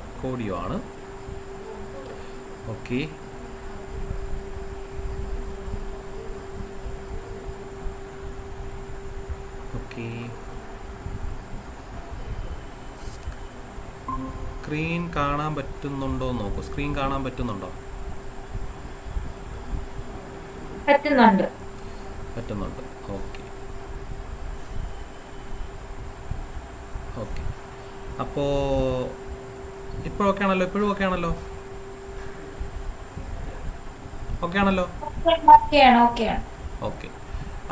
Record ആണ്. Okay, okay. Screen കാണാൻ പറ്റുന്നുണ്ടോ നോക്കൂ. സ്ക്രീൻ കാണാൻ പറ്റുന്നുണ്ടോ? പറ്റുന്നുണ്ട്. Okay, okay. അപ്പോൾ ഇപ്പോഴൊക്കെ ആണല്ലോ? ഓക്കെ.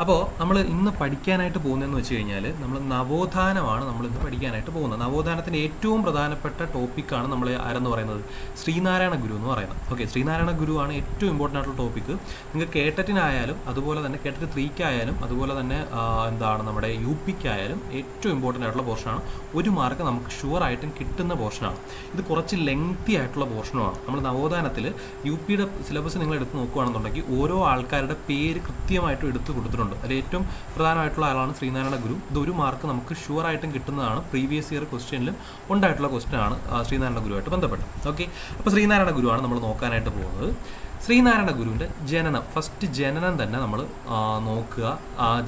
അപ്പോൾ നമ്മൾ ഇന്ന് പഠിക്കാനായിട്ട് പോകുന്നതെന്ന് വെച്ച് കഴിഞ്ഞാൽ നമ്മൾ നവോത്ഥാനമാണ് നമ്മൾ ഇന്ന് പഠിക്കാനായിട്ട് പോകുന്നത്. നവോത്ഥാനത്തിൻ്റെ ഏറ്റവും പ്രധാനപ്പെട്ട ടോപ്പിക്കാണ് നമ്മൾ ആരെന്ന് പറയുന്നത്, ശ്രീനാരായണ ഗുരു എന്ന് പറയുന്നത്. ഓക്കെ, ശ്രീനാരായണ ഗുരു ആണ് ഏറ്റവും ഇമ്പോർട്ടൻ്റ് ആയിട്ടുള്ള ടോപ്പിക്ക്. നിങ്ങൾക്ക് കേട്ടറ്റിനായാലും അതുപോലെ തന്നെ കേട്ടറ്റ് 3-ക്കായാലും അതുപോലെ തന്നെ നമ്മുടെ UP-ക്കായാലും ഏറ്റവും ഇമ്പോർട്ടൻ്റ് ആയിട്ടുള്ള പോർഷനാണ്. 1 മാർക്ക് നമുക്ക് ഷുവറായിട്ടും കിട്ടുന്ന പോർഷനാണ്. ഇത് കുറച്ച് ലെങ്തി ആയിട്ടുള്ള പോർഷനുമാണ്. നമ്മൾ നവോത്ഥാനത്തിൽ UP-യുടെ സിലബസ് നിങ്ങൾ എടുത്ത് നോക്കുകയാണെന്നുണ്ടെങ്കിൽ ഓരോ ആൾക്കാരുടെ പേര് കൃത്യമായിട്ടും എടുത്ത് കൊടുത്തിട്ടുണ്ട്. അതിൽ ഏറ്റവും പ്രധാനമായിട്ടുള്ള ആളാണ് ശ്രീനാരായണ ഗുരു. ഇത് 1 മാർക്ക് നമുക്ക് ഷുവറായിട്ടും കിട്ടുന്നതാണ്. പ്രീവിയസ് ഇയർ ക്വസ്റ്റ്യനിലും ഉണ്ടായിട്ടുള്ള ക്വസ്റ്റ്യനാണ് ശ്രീനാരായണ ഗുരുവായിട്ട് ബന്ധപ്പെട്ട്. ഓക്കെ, അപ്പോൾ ശ്രീനാരായണ ഗുരുവാണ് നമ്മൾ നോക്കാനായിട്ട് പോകുന്നത്. ശ്രീനാരായണ ഗുരുവിൻ്റെ ജനനം, ഫസ്റ്റ് ജനനം തന്നെ നമ്മൾ നോക്കുക.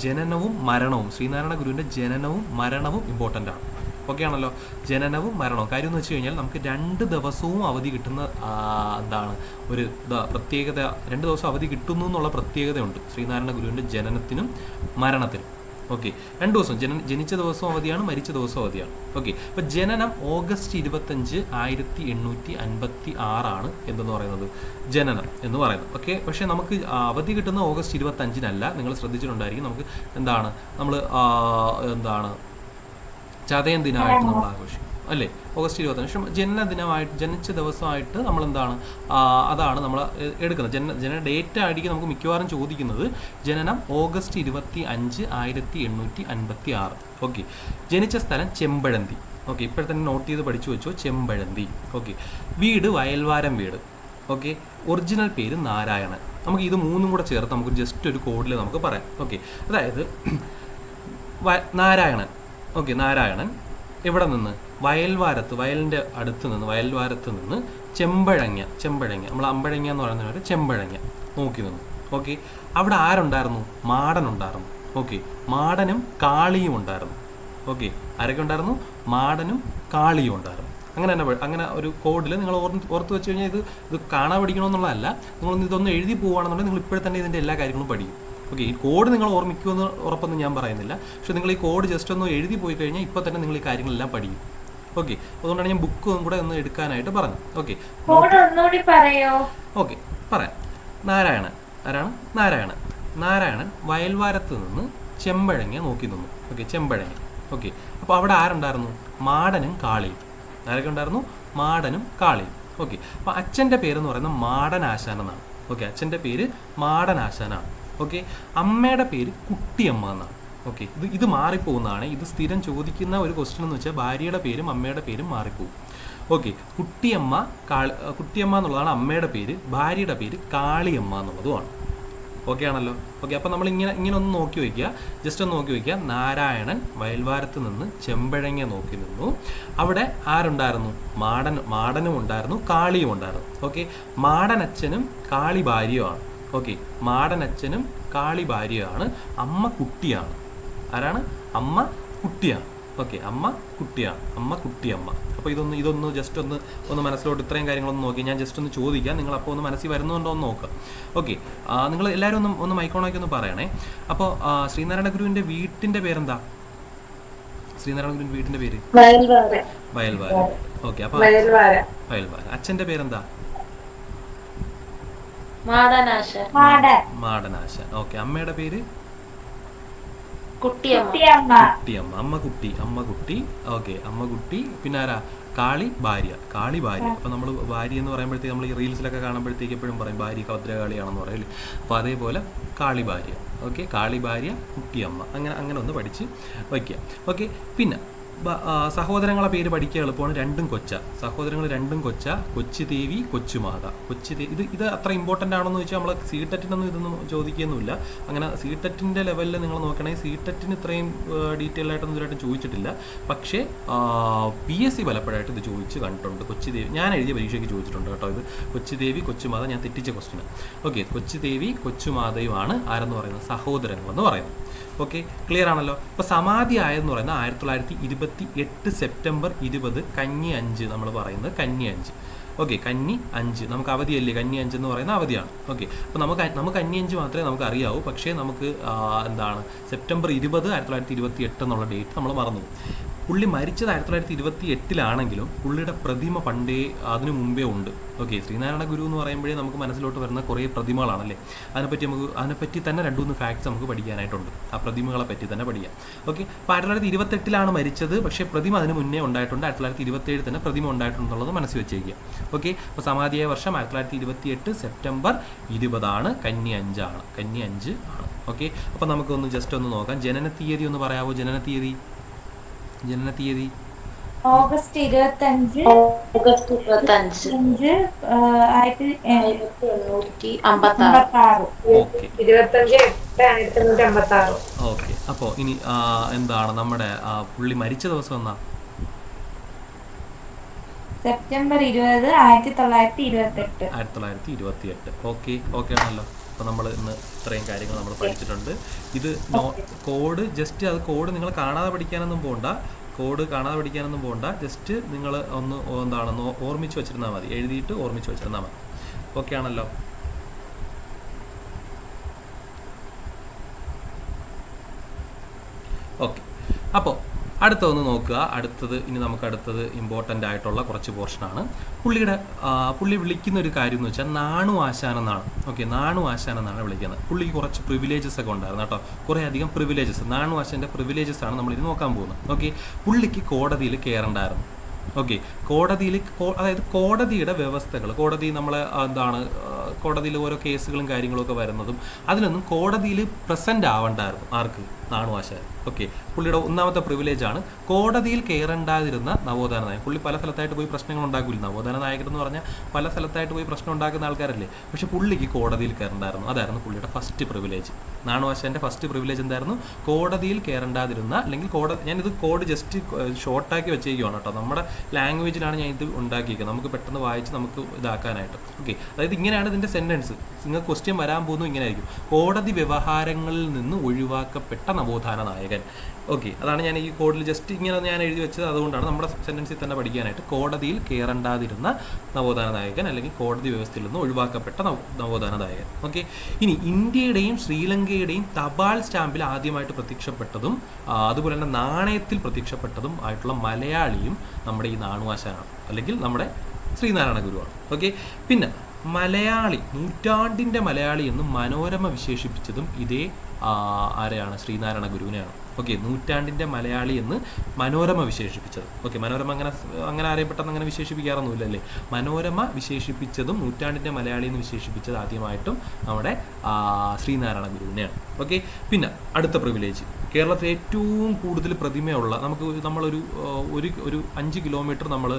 ജനനവും മരണവും, ശ്രീനാരായണ ഗുരുവിൻ്റെ ജനനവും മരണവും ഇമ്പോർട്ടൻ്റ് ആണ്. ഓക്കെ ആണല്ലോ? ജനനവും മരണവും. കാര്യം എന്ന് വെച്ച് കഴിഞ്ഞാൽ നമുക്ക് 2 ദിവസവും അവധി കിട്ടുന്ന ഒരു പ്രത്യേകത. 2 ദിവസം അവധി കിട്ടുന്നു എന്നുള്ള പ്രത്യേകതയുണ്ട് ശ്രീനാരായണ ഗുരുവിൻ്റെ ജനനത്തിനും മരണത്തിനും. ഓക്കെ, 2 ദിവസം, ജനിച്ച ദിവസവും അവധിയാണ്, മരിച്ച ദിവസവും അവധിയാണ്. ഓക്കെ, അപ്പോൾ ജനനം ഓഗസ്റ്റ് 25, 1856 എന്തെന്ന് പറയുന്നത് ജനനം എന്ന് പറയുന്നത്. ഓക്കെ, പക്ഷേ നമുക്ക് അവധി കിട്ടുന്ന ഓഗസ്റ്റ് 25-നല്ല. നിങ്ങൾ ശ്രദ്ധിച്ചിട്ടുണ്ടായിരിക്കും. നമുക്ക് നമ്മൾ ചതയം ദിനമായിട്ട് നമ്മൾ ആഘോഷിക്കും അല്ലേ, ഓഗസ്റ്റ് 25. പക്ഷേ ജനിച്ച ദിവസമായിട്ട് നമ്മൾ അതാണ് നമ്മൾ എടുക്കുന്നത്. ജനന ഡേറ്റ് ആയിരിക്കും നമുക്ക് മിക്കവാറും ചോദിക്കുന്നത്. ജനനം ഓഗസ്റ്റ് 25, 1856. ഓക്കെ, ജനിച്ച സ്ഥലം ചെമ്പഴന്തി. ഓക്കെ, ഇപ്പോഴത്തന്നെ നോട്ട് ചെയ്ത് പഠിച്ചു വെച്ചോ, ചെമ്പഴന്തി. ഓക്കെ, വീട് വയൽവാരം വീട്. ഓക്കെ, ഒറിജിനൽ പേര് നാരായണൻ. നമുക്ക് ഇത് 3 കൂടെ ചേർത്ത് നമുക്ക് ജസ്റ്റ് ഒരു കോഡിൽ നമുക്ക് പറയാം. ഓക്കെ, അതായത് നാരായണൻ. ഓക്കെ, നാരായണൻ എവിടെ നിന്ന്? വയലിൻ്റെ അടുത്ത് നിന്ന്, വയൽവാരത്ത് നിന്ന് ചെമ്പഴങ്ങ നമ്മൾ അമ്പഴങ്ങ എന്ന് പറയുന്നവർ ചെമ്പഴങ്ങ നോക്കി നിന്നു. ഓക്കെ, അവിടെ ആരുണ്ടായിരുന്നു? മാടൻ ഉണ്ടായിരുന്നു. ഓക്കെ, മാടനും കാളിയും ഉണ്ടായിരുന്നു. ഓക്കെ, ആരൊക്കെ ഉണ്ടായിരുന്നു? മാടനും കാളിയും ഉണ്ടായിരുന്നു. അങ്ങനെ ഒരു കോഡിൽ നിങ്ങൾ ഓർത്ത് വെച്ച് കഴിഞ്ഞാൽ ഇത് കാണാൻ പഠിക്കണമെന്നുള്ളതല്ല. നിങ്ങളൊന്ന് ഇതൊന്ന് എഴുതി പോവുകയാണെന്നുണ്ടെങ്കിൽ നിങ്ങൾ ഇപ്പോഴത്തന്നെ ഇതിൻ്റെ എല്ലാ കാര്യങ്ങളും പഠിക്കും. ഓക്കെ, ഈ കോഡ് നിങ്ങൾ ഓർമ്മിക്കുമെന്ന് ഉറപ്പൊന്നും ഞാൻ പറയുന്നില്ല. പക്ഷെ നിങ്ങൾ ഈ കോഡ് ജസ്റ്റ് ഒന്ന് എഴുതി പോയി കഴിഞ്ഞാൽ ഇപ്പോൾ തന്നെ നിങ്ങൾ ഈ കാര്യങ്ങളെല്ലാം പഠിക്കും. ഓക്കെ, അതുകൊണ്ടാണ് ഞാൻ ബുക്കും കൂടെ ഒന്ന് എടുക്കാനായിട്ട് പറഞ്ഞു. ഓക്കെ, ഓക്കെ, പറയാം. നാരായണൻ ആരാണ്? നാരായണൻ വയൽവാരത്ത് നിന്ന് ചെമ്പഴങ്ങ നോക്കി നിന്നു. ഓക്കെ, ചെമ്പഴങ്ങ. ഓക്കെ, അപ്പോൾ അവിടെ ആരുണ്ടായിരുന്നു? മാടനും കാളിയും. ആരൊക്കെ ഉണ്ടായിരുന്നു? മാടനും കാളിയും. ഓക്കെ, അപ്പോൾ അച്ഛൻ്റെ പേരെന്ന് പറയുന്നത് മാടനാശാൻ എന്നാണ്. ഓക്കെ, അച്ഛൻ്റെ പേര് മാടനാശാനാണ്. ഓക്കെ, അമ്മയുടെ പേര് കുട്ടിയമ്മ എന്നാണ്. ഓക്കെ, ഇത് മാറിപ്പോകുന്നതാണ്. ഇത് സ്ഥിരം ചോദിക്കുന്ന ഒരു ക്വസ്റ്റ്യൻ എന്ന് വെച്ചാൽ ഭാര്യയുടെ പേരും അമ്മയുടെ പേരും മാറിപ്പോകും. ഓക്കെ, കുട്ടിയമ്മ എന്നുള്ളതാണ് അമ്മയുടെ പേര്, ഭാര്യയുടെ പേര് കാളിയമ്മ എന്നുള്ളതുമാണ്. ഓക്കെ ആണല്ലോ? ഓക്കെ, അപ്പോൾ നമ്മൾ ഇങ്ങനെ ഒന്ന് നോക്കി വയ്ക്കുക, ജസ്റ്റ് ഒന്ന് നോക്കി വയ്ക്കുക. നാരായണൻ വയൽവാരത്ത് നിന്ന് ചെമ്പഴങ്ങ നോക്കി നിന്നു. അവിടെ ആരുണ്ടായിരുന്നു? മാടനും ഉണ്ടായിരുന്നു, കാളിയും ഉണ്ടായിരുന്നു. ഓക്കെ, മാടനച്ഛനും കാളി ഭാര്യയുമാണ്. ഓക്കെ, മാടനച്ഛനും കാളി ഭാര്യയാണ്. അമ്മ കുട്ടിയാണ്. ആരാണ്? അമ്മ കുട്ടിയാണ്. ഓക്കെ, അമ്മ കുട്ടിയമ്മ. അപ്പോൾ ഇതൊന്ന് ജസ്റ്റ് ഒന്ന് മനസ്സിലോട്ട് ഇത്രയും കാര്യങ്ങളൊന്ന് നോക്കി ഞാൻ ജസ്റ്റ് ഒന്ന് ചോദിക്കാം. നിങ്ങൾ അപ്പോൾ ഒന്ന് മനസ്സിൽ വരുന്നുണ്ടോ എന്ന് നോക്കുക. ഓക്കെ, നിങ്ങൾ എല്ലാവരും ഒന്ന് മൈക്കോണാക്കി ഒന്ന് പറയണേ. അപ്പോൾ ശ്രീനാരായണ ഗുരുവിൻ്റെ വീട്ടിൻ്റെ പേരെന്താ? ശ്രീനാരായണ ഗുരുവിൻ്റെ വീട്ടിൻ്റെ പേര് വയൽവാര. ഓക്കെ, അപ്പോൾ വയൽവാര. അച്ഛൻ്റെ പേരെന്താ? മാടനാശാൻ. ഓക്കെ, അമ്മയുടെ പേര് കുട്ടിയമ്മ. അമ്മ കുട്ടി. ഓക്കെ, അമ്മ കുട്ടി. പിന്നെ ആരാ? കാളി ഭാര്യ. അപ്പോൾ നമ്മൾ ഭാര്യ എന്ന് പറയുമ്പോഴത്തേക്ക് നമ്മൾ ഈ റീൽസിലൊക്കെ കാണുമ്പോഴത്തേക്ക് എപ്പോഴും പറയും ഭാര്യ ഭദ്രകാളിയാണെന്ന് പറയില്ലേ. അപ്പോൾ അതേപോലെ കാളി ഭാര്യ. ഓക്കെ, കാളി ഭാര്യ കുട്ടിയമ്മ. അങ്ങനെ ഒന്ന് പഠിച്ച് വയ്ക്കുക. ഓക്കെ, പിന്നെ സഹോദരങ്ങളെ പേര് പഠിക്കുക എളുപ്പമാണ്. രണ്ടും കൊച്ച സഹോദരങ്ങൾ, രണ്ടും കൊച്ച. കൊച്ചുദേവി, കൊച്ചുമാത. ഇത് അത്ര ഇമ്പോർട്ടൻ്റ് ആണെന്ന് ചോദിച്ചാൽ നമ്മൾ സി ടെറ്റിനൊന്നും ഇതൊന്നും ചോദിക്കുകയൊന്നുമില്ല. അങ്ങനെ സി ടെറ്റിൻ്റെ ലെവലിൽ നിങ്ങൾ നോക്കണമെങ്കിൽ സി ടെറ്റിന് ഇത്രയും ഡീറ്റെയിൽ ആയിട്ടൊന്നും ഇതുവരായിട്ടും ചോദിച്ചിട്ടില്ല. പക്ഷേ PSC പലപ്പോഴായിട്ട് ഇത് ചോദിച്ച് കണ്ടിട്ടുണ്ട്. കൊച്ചുദേവി ഞാൻ എഴുതിയ പരീക്ഷയ്ക്ക് ചോദിച്ചിട്ടുണ്ട് കേട്ടോ. ഇത് കൊച്ചുദേവി, കൊച്ചുമാത ഞാൻ തെറ്റിച്ച ക്വസ്റ്റ്യൻ. ഓക്കെ, കൊച്ചുദേവി കൊച്ചുമാതയുമാണ് ആരെന്ന് പറയുന്നത് സഹോദരങ്ങളെന്ന് പറയുന്നത്. ഓക്കെ, ക്ലിയർ ആണല്ലോ. അപ്പോൾ സമാധി ആയെന്ന് പറയുന്നത് 1928 സെപ്റ്റംബർ 20 കന്നി 5 നമ്മൾ പറയുന്നത് കന്നി 5. ഓക്കെ, കന്നി 5 നമുക്ക് അവധിയല്ലേ, കന്നി 5 എന്ന് പറയുന്ന അവധിയാണ്. ഓക്കെ, അപ്പോൾ നമുക്ക് കന്നി 5 മാത്രമേ നമുക്ക് അറിയാവൂ. പക്ഷേ നമുക്ക് എന്താണ് സെപ്റ്റംബർ 20 1928 എന്നുള്ള ഡേറ്റ് നമ്മൾ മറന്നു. പുള്ളി മരിച്ചത് 1928 പുള്ളിയുടെ പ്രതിമ പണ്ടേ അതിനു മുമ്പേ ഉണ്ട്. ഓക്കെ, ശ്രീനാരായണ ഗുരു എന്ന് പറയുമ്പോഴേ നമുക്ക് മനസ്സിലോട്ട് വരുന്ന കുറേ പ്രതിമകളാണല്ലേ. അതിനെപ്പറ്റി തന്നെ 2-3 ഫാക്ട്സ് നമുക്ക് പഠിക്കാനായിട്ടുണ്ട്. ആ പ്രതിമകളെ പറ്റി തന്നെ പഠിക്കാം. ഓക്കെ, അപ്പോൾ 1928 മരിച്ചത്. പക്ഷേ പ്രതിമ അതിന് മുന്നേ ഉണ്ടായിട്ടുണ്ട്. 1927 തന്നെ പ്രതിമ ഉണ്ടായിട്ടുണ്ടെന്നുള്ളത് മനസ്സിൽ വെച്ചേക്കുക. ഓക്കെ, അപ്പോൾ സമാധിയായ വർഷം 1928 സെപ്റ്റംബർ 20 കന്നി 5 ആണ്. കന്നി 5 ആണ്. ഓക്കെ, അപ്പോൾ നമുക്കൊന്ന് ജസ്റ്റ് ഒന്ന് നോക്കാം. ജനന തീയതി ഒന്ന് പറയാമോ? ജനന തീയതി ഓഗസ്റ്റ് 25 1856. ഓക്കെ, 25/8/1956. ഓക്കെ. അപ്പോൾ ഇനി എന്താണ് നമ്മുടെ പുള്ളി മരിച്ച ദിവസം എന്നാ? സെപ്റ്റംബർ 20 1928. 1928. ഓക്കെ, ഓക്കെ ആണല്ലോ. അപ്പോൾ നമ്മൾ ഇന്ന് ഇത്രയും കാര്യങ്ങൾ നമ്മൾ പഠിച്ചിട്ടുണ്ട്. ഇത് കോഡ് ജസ്റ്റ് അത് കോഡ് നിങ്ങൾ കാണാതെ പഠിക്കാനൊന്നും പോകണ്ട. ജസ്റ്റ് നിങ്ങൾ ഒന്ന് എന്താണെന്ന് ഓർമ്മിച്ച് വെച്ചിരുന്നാൽ മതി. എഴുതിയിട്ട് ഓർമ്മിച്ച് വെച്ചിരുന്നാൽ മതി. ഓക്കെ ആണല്ലോ. ഓക്കെ, അപ്പോൾ അടുത്തതൊന്ന് നോക്കുക. ഇനി നമുക്ക് അടുത്തത് ഇമ്പോർട്ടൻ്റ് ആയിട്ടുള്ള കുറച്ച് പോർഷനാണ്. പുള്ളി വിളിക്കുന്ന ഒരു കാര്യം എന്ന് വെച്ചാൽ നാണു ആശാൻ എന്നാണ്. ഓക്കെ, നാണു ആശാൻ എന്നാണ് വിളിക്കുന്നത്. പുള്ളിക്ക് കുറച്ച് പ്രിവിലേജസ് ഒക്കെ ഉണ്ടായിരുന്നു കേട്ടോ. കുറേ അധികം പ്രിവിലേജസ്. നാണു ആശാൻ്റെ പ്രിവിലേജസ് ആണ് നമ്മളിത് നോക്കാൻ പോകുന്നത്. ഓക്കെ, പുള്ളിക്ക് കോടതിയിൽ കയറണ്ടായിരുന്നു. ഓക്കെ, അതായത് കോടതിയുടെ വ്യവസ്ഥകൾ, കോടതി നമ്മളെ എന്താണ് കോടതിയിൽ ഓരോ കേസുകളും കാര്യങ്ങളൊക്കെ വരുന്നതും അതിനൊന്നും കോടതിയിൽ പ്രസൻറ്റ് ആവണ്ടായിരുന്നു. ആർക്ക്? നാണു ആശാൻ. ഓക്കെ, പുള്ളിയുടെ ഒന്നാമത്തെ പ്രിവിലേജാണ് കോടതിയിൽ കയറണ്ടാതിരുന്ന നവോത്ഥാന നായകൻ. പുള്ളി പല സ്ഥലത്തായിട്ട് പോയി പ്രശ്നങ്ങൾ ഉണ്ടാക്കില്ല. നവോത്ഥാന നായകൻ എന്ന് പറഞ്ഞാൽ പല സ്ഥലത്തായിട്ട് പോയി പ്രശ്നം ഉണ്ടാക്കുന്ന ആൾക്കാരല്ലേ. പക്ഷേ പുള്ളിക്ക് കോടതിയിൽ കയറണ്ടായിരുന്നു. അതായിരുന്നു പുള്ളിയുടെ ഫസ്റ്റ് പ്രിവിലേജ്. നാണു ആശാൻ്റെ ഫസ്റ്റ് പ്രിവിലേജ് എന്തായിരുന്നു? കോടതിയിൽ കയറണ്ടാതിരുന്ന, അല്ലെങ്കിൽ ഞാനിത് കോഡ് ജസ്റ്റ് ഷോർട്ടാക്കി വെച്ചേക്കുവാണ് കേട്ടോ. നമ്മുടെ ലാംഗ്വേജിലാണ് ഞാൻ ഇത് ഉണ്ടാക്കിയിരിക്കുന്നത്. നമുക്ക് പെട്ടെന്ന് വായിച്ച് നമുക്ക് ഇതാക്കാനായിട്ട്. ഓക്കെ, അതായത് ഇങ്ങനെയാണ് ഇതിൻ്റെ സെൻറ്റൻസ്. നിങ്ങൾക്ക് ക്വസ്റ്റ്യൻ വരാൻ പോകുന്നു ഇങ്ങനെയായിരിക്കും: കോടതി വ്യവഹാരങ്ങളിൽ നിന്ന് ഒഴിവാക്കപ്പെട്ട നവോത്ഥാന നായകൻ. ഓക്കെ, അതാണ് ഞാൻ ഈ കോഡിൽ ജസ്റ്റ് ഇങ്ങനെ ഞാൻ എഴുതി വെച്ചത്. അതുകൊണ്ടാണ് നമ്മുടെ സെൻറ്റൻസിൽ തന്നെ പഠിക്കാനായിട്ട് കോടതിയിൽ കയറണ്ടാതിരുന്ന നവോത്ഥാന നായകൻ, അല്ലെങ്കിൽ കോടതി വ്യവസ്ഥയിൽ നിന്ന് ഒഴിവാക്കപ്പെട്ട നവോത്ഥാന നായകൻ. ഓക്കെ, ഇനി ഇന്ത്യയുടെയും ശ്രീലങ്കയുടെയും തപാൽ സ്റ്റാമ്പിൽ ആദ്യമായിട്ട് പ്രത്യക്ഷപ്പെട്ടതും അതുപോലെ തന്നെ നാണയത്തിൽ പ്രത്യക്ഷപ്പെട്ടതും ആയിട്ടുള്ള മലയാളിയും നമ്മുടെ ഈ നാണു ആശാനാണ്, അല്ലെങ്കിൽ നമ്മുടെ ശ്രീനാരായണ ഗുരുവാണ്. ഓക്കെ, പിന്നെ മലയാളി, നൂറ്റാണ്ടിൻ്റെ മലയാളി എന്ന് മനോരമ വിശേഷിപ്പിച്ചതും ഇതേ ആരെയാണ്? ശ്രീനാരായണ ഗുരുവിനെയാണ്. ഓക്കെ, നൂറ്റാണ്ടിൻ്റെ മലയാളി എന്ന് മനോരമ വിശേഷിപ്പിച്ചത്. ഓക്കെ, മനോരമ അങ്ങനെ ആരെയും പെട്ടെന്ന് അങ്ങനെ വിശേഷിപ്പിക്കാറൊന്നുമില്ല അല്ലേ. മനോരമ വിശേഷിപ്പിച്ചതും നൂറ്റാണ്ടിൻ്റെ മലയാളി എന്ന് വിശേഷിപ്പിച്ചത് ആദ്യമായിട്ടും നമ്മുടെ ശ്രീനാരായണ ഗുരുവിനെയാണ്. ഓക്കെ, പിന്നെ അടുത്ത പ്രിവിലേജ്, കേരളത്തിൽ ഏറ്റവും കൂടുതൽ പ്രതിമയുള്ള, നമ്മളൊരു 5 കിലോമീറ്റർ നമ്മൾ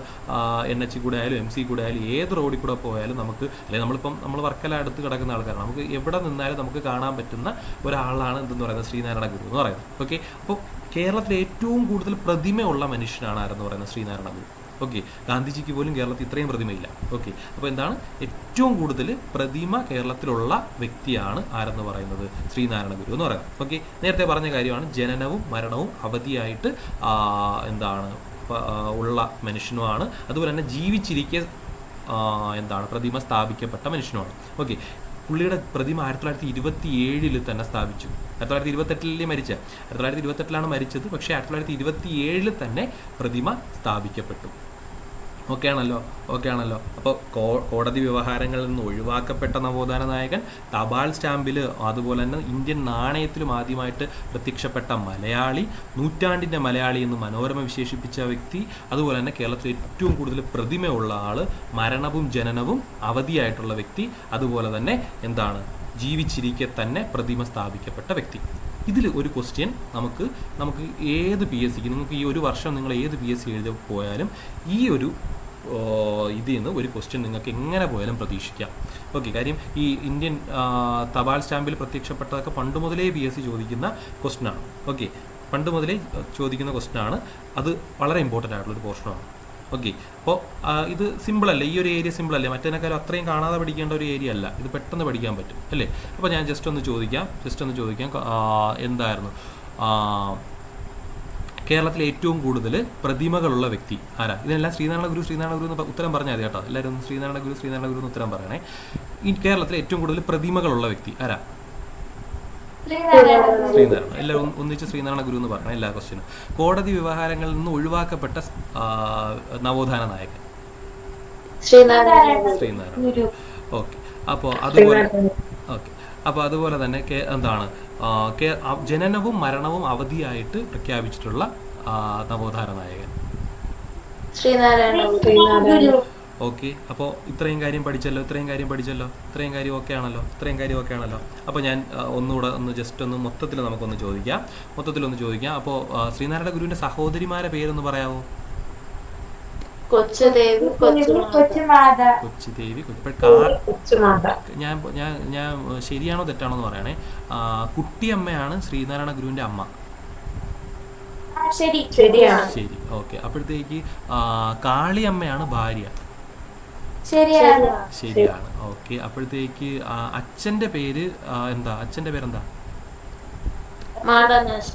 NH കൂടെ ആയാലും MC കൂടെ ആയാലും ഏത് റോഡിൽ കൂടെ പോയാലും നമുക്ക്, അല്ലെങ്കിൽ നമ്മൾ വർക്കല അടുത്ത് കിടക്കുന്ന ആൾക്കാരാണ്, നമുക്ക് എവിടെ നിന്നാലും നമുക്ക് കാണാൻ പറ്റുന്ന ഒരാളാണ് എന്തെന്ന് പറയുന്നത് ശ്രീനാരായണ ഗുരു എന്ന് പറയുന്നത്. ഓക്കെ, അപ്പോൾ കേരളത്തിൽ ഏറ്റവും കൂടുതൽ പ്രതിമയുള്ള മനുഷ്യനാണ് ആരെന്ന് പറയുന്നത്? ശ്രീനാരായണ ഗുരു. ഓക്കെ, ഗാന്ധിജിക്ക് പോലും കേരളത്തിൽ ഇത്രയും പ്രതിമയില്ല. ഓക്കെ, അപ്പോൾ എന്താണ് ഏറ്റവും കൂടുതൽ പ്രതിമ കേരളത്തിലുള്ള വ്യക്തിയാണ് ആരെന്ന് പറയുന്നത്? ശ്രീനാരായണ ഗുരു എന്ന് പറയുന്നത്. ഓക്കെ, നേരത്തെ പറഞ്ഞ കാര്യമാണ്. ജനനവും മരണവും അവധിയായിട്ട് ഉള്ള മനുഷ്യനുമാണ്. അതുപോലെ തന്നെ ജീവിച്ചിരിക്കെ പ്രതിമ സ്ഥാപിക്കപ്പെട്ട മനുഷ്യനുമാണ്. ഓക്കെ, പുള്ളിയുടെ പ്രതിമ 1927 തന്നെ സ്ഥാപിച്ചു. 1928 മരിച്ച 1928 മരിച്ചത്. പക്ഷേ 1927 തന്നെ പ്രതിമ സ്ഥാപിക്കപ്പെട്ടു. ഓക്കെ ആണല്ലോ. അപ്പോൾ കോടതി വ്യവഹാരങ്ങളിൽ നിന്ന് ഒഴിവാക്കപ്പെട്ട നവോത്ഥാന നായകൻ, തപാൽ സ്റ്റാമ്പിൽ അതുപോലെ തന്നെ ഇന്ത്യൻ നാണയത്തിലും ആദ്യമായിട്ട് പ്രത്യക്ഷപ്പെട്ട മലയാളി, നൂറ്റാണ്ടിൻ്റെ മലയാളി എന്ന് മനോരമ വിശേഷിപ്പിച്ച വ്യക്തി, അതുപോലെ തന്നെ കേരളത്തിൽ ഏറ്റവും കൂടുതൽ പ്രതിമയുള്ള ആൾ, മരണവും ജനനവും അവധിയായിട്ടുള്ള വ്യക്തി, അതുപോലെ തന്നെ ജീവിച്ചിരിക്കെ തന്നെ പ്രതിമ സ്ഥാപിക്കപ്പെട്ട വ്യക്തി. ഇതിൽ ഒരു ക്വസ്റ്റ്യൻ നമുക്ക് ഏത് PSC ക്ക് നിങ്ങൾക്ക് ഈ ഒരു വർഷം നിങ്ങൾ ഏത് PSC എഴുതി പോയാലും ഈ ഒരു ഇതിൽ നിന്ന് ഒരു ക്വസ്റ്റ്യൻ നിങ്ങൾക്ക് എങ്ങനെ പോയാലും പ്രതീക്ഷിക്കാം. ഓക്കെ, കാര്യം ഈ ഇന്ത്യൻ തപാൽ സ്റ്റാമ്പിൽ പ്രത്യക്ഷപ്പെട്ടതൊക്കെ പണ്ട് മുതലേ PSC ചോദിക്കുന്ന ക്വസ്റ്റ്യനാണ്. ഓക്കെ, പണ്ട് മുതലേ ചോദിക്കുന്ന ക്വസ്റ്റ്യനാണ്. അത് വളരെ ഇമ്പോർട്ടൻ്റ് ആയിട്ടുള്ളൊരു പോർഷനാണ്. ഓക്കെ, അപ്പോൾ ഇത് സിമ്പിളല്ല, ഈ ഒരു ഏരിയ സിമ്പിളല്ലേ, മറ്റേതിനേക്കാളും അത്രയും കാണാതെ പഠിക്കേണ്ട ഒരു ഏരിയ അല്ല, ഇത് പെട്ടെന്ന് പഠിക്കാൻ പറ്റും അല്ലേ. അപ്പോൾ ഞാൻ ജസ്റ്റ് ഒന്ന് ചോദിക്കാം എന്തായിരുന്നു കേരളത്തിലെ ഏറ്റവും കൂടുതൽ പ്രതിമകളുള്ള വ്യക്തി ആരാ? ഇതെല്ലാം ശ്രീനാരായണ ഗുരു എന്ന് ഉത്തരം പറഞ്ഞാൽ മതി കേട്ടോ. എല്ലാവരും ഒന്ന് ശ്രീനാരായണ ഗുരു എന്ന് ഉത്തരം പറയണേ. ഈ കേരളത്തിലെ ഏറ്റവും കൂടുതൽ പ്രതിമകളുള്ള വ്യക്തി ആരാ? ശ്രീനാരായണ. എല്ലാവരും ഒന്നിച്ച് ശ്രീനാരായണ ഗുരു എന്ന് പറയണം എല്ലാ ക്വസ്റ്റ്യനും. കോടതി വ്യവഹാരങ്ങളിൽ നിന്ന് ഒഴിവാക്കപ്പെട്ട നവോത്ഥാന നായകൻ? ശ്രീനാരായണ. ഓക്കെ, അപ്പോൾ അതുപോലെ തന്നെ എന്താണ് ജനനവും മരണവും അവധിയായിട്ട് പ്രഖ്യാപിച്ചിട്ടുള്ള നവോത്ഥാന നായകൻ? ഓക്കെ, അപ്പോൾ ഇത്രയും കാര്യം പഠിച്ചല്ലോ. ഇത്രയും കാര്യം ഓക്കെ ആണല്ലോ. അപ്പോൾ ഞാൻ ഒന്നുകൂടെ ജസ്റ്റ് മൊത്തത്തിൽ നമുക്കൊന്ന് ചോദിക്കാം. അപ്പോൾ ശ്രീനാരായണ ഗുരുവിൻ്റെ സഹോദരിമാരെ പേരൊന്ന് പറയാമോ? കൊച്ചുദേവി, ഞാൻ ശരിയാണോ തെറ്റാണോ എന്ന് പറയണേ. കുട്ടിയമ്മയാണ് ശ്രീനാരായണ ഗുരുവിന്റെ അമ്മ. ശരി. ഓക്കെ, അപ്പോഴത്തേക്ക് കാളിയമ്മയാണ് ഭാര്യ. ശരിയാണ്. ഓക്കെ, അപ്പോഴത്തേക്ക് അച്ഛന്റെ പേര് എന്താ? മാടനാശ.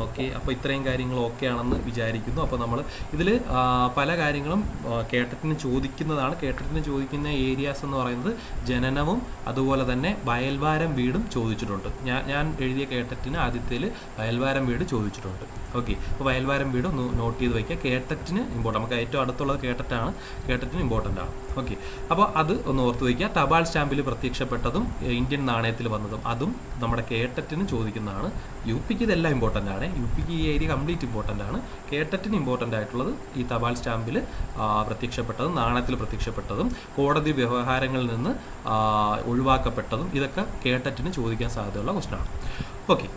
ഓക്കെ, അപ്പോൾ ഇത്രയും കാര്യങ്ങൾ ഓക്കെ ആണെന്ന് വിചാരിക്കുന്നു. അപ്പോൾ നമ്മൾ ഇതിൽ പല കാര്യങ്ങളും കേട്ടറ്റിന് ചോദിക്കുന്ന ഏരിയാസ് എന്ന് പറയുന്നത് ജനനവും അതുപോലെ തന്നെ വയൽവാരം വീടും ചോദിച്ചിട്ടുണ്ട്. ഞാൻ എഴുതിയ കേട്ടറ്റിന് ആദ്യത്തേൽ വയൽവാരം വീട് ചോദിച്ചിട്ടുണ്ട്. ഓക്കെ, അപ്പോൾ വയൽവാരം വീട് ഒന്ന് നോട്ട് ചെയ്ത് വയ്ക്കുക. കേട്ടറ്റിന് ഇമ്പോർട്ടൻ്റ്, നമുക്ക് ഏറ്റവും അടുത്തുള്ളത് കേട്ടറ്റിന് ഇമ്പോർട്ടൻ്റ് ആണ്. ഓക്കെ, അപ്പോൾ അത് ഒന്ന് ഓർത്ത് വയ്ക്കുക. തപാൽ സ്റ്റാമ്പിൽ പ്രത്യക്ഷപ്പെട്ടതും ഇന്ത്യൻ നാണയത്തിൽ വന്നതും അതും നമ്മുടെ കേട്ടറ്റിന് ചോദിക്കുന്നതാണ്. UPക്ക് ഇതെല്ലാം ഇമ്പോർട്ടൻ്റ് ആണ്. UPക്ക് ഈ ഏരിയ കംപ്ലീറ്റ് ഇമ്പോർട്ടൻ്റ് ആണ്. കേട്ടറ്റിന് ഇമ്പോർട്ടൻ്റ് ആയിട്ടുള്ളത് ഈ തപാൽ സ്റ്റാമ്പിൽ പ്രത്യക്ഷപ്പെട്ടതും നാണയത്തിൽ പ്രത്യക്ഷപ്പെട്ടതും കോടതി വ്യവഹാരങ്ങളിൽ നിന്ന് ഒഴിവാക്കപ്പെട്ടതും ഇതൊക്കെ കേട്ടറ്റിന് ചോദിക്കാൻ സാധ്യതയുള്ള ക്വസ്റ്റ്യനാണ്. ഓക്കെ,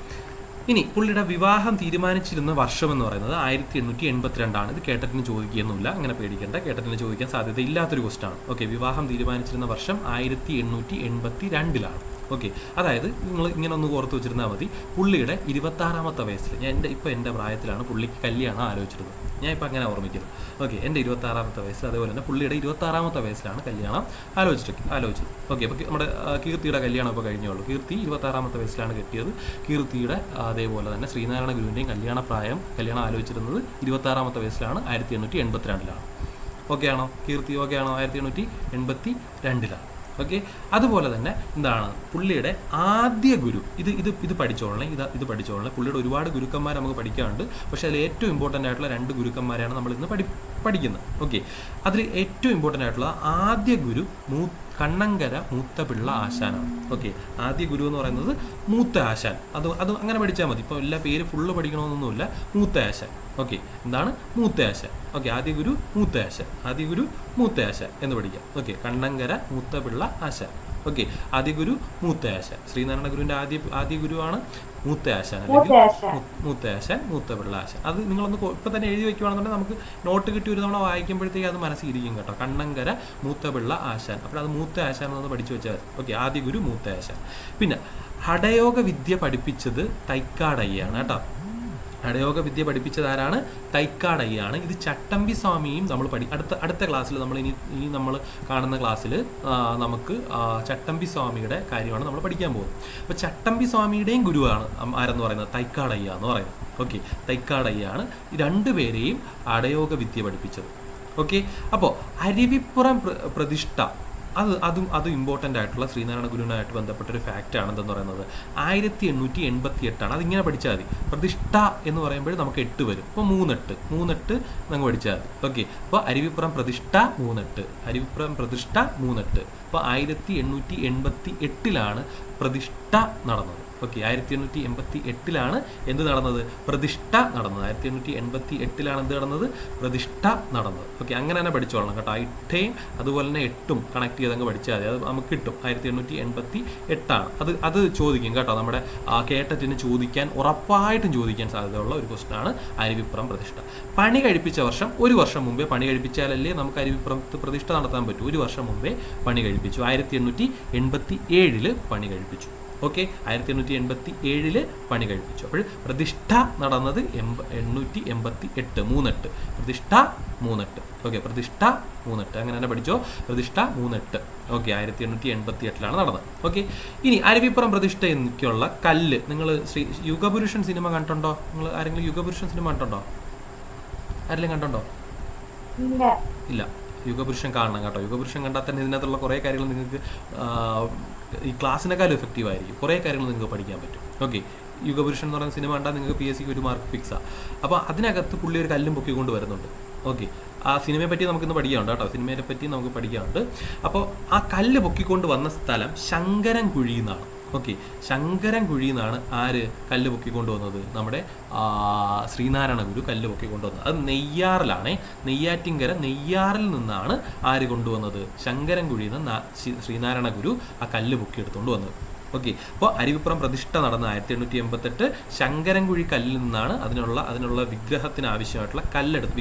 ഇനി പുള്ളിയുടെ വിവാഹം തീരുമാനിച്ചിരുന്ന വർഷം എന്ന് പറയുന്നത് 1882 ഇത് കേട്ടറ്റിന് ചോദിക്കുകയൊന്നുമില്ല, അങ്ങനെ പേടിക്കേണ്ട. കേട്ടറ്റിന് ചോദിക്കാൻ സാധ്യത ഇല്ലാത്തൊരു ക്വസ്റ്റ്യനാണ്. ഓക്കെ, വിവാഹം തീരുമാനിച്ചിരുന്ന വർഷം 1882. ഓക്കെ, അതായത് നിങ്ങൾ ഇങ്ങനെ ഒന്ന് ഓർത്ത് വെച്ചിരുന്നാൽ മതി. പുള്ളിയുടെ 26ാമത്തെ വയസ്സിൽ എൻ്റെ പ്രായത്തിലാണ് പുള്ളിക്ക് കല്യാണം ആലോചിച്ചിരുന്നത്. ഞാൻ ഇപ്പം അങ്ങനെ ഓർമ്മിക്കുന്നു. ഓക്കെ, എൻ്റെ 26ാമത്തെ വയസ്സിൽ, അതേപോലെ തന്നെ പുള്ളിയുടെ 26ാമത്തെ വയസ്സിലാണ് കല്യാണം ആലോചിച്ചത്. ഓക്കെ, അപ്പോൾ നമ്മുടെ കീർത്തിയുടെ കല്യാണം ഇപ്പോൾ കഴിഞ്ഞുള്ളൂ. കീർത്തി 26ാമത്തെ വയസ്സിലാണ് കെട്ടിയത്. കീർത്തിയുടെ അതേപോലെ തന്നെ ശ്രീനാരായണ ഗുരുവിൻ്റെയും കല്യാണം ആലോചിച്ചിരുന്നത് 26ാമത്തെ വയസ്സിലാണ്, 1882. ഓക്കെ ആണോ? കീർത്തി ഓക്കെ ആണോ? 1882. ഓക്കെ, അതുപോലെ തന്നെ പുള്ളിയുടെ ആദ്യ ഗുരു ഇത് പഠിച്ചോളണേ. പുള്ളിയുടെ ഒരുപാട് ഗുരുക്കന്മാർ നമുക്ക് പഠിക്കാറുണ്ട്. പക്ഷേ അതിൽ ഏറ്റവും ഇമ്പോർട്ടൻ്റ് ആയിട്ടുള്ള 2 ഗുരുക്കന്മാരെയാണ് നമ്മൾ ഇന്ന് പഠിക്കുന്നത്. ഓക്കെ, അതിൽ ഏറ്റവും ഇമ്പോർട്ടൻ്റ് ആയിട്ടുള്ള ആദ്യ ഗുരു കണ്ണങ്കര മൂത്തപിള്ള ആശാനാണ്. ഓക്കെ, ആദ്യ ഗുരു എന്ന് പറയുന്നത് മൂത്ത ആശാൻ. അത് അങ്ങനെ പഠിച്ചാൽ മതി. ഇപ്പോൾ എല്ലാ പേര് ഫുള്ള് പഠിക്കണമെന്നൊന്നുമില്ല. മൂത്ത ആശാൻ. ഓക്കെ, മൂത്ത ആശാൻ. ഓക്കെ, ആദ്യ ഗുരു മൂത്ത ആശാൻ എന്ന് പഠിക്കാം. ഓക്കെ, കണ്ണങ്കര മൂത്തപിള്ള ആശാൻ. ഓക്കെ, ആദ്യ ഗുരു മൂത്ത ആശാൻ. ശ്രീനാരായണ ഗുരുവിൻ്റെ ആദ്യ ഗുരുവാണ് മൂത്ത ആശാൻ, അല്ലെങ്കിൽ മൂത്ത ആശാൻ, മൂത്തപിള്ള ആശാൻ. അത് നിങ്ങളൊന്ന് ഇപ്പം തന്നെ എഴുതി വയ്ക്കുകയാണെന്നുണ്ടെങ്കിൽ നമുക്ക് നോട്ട് കിട്ടി ഒരു തവണ വായിക്കുമ്പോഴത്തേക്ക് അത് മനസ്സിലിരിക്കും കേട്ടോ. കണ്ണങ്കര മൂത്തപിള്ള ആശാൻ. അപ്പോൾ അത് മൂത്ത ആശാൻ എന്നൊന്ന് പഠിച്ചു വെച്ചാൽ. ഓക്കെ, ആദ്യ ഗുരു മൂത്ത ആശാൻ. പിന്നെ ഹഠയോഗ വിദ്യ പഠിപ്പിച്ചത് തൈക്കാടയ്യാണ് കേട്ടോ. ഹഠയോഗ വിദ്യ പഠിപ്പിച്ചത് ആരാണ്? തൈക്കാടയ്യാണ്. ഇത് ചട്ടമ്പി സ്വാമിയും നമ്മൾ അടുത്ത ക്ലാസ്സിൽ നമ്മൾ കാണുന്ന ക്ലാസ്സിൽ നമുക്ക് ചട്ടമ്പി സ്വാമിയുടെ കാര്യമാണ് നമ്മൾ പഠിക്കാൻ പോകുന്നത്. അപ്പോൾ ചട്ടമ്പി സ്വാമിയുടെയും ഗുരുവാണ് ആരെന്ന് പറയുന്നത്? തൈക്കാടയ്യ എന്ന് പറയുന്നത്. ഓക്കെ, തൈക്കാടയ്യാണ് 2 പേരെയും ഹഠയോഗ വിദ്യ പഠിപ്പിച്ചത്. ഓക്കെ, അപ്പോൾ അരുവിപ്പുറം പ്രതിഷ്ഠ അതും ഇമ്പോർട്ടൻ്റ് ആയിട്ടുള്ള ശ്രീനാരായണ ഗുരുവിനായിട്ട് ബന്ധപ്പെട്ടൊരു ഫാക്റ്റാണ്. എന്തെന്ന് പറയുന്നത് 1888. അതിങ്ങനെ പഠിച്ചാൽ മതി. പ്രതിഷ്ഠ എന്ന് പറയുമ്പോൾ നമുക്ക് 8 വരും. അപ്പോൾ 3 നമുക്ക് പഠിച്ചാൽ മതി. ഓക്കെ, അപ്പോൾ അരുവിപ്പുറം പ്രതിഷ്ഠ 3. അപ്പോൾ 1888 പ്രതിഷ്ഠ നടന്നത്. ഓക്കെ, 1888 എന്ത് നടന്നത്? പ്രതിഷ്ഠ നടന്നത്. 1888 എന്ത് നടന്നത്? പ്രതിഷ്ഠ നടന്നത്. ഓക്കെ, അങ്ങനെ തന്നെ പഠിച്ചോളണം കേട്ടോ. 8 അതുപോലെ തന്നെ 8 കണക്ട് ചെയ്തങ്ങ് പഠിച്ചാൽ മതി, അത് നമുക്ക് കിട്ടും. 1888 അത് ചോദിക്കും കേട്ടോ. നമ്മുടെ കേട്ടറ്റിന് ചോദിക്കാൻ, ഉറപ്പായിട്ടും ചോദിക്കാൻ സാധ്യതയുള്ള ഒരു ക്വസ്റ്റൻ ആണ് അരുവിപ്പുറം പ്രതിഷ്ഠ. പണി കഴിപ്പിച്ച വർഷം, ഒരു വർഷം മുമ്പേ പണി കഴിപ്പിച്ചാലല്ലേ നമുക്ക് അരുവിപ്പുറത്ത് പ്രതിഷ്ഠ നടത്താൻ പറ്റൂ. ഒരു വർഷം മുമ്പേ പണി കഴിപ്പിച്ചു. 1887 പണി കഴിപ്പിച്ചു. ഓക്കെ, 1887 പണി കഴിപ്പിച്ചു. അപ്പോൾ പ്രതിഷ്ഠ നടന്നത് 888 പ്രതിഷ്ഠ 38. ഓക്കെ, പ്രതിഷ്ഠ 38 അങ്ങനെ തന്നെ പഠിച്ചോ. പ്രതിഷ്ഠ 38. ഓക്കെ, 1888 നടന്നത്. ഓക്കെ, ഇനി അരുവിപ്പുറം പ്രതിഷ്ഠ എനിക്കുള്ള കല്ല്, നിങ്ങൾ യുഗപുരുഷൻ സിനിമ കണ്ടിട്ടുണ്ടോ? നിങ്ങൾ ആരെങ്കിലും യുഗപുരുഷൻ സിനിമ കണ്ടിട്ടുണ്ടോ? ആരെങ്കിലും കണ്ടിട്ടുണ്ടോ? ഇല്ല. യുഗപുരുഷൻ കാണണം കേട്ടോ. യുഗപുരുഷൻ കണ്ടാൽ തന്നെ ഇതിനകത്തുള്ള കുറേ കാര്യങ്ങൾ നിങ്ങൾക്ക് ഈ ക്ലാസ്സിനേക്കാളും എഫക്റ്റീവ് ആയിരിക്കും. കുറേ കാര്യങ്ങൾ നിങ്ങൾക്ക് പഠിക്കാൻ പറ്റും. ഓക്കെ, യുഗപുരുഷൻ എന്ന് പറയുന്ന സിനിമ കണ്ടാൽ നിങ്ങൾക്ക് PSCക്ക് ഒരു മാർക്ക് ഫിക്സാണ്. അപ്പോൾ അതിനകത്ത് പുള്ളി ഒരു കല്ലും പൊക്കിക്കൊണ്ട് വരുന്നുണ്ട്. ഓക്കെ, ആ സിനിമയെ പറ്റി നമുക്കിന്ന് പഠിക്കാനുണ്ട് കേട്ടോ. സിനിമയെ പറ്റി നമുക്ക് പഠിക്കാനുണ്ട്. അപ്പോൾ ആ കല്ല് പൊക്കിക്കൊണ്ട് വന്ന സ്ഥലം ശങ്കരൻകുഴി എന്നാണ്. ഓക്കെ, ശങ്കരൻകുഴി എന്നാണ് ആര് കല്ല് പൊക്കിക്കൊണ്ട് വന്നത്? നമ്മുടെ ശ്രീനാരായണ ഗുരു കല്ല് പൊക്കിക്കൊണ്ട് വന്നത്. അത് നെയ്യാറിലാണേ. നെയ്യാറ്റിങ്കര നെയ്യാറിൽ നിന്നാണ് ആര് കൊണ്ടുവന്നത്? ശങ്കരൻകുഴിയിൽ നിന്ന് ശ്രീനാരായണ ഗുരു ആ കല്ല് പൊക്കിയെടുത്തുകൊണ്ട് വന്നത്. ഓക്കെ, അപ്പോൾ അരുവിപ്പുറം പ്രതിഷ്ഠ നടന്ന 1888 ശങ്കരൻകുഴി കല്ലിൽ നിന്നാണ് അതിനുള്ള വിഗ്രഹത്തിന് ആവശ്യമായിട്ടുള്ള കല്ലെടുത്ത്.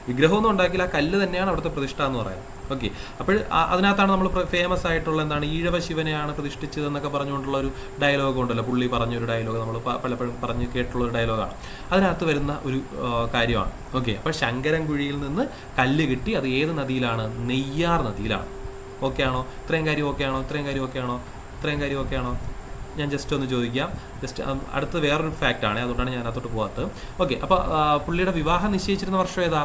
വിഗ്രഹമൊന്നും ഉണ്ടാക്കില്ല, ആ കല്ല് തന്നെയാണ് അവിടുത്തെ പ്രതിഷ്ഠ എന്ന് പറയുന്നത്. ഓക്കെ, അപ്പോൾ അതിനകത്താണ് നമ്മൾ ഫേമസ് ആയിട്ടുള്ള എന്താണ്, ഈഴവ ശിവനെയാണ് പ്രതിഷ്ഠിച്ചതെന്നൊക്കെ പറഞ്ഞുകൊണ്ടുള്ള ഒരു ഡയലോഗ് ഉണ്ടല്ലോ. പുള്ളി പറഞ്ഞൊരു ഡയലോഗ് നമ്മൾ പലപ്പോഴും പറഞ്ഞ് കേട്ടുള്ള ഒരു ഡയലോഗാണ്. അതിനകത്ത് വരുന്ന ഒരു കാര്യമാണ്. ഓക്കെ, അപ്പോൾ ശങ്കരൻകുഴിയിൽ നിന്ന് കല്ല് കിട്ടി. അത് ഏത് നദിയിലാണ്? നെയ്യാർ നദിയിലാണ്. ഓക്കെ ആണോ? ഇത്രയും കാര്യം ഓക്കെ ആണോ? ഇത്രയും കാര്യം ഓക്കെ ആണോ? ഞാൻ ജസ്റ്റ് ഒന്ന് ചോദിക്കാം. ജസ്റ്റ് അടുത്ത് വേറൊരു ഫാക്റ്റ് ആണ്, അതുകൊണ്ടാണ് ഞാൻ അതിനകത്തോട്ട് പോകാത്തത്. ഓക്കെ, അപ്പോൾ പുള്ളിയുടെ വിവാഹം നിശ്ചയിച്ചിരുന്ന വർഷം ഏതാ?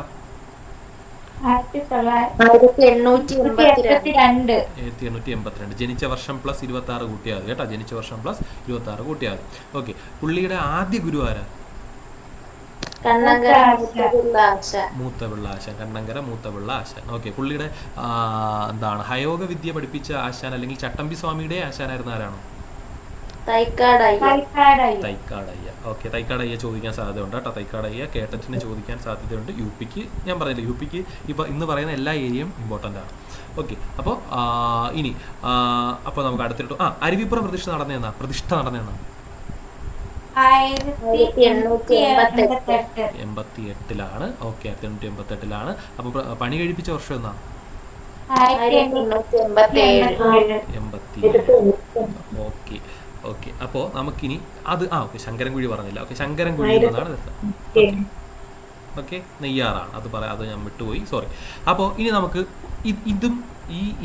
1882. ജനിച്ച വർഷം പ്ലസ് 26 കൂട്ടിയാൽ മതി കേട്ടോ. ജനിച്ച വർഷം പ്ലസ് 26 കൂട്ടിയാൽ മതി. ഓക്കെ, പുള്ളിയുടെ ആദ്യ ഗുരു ആരാ? മൂത്തപിള്ള ആശാൻ. കണ്ണങ്കര മൂത്തപിള്ള ആശാൻ. ഓക്കെ, പുള്ളിയുടെ എന്താണ് ഹയോഗ വിദ്യ പഠിപ്പിച്ച ആശാൻ അല്ലെങ്കിൽ ചട്ടമ്പി സ്വാമിയുടെ ആശാനായിരുന്ന ആരാണോ? തൈക്കാടയ്യ. ഓക്കെ, തൈക്കാടയ്യ ചോദിക്കാൻ സാധ്യതയുണ്ട് കേട്ടോ. തൈക്കാടയ്യ കേട്ടറ്റിന് ചോദിക്കാൻ സാധ്യതയുണ്ട്. UPക്ക് ഞാൻ പറഞ്ഞില്ല, UPക്ക് ഇപ്പോൾ ഇന്ന് പറയുന്ന എല്ലാ ഏരിയയും ഇമ്പോർട്ടൻ്റ് ആണ്. ഓക്കെ, അപ്പോൾ ഇനി അപ്പോൾ നമുക്ക് അടുത്തിട്ട് അരുവിപ്പുറം പ്രതിഷ്ഠ നടന്നതെന്നാ? 1888. ഓക്കെ, 1888. അപ്പോൾ പണി കഴിപ്പിച്ച വർഷം എന്നാ? 87. ഓക്കെ, ഓക്കെ, അപ്പോൾ നമുക്കിനി അത് ഓക്കെ, ശങ്കരൻകുഴി പറഞ്ഞില്ല. ഓക്കെ, ശങ്കരൻകുഴി എന്നതാണ്. ഓക്കെ, നെയ്യാറാണ്. അത് ഞാൻ വിട്ടുപോയി, സോറി. അപ്പോൾ ഇനി നമുക്ക് ഇതും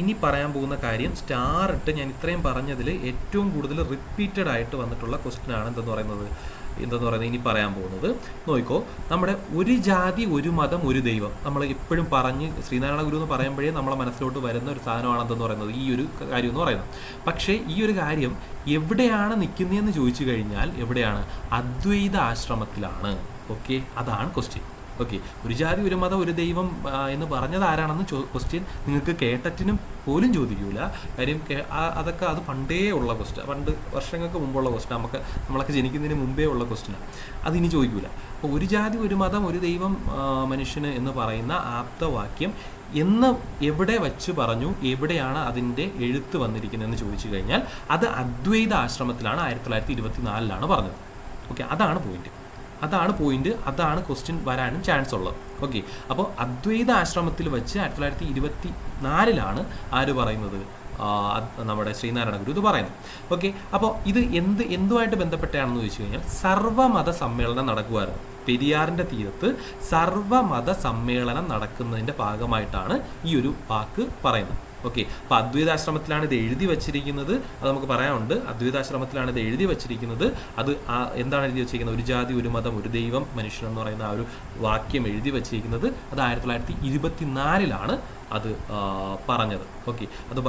ഇനി പറയാൻ പോകുന്ന കാര്യം സ്റ്റാർ ഇട്ട് ഞാൻ ഇത്രയും പറഞ്ഞതിൽ ഏറ്റവും കൂടുതൽ റിപ്പീറ്റഡ് ആയിട്ട് വന്നിട്ടുള്ള ക്വസ്റ്റ്യൻ ആണ് എന്തെന്ന് പറയുന്നത് ഇനി പറയാൻ പോകുന്നത്. നോക്കിക്കോ, നമ്മുടെ ഒരു ജാതി ഒരു മതം ഒരു ദൈവം നമ്മൾ എപ്പോഴും പറഞ്ഞ് ശ്രീനാരായണ ഗുരു എന്ന് പറയുമ്പോഴേ നമ്മളെ മനസ്സിലോട്ട് വരുന്ന ഒരു സാധനമാണ് എന്തെന്ന് പറയുന്നത്, ഈ ഒരു കാര്യം എന്ന് പറയുന്നത്. പക്ഷേ ഈ ഒരു കാര്യം എവിടെയാണ് നിൽക്കുന്നതെന്ന് ചോദിച്ചു കഴിഞ്ഞാൽ എവിടെയാണ്? അദ്വൈത ആശ്രമത്തിലാണ്. ഓക്കെ, അതാണ് ക്വസ്റ്റ്യൻ. ഓക്കെ, ഒരു ജാതി ഒരു മതം ഒരു ദൈവം എന്ന് പറഞ്ഞത് ആരാണെന്ന് ക്വസ്റ്റ്യൻ നിങ്ങൾക്ക് കേട്ടറ്റിനും പോലും ചോദിക്കൂല. കാര്യം അതൊക്കെ അത് പണ്ടേ ഉള്ള ക്വസ്റ്റ്യൻ, പണ്ട് വർഷങ്ങൾക്ക് മുമ്പുള്ള ക്വസ്റ്റ്യൻ, നമ്മളൊക്കെ ജനിക്കുന്നതിന് മുമ്പേ ഉള്ള ക്വസ്റ്റ്യനാണ്. അതിനി ചോദിക്കൂല. അപ്പോൾ ഒരു ജാതി ഒരു മതം ഒരു ദൈവം മനുഷ്യന് എന്ന് പറയുന്ന ആപ്തവാക്യം എന്ന് എവിടെ വച്ച് പറഞ്ഞു, എവിടെയാണ് അതിൻ്റെ എഴുത്ത് വന്നിരിക്കുന്നതെന്ന് ചോദിച്ചു കഴിഞ്ഞാൽ അത് അദ്വൈത ആശ്രമത്തിലാണ് 1924 പറഞ്ഞത്. ഓക്കെ, അതാണ് പോയിന്റ്, അതാണ് ക്വസ്റ്റ്യൻ വരാനും ചാൻസ് ഉള്ളത്. ഓക്കെ, അപ്പോൾ അദ്വൈത ആശ്രമത്തിൽ വെച്ച് 1924 ആര് പറയുന്നത്? നമ്മുടെ ശ്രീനാരായണ ഗുരു ഇത് പറയുന്നത്. ഓക്കെ, അപ്പോൾ ഇത് എന്തുമായിട്ട് ബന്ധപ്പെട്ടാണെന്ന് ചോദിച്ചു കഴിഞ്ഞാൽ സർവ്വമത സമ്മേളനം നടക്കുമായിരുന്നു. പെരിയാറിൻ്റെ തീരത്ത് സർവ്വമത സമ്മേളനം നടക്കുന്നതിൻ്റെ ഭാഗമായിട്ടാണ് ഈ ഒരു വാക്ക് പറയുന്നത്. ഓക്കെ, അപ്പോൾ അദ്വൈതാശ്രമത്തിലാണ് ഇത് എഴുതി വച്ചിരിക്കുന്നത്. അത് നമുക്ക് പറയാനുണ്ട്. അദ്വൈതാശ്രമത്തിലാണ് ഇത് എഴുതി വച്ചിരിക്കുന്നത്. അത് എന്താണ് എഴുതി വച്ചിരിക്കുന്നത്? ഒരു ജാതി ഒരു മതം ഒരു ദൈവം മനുഷ്യൻ എന്ന് പറയുന്ന ആ ഒരു വാക്യം എഴുതി വച്ചിരിക്കുന്നത് അത് 1924 അത് പറഞ്ഞത്. ഓക്കെ, അത്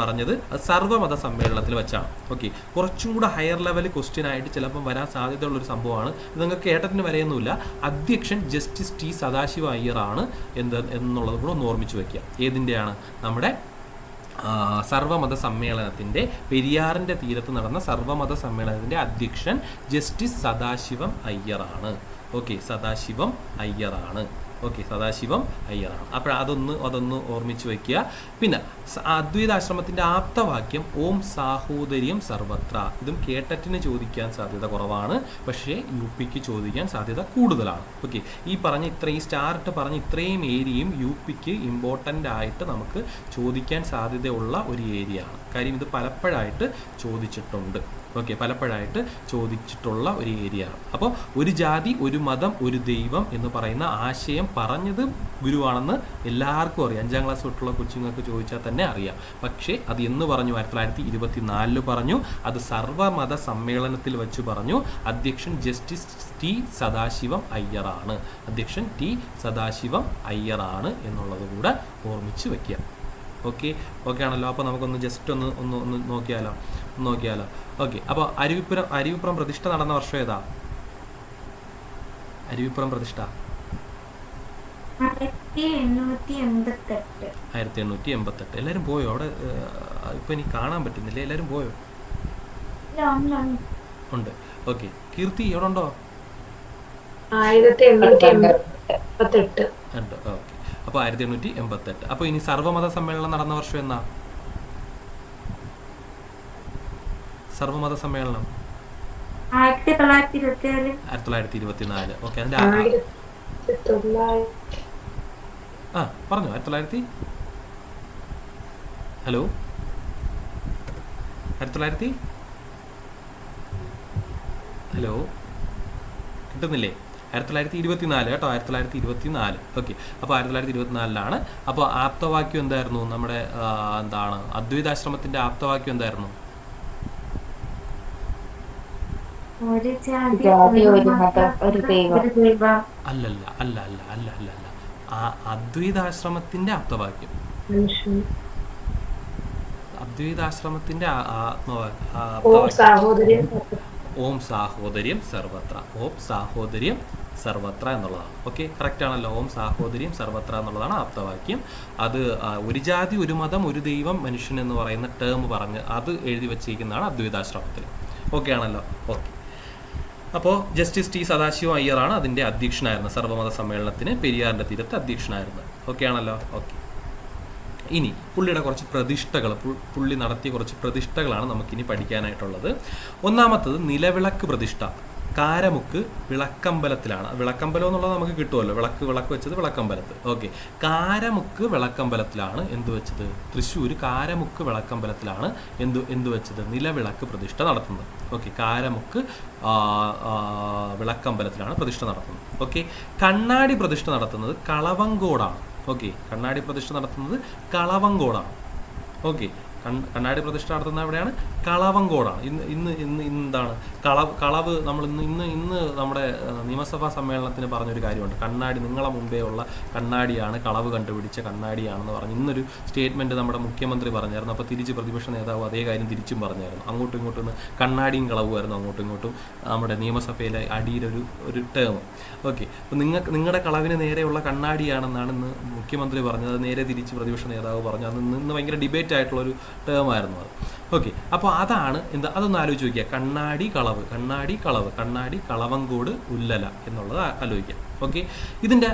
സർവ്വമത സമ്മേളനത്തിൽ വെച്ചാണ്. ഓക്കെ, കുറച്ചും കൂടെ ഹയർ ലെവൽ ക്വസ്റ്റ്യൻ ആയിട്ട് ചിലപ്പം വരാൻ സാധ്യതയുള്ളൊരു സംഭവമാണ്. ഇത് നിങ്ങൾക്ക് കേട്ടതിന് വരെയൊന്നുമില്ല. അധ്യക്ഷൻ ജസ്റ്റിസ് T സദാശിവ അയ്യർ ആണ് എന്നുള്ളത് കൂടെ ഒന്ന് ഓർമ്മിച്ച് വയ്ക്കുക. ഏതിൻ്റെയാണ്? നമ്മുടെ സർവമത സമ്മേളനത്തിൻ്റെ പെരിയാറിൻ്റെ തീരത്ത് നടന്ന സർവമത സമ്മേളനത്തിൻ്റെ അധ്യക്ഷൻ ജസ്റ്റിസ് സദാശിവം അയ്യറാണ്. ഓക്കെ, സദാശിവം അയ്യറാണ്. ഓക്കെ, സദാശിവം അയ്യറാണ്. അപ്പോൾ അതൊന്ന് ഓർമ്മിച്ച് വയ്ക്കുക. പിന്നെ അദ്വൈതാശ്രമത്തിൻ്റെ ആപ്തവാക്യം ഓം സാഹോദര്യം സർവത്ര. ഇതും കേട്ടറ്റിന് ചോദിക്കാൻ സാധ്യത കുറവാണ്, പക്ഷേ UPക്ക് ചോദിക്കാൻ സാധ്യത കൂടുതലാണ്. ഓക്കെ, ഈ സ്റ്റാർട്ട് പറഞ്ഞ ഇത്രയും ഏരിയയും UPക്ക് ഇമ്പോർട്ടൻ്റ് ആയിട്ട് നമുക്ക് ചോദിക്കാൻ സാധ്യതയുള്ള ഒരു ഏരിയ ആണ്. കാര്യം ഇത് പലപ്പോഴായിട്ട് ചോദിച്ചിട്ടുണ്ട്. ഓക്കെ, പലപ്പോഴായിട്ട് ചോദിച്ചിട്ടുള്ള ഒരു ഏരിയ ആണ്. അപ്പോൾ ഒരു ജാതി, ഒരു മതം, ഒരു ദൈവം എന്ന് പറയുന്ന ആശയം പറഞ്ഞത് ഗുരുവാണെന്ന് എല്ലാവർക്കും അറിയാം. 5ാം ക്ലാസ് തൊട്ടുള്ള കൊച്ചുങ്ങൾക്ക് ചോദിച്ചാൽ തന്നെ അറിയാം. പക്ഷേ അത് എന്ന് പറഞ്ഞു? 1924 പറഞ്ഞു. അത് സർവമത സമ്മേളനത്തിൽ വെച്ച് പറഞ്ഞു. അധ്യക്ഷൻ ജസ്റ്റിസ് ടി സദാശിവം അയ്യറാണ്. അധ്യക്ഷൻ ടി സദാശിവം അയ്യറാണ് എന്നുള്ളത് കൂടെ ഓർമ്മിച്ച് വയ്ക്കുക. ഓക്കെ ആണല്ലോ. അപ്പോൾ നമുക്കൊന്ന് ജസ്റ്റ് ഒന്ന് നോക്കിയാലോ. ഓക്കെ, അപ്പോൾ അരുവിപ്പുറം പ്രതിഷ്ഠ നടന്ന വർഷം ഏതാ? അരുവിപ്പുറം പ്രതിഷ്ഠ 1888. എല്ലാവരും പോയോ അവിടെ? ഇപ്പം എനിക്ക് കാണാൻ പറ്റുന്നില്ല. എല്ലാവരും പോയോ? ഉണ്ട്. ഓക്കെ, കീർത്തി എവിടെ ഉണ്ടോ? 1888. ഉണ്ട്. ഓക്കെ, അപ്പോൾ 1888. അപ്പോൾ ഇനി സർവമത സമ്മേളനം നടന്ന വർഷം എന്നാ? സർവമത സമ്മേളനം 1924. ഓക്കെ, അതിന്റെ പറഞ്ഞു. 1900 ഹലോ 1900 ഹലോ കിട്ടുന്നില്ലേ? 1924 കേട്ടോ, 1924. ഓക്കെ, അപ്പോൾ 1924 അപ്പോൾ ആപ്തവാക്യം എന്തായിരുന്നു? നമ്മുടെ എന്താണ് അദ്വൈതാശ്രമത്തിന്റെ ആപ്തവാക്യം എന്തായിരുന്നു? അല്ല. അദ്വൈതാശ്രമത്തിന്റെ ആപ്തവാക്യം, അദ്വൈതാശ്രമത്തിന്റെ ഓം സാഹോദര്യം സർവത്ര. ഓം സാഹോദര്യം സർവത്ര എന്നുള്ളതാണ്. ഓക്കെ, കറക്റ്റ് ആണല്ലോ. ഓം സാഹോദര്യം സർവത്ര എന്നുള്ളതാണ് ആപ്തവാക്യം. അത് ഒരു ജാതി, ഒരു മതം, ഒരു ദൈവം, മനുഷ്യൻ എന്ന് പറയുന്ന ടേം പറഞ്ഞ് അത് എഴുതി വച്ചിരിക്കുന്നതാണ് അദ്വൈതാശ്രമത്തിൽ. ഓക്കെ ആണല്ലോ. ഓക്കെ, അപ്പോൾ ജസ്റ്റിസ് ടി സദാശിവം അയ്യറാണ് അതിൻ്റെ അധ്യക്ഷനായിരുന്നത്. സർവമത സമ്മേളനത്തിന് പെരിയാറിൻ്റെ തീരത്ത് അധ്യക്ഷനായിരുന്നത്. ഓക്കെ ആണല്ലോ. ഓക്കെ, ഇനി പുള്ളിയുടെ കുറച്ച് പ്രതിഷ്ഠകൾ, പുള്ളി നടത്തിയ കുറച്ച് പ്രതിഷ്ഠകളാണ് നമുക്കിനി പഠിക്കാനായിട്ടുള്ളത്. ഒന്നാമത്തത് നിലവിളക്ക് പ്രതിഷ്ഠ. കാരമുക്ക് വിളക്കമ്പലത്തിലാണ്. വിളക്കമ്പലം എന്നുള്ളത് നമുക്ക് കിട്ടുമല്ലോ, വിളക്ക് വെച്ചത് വിളക്കമ്പലത്ത്. ഓക്കെ, കാരമുക്ക് വിളക്കമ്പലത്തിലാണ് എന്ത് വെച്ചത്? തൃശ്ശൂർ കാരമുക്ക് വിളക്കമ്പലത്തിലാണ് എന്ത് വെച്ചത്? നിലവിളക്ക് പ്രതിഷ്ഠ നടത്തുന്നത്. ഓക്കെ, കാരമുക്ക് വിളക്കമ്പലത്തിലാണ് പ്രതിഷ്ഠ നടത്തുന്നത്. ഓക്കെ, കണ്ണാടി പ്രതിഷ്ഠ നടത്തുന്നത് കളവങ്കോടാണ്. ഓക്കെ, കണ്ണാടി പ്രതിഷ്ഠ നടത്തുന്നത് കളവങ്കോടാണ്. ഓക്കെ, കണ്ണാടി പ്രതിഷ്ഠ നടത്തുന്ന എവിടെയാണ്? കളവങ്കോടാണ്. ഇന്ന് എന്താണ് കളവ്? നമ്മൾ ഇന്ന് നമ്മുടെ നിയമസഭാ സമ്മേളനത്തിന് പറഞ്ഞൊരു കാര്യമുണ്ട്. കണ്ണാടി നിങ്ങളെ മുമ്പേ ഉള്ള കണ്ണാടിയാണ്, കളവ് കണ്ടുപിടിച്ച കണ്ണാടിയാണെന്ന് പറഞ്ഞ് ഇന്നൊരു സ്റ്റേറ്റ്മെൻറ്റ് നമ്മുടെ മുഖ്യമന്ത്രി പറഞ്ഞായിരുന്നു. അപ്പോൾ തിരിച്ച് പ്രതിപക്ഷ നേതാവ് അതേ കാര്യം തിരിച്ചും പറഞ്ഞായിരുന്നു. അങ്ങോട്ടും ഇങ്ങോട്ടും കണ്ണാടിയും കളവുമായിരുന്നു അങ്ങോട്ടും ഇങ്ങോട്ടും നമ്മുടെ നിയമസഭയിലെ അടിയിലൊരു ടേം. ഓക്കെ, അപ്പോൾ നിങ്ങളുടെ കളവിന് നേരെയുള്ള കണ്ണാടിയാണെന്നാണ് ഇന്ന് മുഖ്യമന്ത്രി പറഞ്ഞത്. അത് നേരെ തിരിച്ച് പ്രതിപക്ഷ നേതാവ് പറഞ്ഞു. അത് ഇന്ന് ഭയങ്കര ഡിബേറ്റ് ആയിട്ടുള്ളൊരു ടേമായിരുന്നു അത്. ഓക്കെ, അപ്പോൾ അതാണ് അതൊന്ന് ആലോചിച്ച് നോക്കിയാൽ കണ്ണാടി കളവ്, കണ്ണാടി കളവങ്കോട് ഉല്ലല എന്നുള്ളത് ആലോചിക്കാം. ഓക്കെ, ഇതിൻ്റെ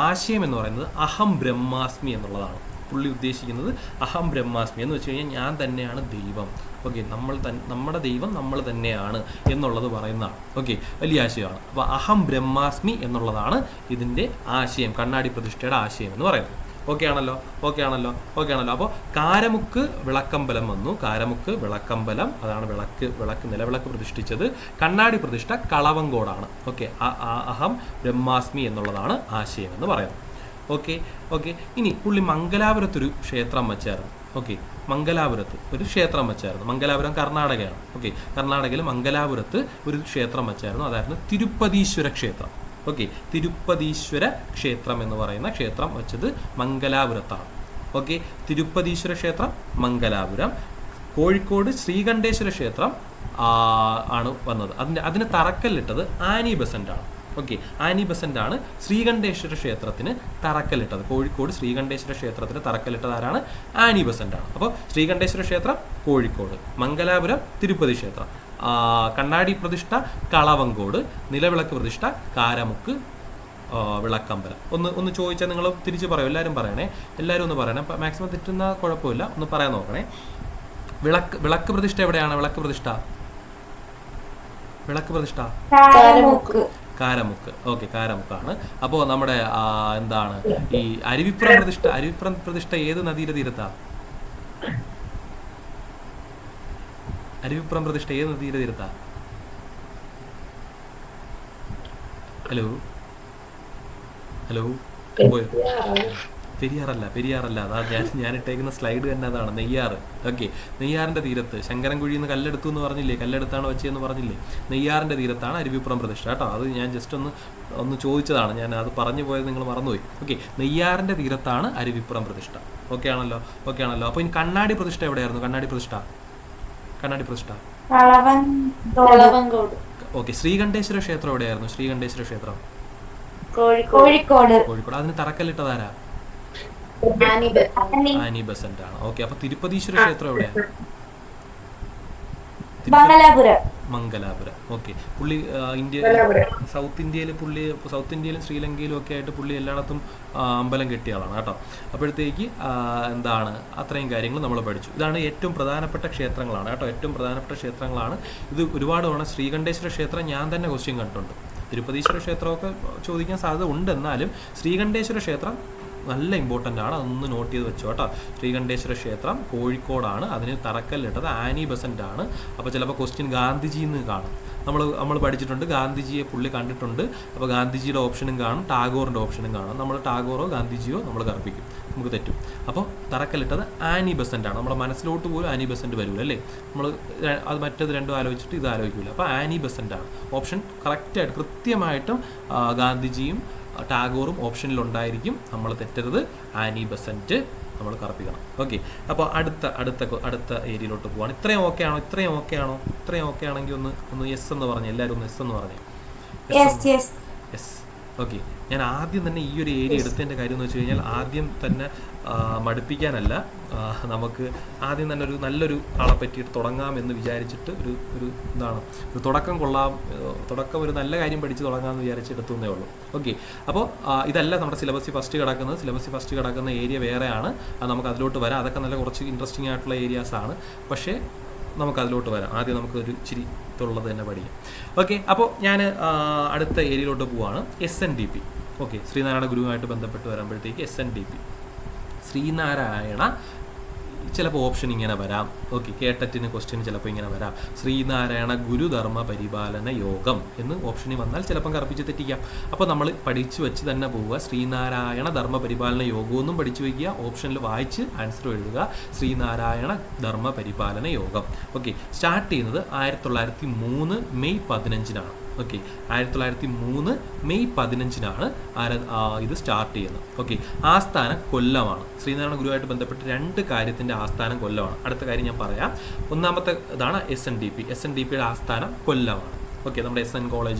ആശയം എന്ന് പറയുന്നത് അഹം ബ്രഹ്മാസ്മി എന്നുള്ളതാണ്. പുള്ളി ഉദ്ദേശിക്കുന്നത് അഹം ബ്രഹ്മാസ്മി എന്ന് വെച്ച് കഴിഞ്ഞാൽ ഞാൻ തന്നെയാണ് ദൈവം. ഓക്കെ, നമ്മുടെ ദൈവം നമ്മൾ തന്നെയാണ് എന്നുള്ളത് പറയുന്നതാണ്. ഓക്കെ, വലിയ ആശയമാണ്. അപ്പോൾ അഹം ബ്രഹ്മാസ്മി എന്നുള്ളതാണ് ഇതിൻ്റെ ആശയം, കണ്ണാടി പ്രതിഷ്ഠയുടെ ആശയം എന്ന് പറയുന്നത്. ഓക്കെ ആണല്ലോ. അപ്പോൾ കാരമുക്ക് വിളക്കമ്പലം വന്നു. കാരമുക്ക് വിളക്കമ്പലം, അതാണ് വിളക്ക് നിലവിളക്ക് പ്രതിഷ്ഠിച്ചത്. കണ്ണാടി പ്രതിഷ്ഠ കളവങ്കോടാണ്. ഓക്കെ, അഹം ബ്രഹ്മാസ്മി എന്നുള്ളതാണ് ആശയം എന്ന് പറയുന്നത്. ഓക്കെ, ഇനി പുള്ളി മംഗലാപുരത്തൊരു ക്ഷേത്രം വച്ചായിരുന്നു. ഓക്കെ, മംഗലാപുരത്ത് ഒരു ക്ഷേത്രം വച്ചായിരുന്നു. മംഗലാപുരം കർണാടകയാണ്. ഓക്കെ, കർണാടകയിൽ മംഗലാപുരത്ത് ഒരു ക്ഷേത്രം വച്ചായിരുന്നു. അതായിരുന്നു തിരുപ്പതീശ്വര ക്ഷേത്രം. ഓക്കെ, തിരുപ്പതീശ്വര ക്ഷേത്രം എന്ന് പറയുന്ന ക്ഷേത്രം വെച്ചത് മംഗലാപുരത്താണ്. ഓക്കെ, തിരുപ്പതീശ്വര ക്ഷേത്രം മംഗലാപുരം. കോഴിക്കോട് ശ്രീകണ്ഠേശ്വര ക്ഷേത്രം ആണ് വന്നത്. അതിന് തറക്കല്ലിട്ടത് ആനി ബസൻ്റാണ്. ഓക്കെ, ആനി ബസന്റ് ആണ് ശ്രീകണ്ഠേശ്വര ക്ഷേത്രത്തിന് തറക്കല്ലിട്ടത്. കോഴിക്കോട് ശ്രീകണ്ഠേശ്വര ക്ഷേത്രത്തിന് തറക്കല്ലിട്ടത് ആരാണ്? ആനി ബസന്റ് ആണ്. അപ്പോൾ ശ്രീകണ്ഠേശ്വര ക്ഷേത്രം കോഴിക്കോട്, മംഗലാപുരം തിരുപ്പതി ക്ഷേത്രം, കണ്ണാടി പ്രതിഷ്ഠ കളവങ്കോട്, നിലവിളക്ക് പ്രതിഷ്ഠ കാരമുക്ക് വിളക്കമ്പലം. ഒന്ന് ചോദിച്ചാൽ നിങ്ങൾ തിരിച്ച് പറയും, എല്ലാവരും പറയണേ, എല്ലാവരും ഒന്ന് പറയണേ. മാക്സിമം തെറ്റുന്ന കുഴപ്പമില്ല, ഒന്ന് പറയാൻ നോക്കണേ. വിളക്ക് പ്രതിഷ്ഠ എവിടെയാണ്? വിളക്ക് പ്രതിഷ്ഠ കാരമുക്ക്. ഓക്കെ, കാരമുക്കാണ്. അപ്പോൾ നമ്മുടെ എന്താണ് ഈ അരുവിപ്പുറം പ്രതിഷ്ഠ ഏത് നദിയുടെ തീരത്താ? അരുവിപ്പുറം പ്രതിഷ്ഠ ഏത് നദിയുടെ തീരത്താ? ഹലോ പോയോ? പെരിയാറല്ല. അതാ ഞാൻ ഇട്ടേക്കുന്ന സ്ലൈഡ് തന്നെ അതാണ്, നെയ്യാറ്. ഓക്കെ, നെയ്യാറിന്റെ തീരത്ത് ശങ്കരൻകുഴിയിൽ നിന്ന് കല്ലെടുത്തു എന്ന് പറഞ്ഞില്ലേ, കല്ലെടുത്താണ് വെച്ചതെന്ന് പറഞ്ഞില്ലേ, നെയ്യാറിന്റെ തീരത്താണ് അരുവിപ്പുറം പ്രതിഷ്ഠ കേട്ടോ. അത് ഞാൻ ജസ്റ്റ് ഒന്ന് ചോദിച്ചതാണ്, ഞാൻ അത് പറഞ്ഞു പോയത് നിങ്ങൾ മറന്നുപോയി. ഓക്കെ, നെയ്യാറിന്റെ തീരത്താണ് അരുവിപ്പുറം പ്രതിഷ്ഠ. ഓക്കെ ആണല്ലോ. അപ്പോൾ ഇനി കണ്ണാടി പ്രതിഷ്ഠ എവിടെയായിരുന്നു? കണ്ണാടി പ്രതിഷ്ഠ ഓക്കെ. ശ്രീകണ്ഠേശ്വര ക്ഷേത്രം എവിടെയായിരുന്നു? ശ്രീകണ്ഠേശ്വര ക്ഷേത്രം കോഴിക്കോട്. അതിന് തറക്കല്ലിട്ടതാരാ? ആനി ബസന്റ് ആണ്. ഓക്കെ, അപ്പൊ തിരുപ്പതീശ്വര ക്ഷേത്രം എവിടെയാണ്? മംഗലാപുരം. ഓക്കെ, പുള്ളി സൗത്ത് ഇന്ത്യയിലും ശ്രീലങ്കയിലും ഒക്കെ ആയിട്ട് പുള്ളി എല്ലായിടത്തും അമ്പലം കെട്ടിയ ആളാണ് കേട്ടോ. അപ്പോഴത്തേക്ക് എന്താണ് അത്രയും കാര്യങ്ങൾ നമ്മൾ പഠിച്ചു. ഇതാണ് ഏറ്റവും പ്രധാനപ്പെട്ട ക്ഷേത്രങ്ങളാണ് കേട്ടോ, ഏറ്റവും പ്രധാനപ്പെട്ട ക്ഷേത്രങ്ങളാണ് ഇത്. ഒരുപാട് തവണ ശ്രീകണ്ഠേശ്വര ക്ഷേത്രം ഞാൻ തന്നെ ക്വസ്റ്റ്യൻ കണ്ടിട്ടുണ്ട്. തിരുപ്പതീശ്വര ക്ഷേത്രമൊക്കെ ചോദിക്കാൻ സാധ്യത ഉണ്ട്, എന്നാലും ശ്രീകണ്ഠേശ്വര ക്ഷേത്രം നല്ല ഇമ്പോർട്ടൻ്റ് ആണ്, അതൊന്ന് നോട്ട് ചെയ്ത് വെച്ചോ കേട്ടോ. ശ്രീകണ്ഠേശ്വര ക്ഷേത്രം കോഴിക്കോടാണ്, അതിന് തറക്കല്ലിട്ടത് ആനി ബസന്റ് ആണ്. അപ്പോൾ ചിലപ്പോൾ ക്വസ്റ്റ്യൻ ഗാന്ധിജിന്ന് കാണും. നമ്മൾ പഠിച്ചിട്ടുണ്ട്, ഗാന്ധിജിയെ പുള്ളി കണ്ടിട്ടുണ്ട്. അപ്പോൾ ഗാന്ധിജിയുടെ ഓപ്ഷനും കാണും, ടാഗോറിൻ്റെ ഓപ്ഷനും കാണും. നമ്മൾ ടാഗോറോ ഗാന്ധിജിയോ നമ്മൾ കറുപ്പിക്കും, നമുക്ക് തെറ്റും. അപ്പോൾ തറക്കല്ലിട്ടത് ആനി ബസന്റ് ആണ്. നമ്മുടെ മനസ്സിലോട്ട് പോലും ആനി ബസന്റ് വരില്ല അല്ലേ, നമ്മൾ അത് മറ്റേത് രണ്ടും ആലോചിച്ചിട്ട് ഇത് ആലോചിക്കില്ല. അപ്പോൾ ആനി ബസന്റ് ആണ് ഓപ്ഷൻ. കറക്റ്റായിട്ട് കൃത്യമായിട്ടും ഗാന്ധിജിയും ടാഗോറും ഓപ്ഷനിലുണ്ടായിരിക്കും. നമ്മൾ തെറ്റരുത്, ആനി ബസന്റ് നമ്മൾ കറപ്പിക്കണം. ഓക്കെ, അപ്പോൾ അടുത്ത ഏരിയയിലോട്ട് പോവാണ്. ഇത്രയും ഓക്കെ ആണെങ്കിൽ ഒന്ന് യെസ് എന്ന് പറഞ്ഞേ, എല്ലാവരും ഒന്ന് യെസ് എന്ന് പറഞ്ഞേ. യെസ്. ഓക്കെ, ഞാൻ ആദ്യം തന്നെ ഈ ഒരു ഏരിയ എടുത്തതിൻ്റെ കാര്യം എന്ന് വെച്ച് കഴിഞ്ഞാൽ, ആദ്യം തന്നെ മടുപ്പിക്കാനല്ല, നമുക്ക് ആദ്യം തന്നെ നല്ലൊരു ആളെ പറ്റിയിട്ട് തുടങ്ങാമെന്ന് വിചാരിച്ചിട്ട് ഒരു തുടക്കം ഒരു നല്ല കാര്യം പഠിച്ച് തുടങ്ങാമെന്ന് വിചാരിച്ചെടുത്തുന്നേ ഉള്ളൂ. ഓക്കെ, അപ്പോൾ ഇതല്ല നമ്മുടെ സിലബസിൽ ഫസ്റ്റ് കിടക്കുന്ന ഏരിയ വേറെയാണ്. അത് നമുക്ക് അതിലോട്ട് വരാം. അതൊക്കെ നല്ല കുറച്ച് ഇൻട്രസ്റ്റിംഗ് ആയിട്ടുള്ള ഏരിയാസാണ്. പക്ഷേ നമുക്ക് അതിലോട്ട് വരാം. ആദ്യം നമുക്ക് ഒരു ഇച്ചിരി ഇതുള്ളത് തന്നെ പഠിക്കാം. ഓക്കെ, അപ്പോൾ ഞാൻ അടുത്ത ഏരിയയിലോട്ട് പോവാണ്. SNDP. ഓക്കെ, ശ്രീനാരായണ ഗുരുവുമായിട്ട് ബന്ധപ്പെട്ട് വരുമ്പോഴത്തേക്ക് SNDP ശ്രീനാരായണ ചിലപ്പോൾ ഓപ്ഷൻ ഇങ്ങനെ വരാം. ഓക്കെ, കേട്ടറ്റിന് ക്വസ്റ്റ്യൻ ചിലപ്പോൾ ഇങ്ങനെ വരാം, ശ്രീനാരായണ ഗുരുധർമ്മ പരിപാലന യോഗം എന്ന് ഓപ്ഷനിൽ വന്നാൽ ചിലപ്പം കറുപ്പിച്ച് തെറ്റിക്കാം. അപ്പോൾ നമ്മൾ പഠിച്ചു വെച്ച് തന്നെ പോവുക. ശ്രീനാരായണ ധർമ്മ പരിപാലന യോഗമെന്നും പഠിച്ചു വയ്ക്കുക, ഓപ്ഷനിൽ വായിച്ച് ആൻസർ എഴുതുക, ശ്രീനാരായണ ധർമ്മ പരിപാലന യോഗം. ഓക്കെ, സ്റ്റാർട്ട് ചെയ്യുന്നത് 1903 മെയ് 15-നാണ്. ഓക്കെ, 1903 മെയ് 15-നാണ് ഇത് സ്റ്റാർട്ട് ചെയ്യുന്നത്. ഓക്കെ, ആസ്ഥാനം കൊല്ലമാണ്. ശ്രീനാരായണ ഗുരുവായിട്ട് ബന്ധപ്പെട്ട് 2 കാര്യത്തിൻ്റെ ആസ്ഥാനം കൊല്ലമാണ്. അടുത്ത കാര്യം ഞാൻ പറയാം. ഒന്നാമത്തെ ഇതാണ് SNDPയുടെ ആസ്ഥാനം കൊല്ലമാണ്. ഓക്കെ, നമ്മുടെ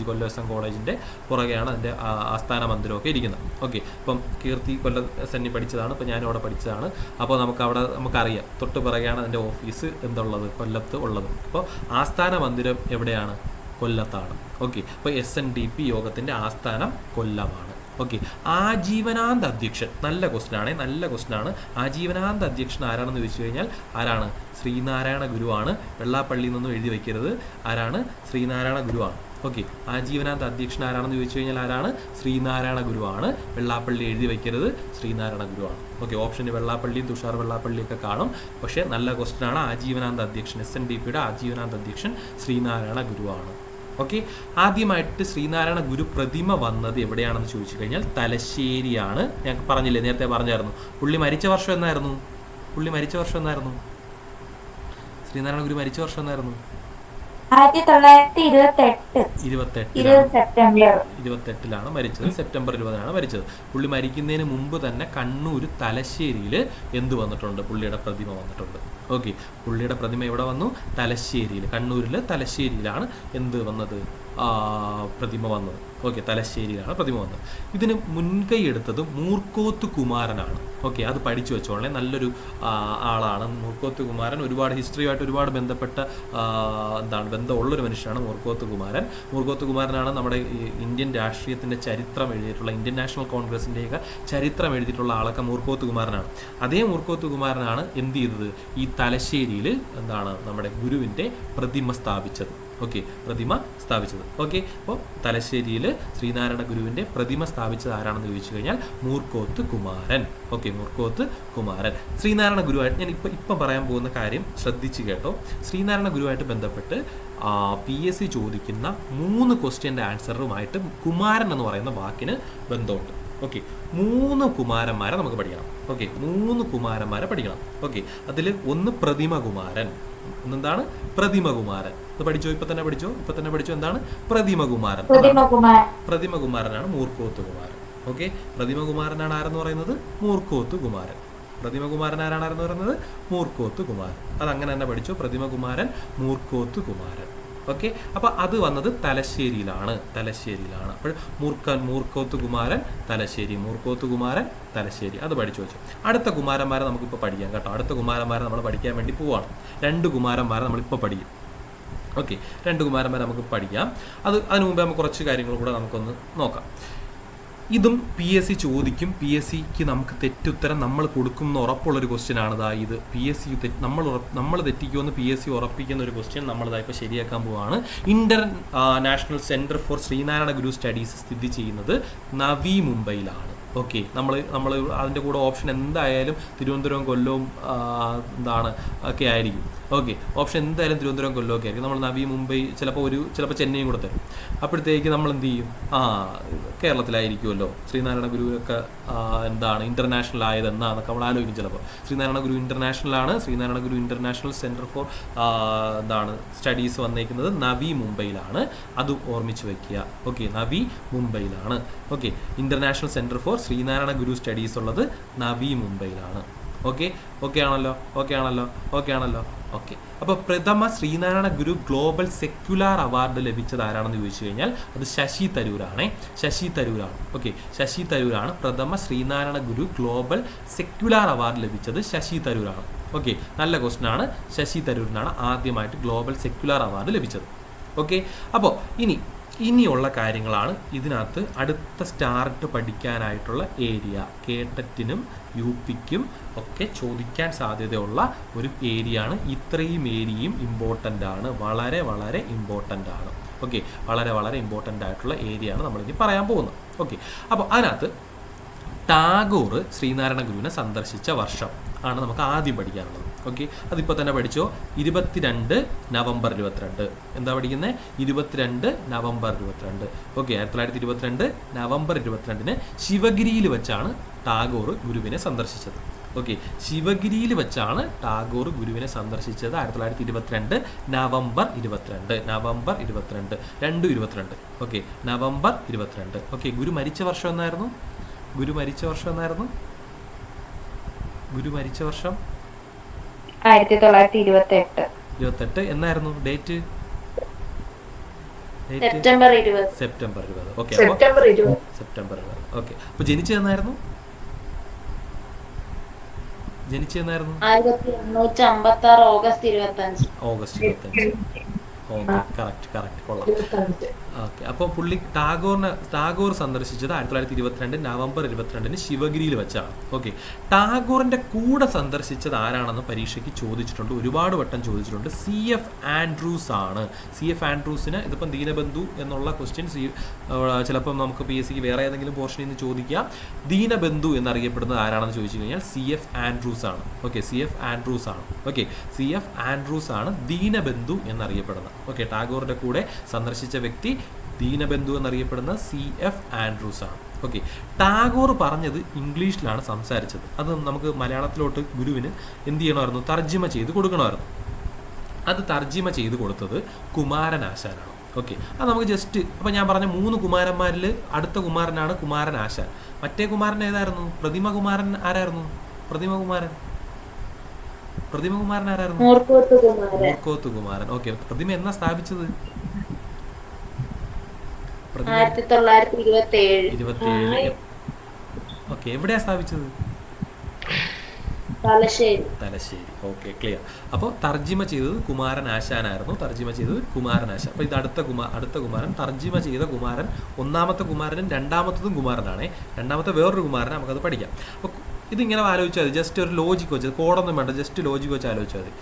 കൊല്ലം SN കോളേജിൻ്റെ പുറകെയാണ് അതിൻ്റെ ആസ്ഥാന മന്ദിരമൊക്കെ ഇരിക്കുന്നത്. ഓക്കെ, ഇപ്പം കീർത്തി കൊല്ലം SN പഠിച്ചതാണ്, ഇപ്പം ഞാനും അവിടെ പഠിച്ചതാണ്. അപ്പോൾ നമുക്കറിയാം തൊട്ട് പുറകെയാണ് അതിൻ്റെ ഓഫീസ് എന്തുള്ളത്, കൊല്ലത്ത് ഉള്ളത്. അപ്പോൾ ആസ്ഥാന മന്ദിരം എവിടെയാണ്? കൊല്ലത്താണ്. ഓക്കെ, അപ്പോൾ SNDP യോഗത്തിൻ്റെ ആസ്ഥാനം കൊല്ലമാണ്. ഓക്കെ, ആജീവനാന്ത അധ്യക്ഷൻ നല്ല ക്വസ്റ്റ്യൻ ആണ്. ആജീവനാന്ത അധ്യക്ഷൻ ആരാണെന്ന് ചോദിച്ചു കഴിഞ്ഞാൽ ആരാണ്? ശ്രീനാരായണ ഗുരുവാണ്. വെള്ളാപ്പള്ളിയിൽ നിന്നും എഴുതി വയ്ക്കരുത്. ആരാണ്? ശ്രീനാരായണ ഗുരുവാണ്. ഓക്കെ, ആജീവനാന്ത അധ്യക്ഷൻ ആരാണെന്ന് ചോദിച്ചു കഴിഞ്ഞാൽ ആരാണ്? ശ്രീനാരായണ ഗുരുവാണ്. വെള്ളാപ്പള്ളി എഴുതി വയ്ക്കരുത്, ശ്രീനാരായണ ഗുരുവാണ്. ഓക്കെ, ഓപ്ഷന് വെള്ളാപ്പള്ളിയും തുഷാർ വെള്ളാപ്പള്ളിയൊക്കെ കാണും, പക്ഷേ നല്ല ക്വസ്റ്റ്യൻ ആണ്. ആജീവനാന്ത അധ്യക്ഷൻ SNDPയുടെ ആജീവനാന്ത അധ്യക്ഷൻ ശ്രീനാരായണ ഗുരുവാണ്. ഓക്കെ, ആദ്യമായിട്ട് ശ്രീനാരായണ ഗുരു പ്രതിമ വന്നത് എവിടെയാണെന്ന് ചോദിച്ചു കഴിഞ്ഞാൽ തലശ്ശേരിയാണ്. ഞാൻ പറഞ്ഞില്ലേ, നേരത്തെ പറഞ്ഞായിരുന്നു. പുള്ളി മരിച്ച വർഷം എന്നായിരുന്നു? ശ്രീനാരായണ ഗുരു മരിച്ച വർഷം എന്നായിരുന്നു? 1928 മരിച്ചത്. സെപ്റ്റംബർ 20-നാണ് മരിച്ചത്. പുള്ളി മരിക്കുന്നതിന് മുമ്പ് തന്നെ കണ്ണൂർ തലശ്ശേരിയിൽ എന്ത് വന്നിട്ടുണ്ട്? പുള്ളിയുടെ പ്രതിമ വന്നിട്ടുണ്ട്. ഓക്കെ, പുള്ളിയുടെ പ്രതിമ എവിടെ വന്നു? തലശ്ശേരിയിൽ, കണ്ണൂരിൽ തലശ്ശേരിയിലാണ് എന്ത് വന്നത്? പ്രതിമ വന്നത്. ഓക്കെ, തലശ്ശേരിയിലാണ് പ്രതിമ വന്നത്. ഇതിന് മുൻകൈ എടുത്തത് മൂർക്കോത്ത് കുമാരനാണ്. ഓക്കെ, അത് പഠിച്ചു വെച്ചോളെ, നല്ലൊരു ആളാണ് മൂർക്കോത്ത് കുമാരൻ. ഒരുപാട് ഹിസ്റ്ററിയുമായിട്ട് ഒരുപാട് ബന്ധപ്പെട്ട ബന്ധമുള്ളൊരു മനുഷ്യനാണ് മൂർക്കോത്ത് കുമാരൻ. മൂർക്കോത്ത് കുമാരനാണ് നമ്മുടെ ഇന്ത്യൻ രാഷ്ട്രീയത്തിൻ്റെ ചരിത്രം എഴുതിയിട്ടുള്ള, ഇന്ത്യൻ നാഷണൽ കോൺഗ്രസിൻ്റെയൊക്കെ ചരിത്രം എഴുതിയിട്ടുള്ള ആളൊക്കെ മൂർക്കോത്ത് കുമാരനാണ്. അതേ മൂർക്കോത്ത് കുമാരനാണ് എന്ത് ചെയ്തത്, ഈ തലശ്ശേരിയിൽ നമ്മുടെ ഗുരുവിൻ്റെ പ്രതിമ സ്ഥാപിച്ചത്. ഓക്കെ, പ്രതിമ സ്ഥാപിച്ചത്. ഓക്കെ, അപ്പോൾ തലശ്ശേരിയിൽ ശ്രീനാരായണ ഗുരുവിൻ്റെ പ്രതിമ സ്ഥാപിച്ചത് ആരാണെന്ന് ചോദിച്ചു കഴിഞ്ഞാൽ മൂർക്കോത്ത് കുമാരൻ. ഓക്കെ, മൂർക്കോത്ത് കുമാരൻ. ശ്രീനാരായണ ഗുരുവായിട്ട് ഞാൻ ഇപ്പം പറയാൻ പോകുന്ന കാര്യം ശ്രദ്ധിച്ച് കേട്ടോ. ശ്രീനാരായണ ഗുരുവായിട്ട് ബന്ധപ്പെട്ട് PSC ചോദിക്കുന്ന 3 ക്വസ്റ്റ്യൻ്റെ ആൻസറുമായിട്ട് കുമാരൻ എന്ന് പറയുന്ന വാക്കിന് ബന്ധമുണ്ട്. ഓക്കെ, 3 കുമാരന്മാരെ നമുക്ക് പഠിക്കണം. ഓക്കെ, 3 കുമാരന്മാരെ പഠിക്കണം. ഓക്കെ, അതിൽ ഒന്ന് പ്രതിമ കുമാരൻ. എന്താണ് പ്രതിമ കുമാരൻ? അത് പഠിച്ചോ, ഇപ്പൊ തന്നെ പഠിച്ചോ. എന്താണ് പ്രതിമ കുമാരൻ? പ്രതിമ കുമാരനാണ് മൂർക്കോത്ത് കുമാരൻ. ഓക്കെ, പ്രതിമ കുമാരനാണ് ആരെന്ന് പറയുന്നത്? മൂർക്കോത്ത് കുമാരൻ. പ്രതിമ കുമാരൻ ആരാണെന്ന് പറയുന്നത്? മൂർക്കോത്ത് കുമാരൻ. അതങ്ങനെ തന്നെ പഠിച്ചോ, പ്രതിമ കുമാരൻ, മൂർക്കോത്ത് കുമാരൻ. ഓക്കെ, അപ്പോൾ അത് വന്നത് തലശ്ശേരിയിലാണ്. അപ്പോൾ മൂർക്കോത്ത് കുമാരൻ തലശ്ശേരി, മൂർക്കോത്ത് കുമാരൻ തലശ്ശേരി. അത് പഠിച്ചു വെച്ചു. അടുത്ത കുമാരന്മാരെ നമുക്കിപ്പോൾ പഠിക്കാം കേട്ടോ. അടുത്ത കുമാരന്മാരെ നമ്മൾ പഠിക്കാൻ വേണ്ടി പോവാണ്. 2 കുമാരന്മാരെ നമ്മളിപ്പോൾ പഠിക്കും. ഓക്കെ, 2 കുമാരന്മാരെ നമുക്ക് പഠിക്കാം. അതിനു മുമ്പേ നമുക്ക് കുറച്ച് കാര്യങ്ങൾ കൂടെ നമുക്കൊന്ന് നോക്കാം. ഇതും PSC ചോദിക്കും. PSCക്ക് നമുക്ക് തെറ്റുത്തരം നമ്മൾ കൊടുക്കും എന്ന് ഉറപ്പുള്ളൊരു ക്വസ്റ്റ്യൻ ആണ്. ഇത് PSC നമ്മൾ തെറ്റിക്കുമെന്ന് PSC ഉറപ്പിക്കുന്ന ഒരു ക്വസ്റ്റ്യൻ നമ്മളിതാ ഇപ്പോൾ ശരിയാക്കാൻ പോവുകയാണ്. International centre for Sreenarayana Guru studies സ്ഥിതി ചെയ്യുന്നത് നവി മുംബൈയിലാണ്. ഓക്കെ, നമ്മൾ അതിൻ്റെ കൂടെ ഓപ്ഷൻ എന്തായാലും തിരുവനന്തപുരം, കൊല്ലവും ഒക്കെ ആയിരിക്കും. ഓക്കെ, ഓപ്ഷൻ എന്തായാലും തിരുവനന്തപുരം, കൊല്ലം ഒക്കെ ആയിരിക്കും. നമ്മൾ നവി മുംബൈ, ചിലപ്പോൾ ചെന്നൈയും കൂടെ തരും. അപ്പോഴത്തേക്ക് നമ്മൾ എന്ത് ചെയ്യും? കേരളത്തിലായിരിക്കുമല്ലോ ശ്രീനാരായണ ഗുരുവൊക്കെ ഇൻ്റർനാഷണൽ ആയത് എന്നാന്നൊക്കെ നമ്മൾ ആലോചിക്കും. ചിലപ്പോൾ ശ്രീനാരായണ ഗുരു ഇൻ്റർനാഷണലാണ്. Sree Narayana Guru international centre for studies വന്നേക്കുന്നത് നവി മുംബൈയിലാണ്. അത് ഓർമ്മിച്ച് വയ്ക്കുക. ഓക്കെ, നവി മുംബൈയിലാണ്. Okay, international centre for Sreenarayana Guru studies ഉള്ളത് നവി മുംബൈയിലാണ്. ഓക്കെ ആണല്ലോ. ഓക്കെ, അപ്പോൾ പ്രഥമ Sree Narayana Guru global secular award ലഭിച്ചത് ആരാണെന്ന് ചോദിച്ചു കഴിഞ്ഞാൽ അത് ശശി തരൂരാണ്. ഓക്കെ, ശശി തരൂരാണ് പ്രഥമ Sree Narayana Guru global secular award ലഭിച്ചത്. ശശി തരൂരാണ്. ഓക്കെ, നല്ല ക്വസ്റ്റ്യൻ ആണ്. ശശി തരൂരിനാണ് ആദ്യമായിട്ട് ഗ്ലോബൽ സെക്യുലാർ അവാർഡ് ലഭിച്ചത്. ഓക്കെ, അപ്പോൾ ഇനിയുള്ള കാര്യങ്ങളാണ് ഇതിനകത്ത് അടുത്ത സ്റ്റാർട്ട് പഠിക്കാനായിട്ടുള്ള ഏരിയ. കേട്ടറ്റിനും UPക്കും ഒക്കെ ചോദിക്കാൻ സാധ്യതയുള്ള ഒരു ഏരിയ ആണ്. ഇത്രയും ഏരിയയും ഇമ്പോർട്ടൻ്റ് ആണ്, വളരെ വളരെ ഇമ്പോർട്ടൻ്റ് ആണ്. ഓക്കെ, വളരെ വളരെ ഇമ്പോർട്ടൻ്റ് ആയിട്ടുള്ള ഏരിയ ആണ് നമ്മളിനി പറയാൻ പോകുന്നത്. ഓക്കെ, അപ്പോൾ അതിനകത്ത് ടാഗോർ ശ്രീനാരായണ ഗുരുവിനെ സന്ദർശിച്ച വർഷം ആണ് നമുക്ക് ആദ്യം പഠിക്കാനുള്ളത്. ഓക്കെ, അതിപ്പോൾ തന്നെ പഠിച്ചോ. 22 നവംബർ 22. എന്താ പഠിക്കുന്നത്? 22 നവംബർ 22. ഓക്കെ, 1922 നവംബർ 22 ശിവഗിരിയിൽ വെച്ചാണ് ടാഗോർ ഗുരുവിനെ സന്ദർശിച്ചത്. ഓക്കെ, ശിവഗിരിയിൽ വെച്ചാണ് ടാഗോർ ഗുരുവിനെ സന്ദർശിച്ചത് 1922 നവംബർ 22. 2/22. Okay, November 22. ഓക്കെ, ഗുരു മരിച്ച വർഷം എന്നായിരുന്നു? ഗുരു മരിച്ച വർഷം 1928. എന്നായിരുന്നു date? September 20. Okay, September 20. Okay, അപ്പൊ ജനിച്ചതെന്നായിരുന്നു? 1856 ഓഗസ്റ്റ് 25. ഓക്കെ, കറക്റ്റ് കൊള്ളാം. ഓക്കെ, അപ്പോൾ ടാഗോർ സന്ദർശിച്ചത് 1922 നവംബർ 22 ശിവഗിരിയിൽ വെച്ചാണ്. ഓക്കെ, ടാഗോറിന്റെ കൂടെ സന്ദർശിച്ചത് ആരാണെന്ന് പരീക്ഷയ്ക്ക് ചോദിച്ചിട്ടുണ്ട്, ഒരുപാട് വട്ടം ചോദിച്ചിട്ടുണ്ട്. CF ആൻഡ്രൂസ് ആണ്. CF ആൻഡ്രൂസിന് ഇതിപ്പം ദീനബന്ധു എന്നുള്ള ക്വസ്റ്റ്യൻ ചിലപ്പം നമുക്ക് PSCക്ക് വേറെ ഏതെങ്കിലും പോർഷനിൽ നിന്ന് ചോദിക്കാം. ദീനബന്ധു എന്നറിയപ്പെടുന്നത് ആരാണെന്ന് ചോദിച്ചു കഴിഞ്ഞാൽ CF ആൻഡ്രൂസ് ആണ്. ഓക്കെ, CF ആൻഡ്രൂസ് ആണ്. ഓക്കെ, CF ആൻഡ്രൂസ് ആണ് ദീനബന്ധു എന്നറിയപ്പെടുന്നത്. ഓക്കെ, ടാഗോറിന്റെ കൂടെ സന്ദർശിച്ച വ്യക്തി ദീനബന്ധു എന്നറിയപ്പെടുന്ന CF ആൻഡ്രൂസ് ആണ്. ഓക്കെ, ടാഗോർ പറഞ്ഞത് ഇംഗ്ലീഷിലാണ് സംസാരിച്ചത്. അത് നമുക്ക് മലയാളത്തിലോട്ട് ഗുരുവിന് എന്ത് ചെയ്യണമായിരുന്നു? തർജ്ജിമ ചെയ്ത് കൊടുക്കണമായിരുന്നു. അത് തർജ്ജിമ ചെയ്ത് കൊടുത്തത് കുമാരനാശാനാണ്. ഓക്കെ, അത് നമുക്ക് ജസ്റ്റ് അപ്പം ഞാൻ പറഞ്ഞ 3 കുമാരന്മാരിൽ അടുത്ത കുമാരനാണ് കുമാരനാശാൻ. മറ്റേ കുമാരൻ ഏതായിരുന്നു? പ്രതിമ കുമാരൻ ആരായിരുന്നു? പ്രതിമ കുമാരൻ ആരായിരുന്നു? മൂർക്കോത്ത് കുമാരൻ. ഓക്കെ, പ്രതിമ എന്നാ സ്ഥാപിച്ചത്? പ്രതിജ്ഞ 1927. 27. ഓക്കെ, എവിടെയാണ് സ്ഥാപിച്ചത്? തലശ്ശേരി. തലശ്ശേരി. Okay, clear. അപ്പോൾ തർജിമ ചെയ്തത് കുമാരൻ ആശാനായിരുന്നു. തർജിമ ചെയ്തത് കുമാരൻ ആശാൻ. അപ്പോൾ ഇത് അടുത്ത കുമാരൻ. തർജിമ ചെയ്ത കുമാരൻ ഒന്നാമത്തെ കുമാരനും രണ്ടാമത്തതും കുമാരനാണ്. രണ്ടാമത്തെ വേറൊരു കുമാരനെ നമുക്കത് പഠിക്കാം. അപ്പോൾ ഇതിങ്ങനെ ആലോചിച്ചാൽ മതി. ജസ്റ്റ് ഒരു ലോജിക്ക് വെച്ച്, കോഡൊന്നും വേണ്ട, ജസ്റ്റ് ലോജിക്ക് വെച്ച് ആലോചിച്ചാൽ മതി.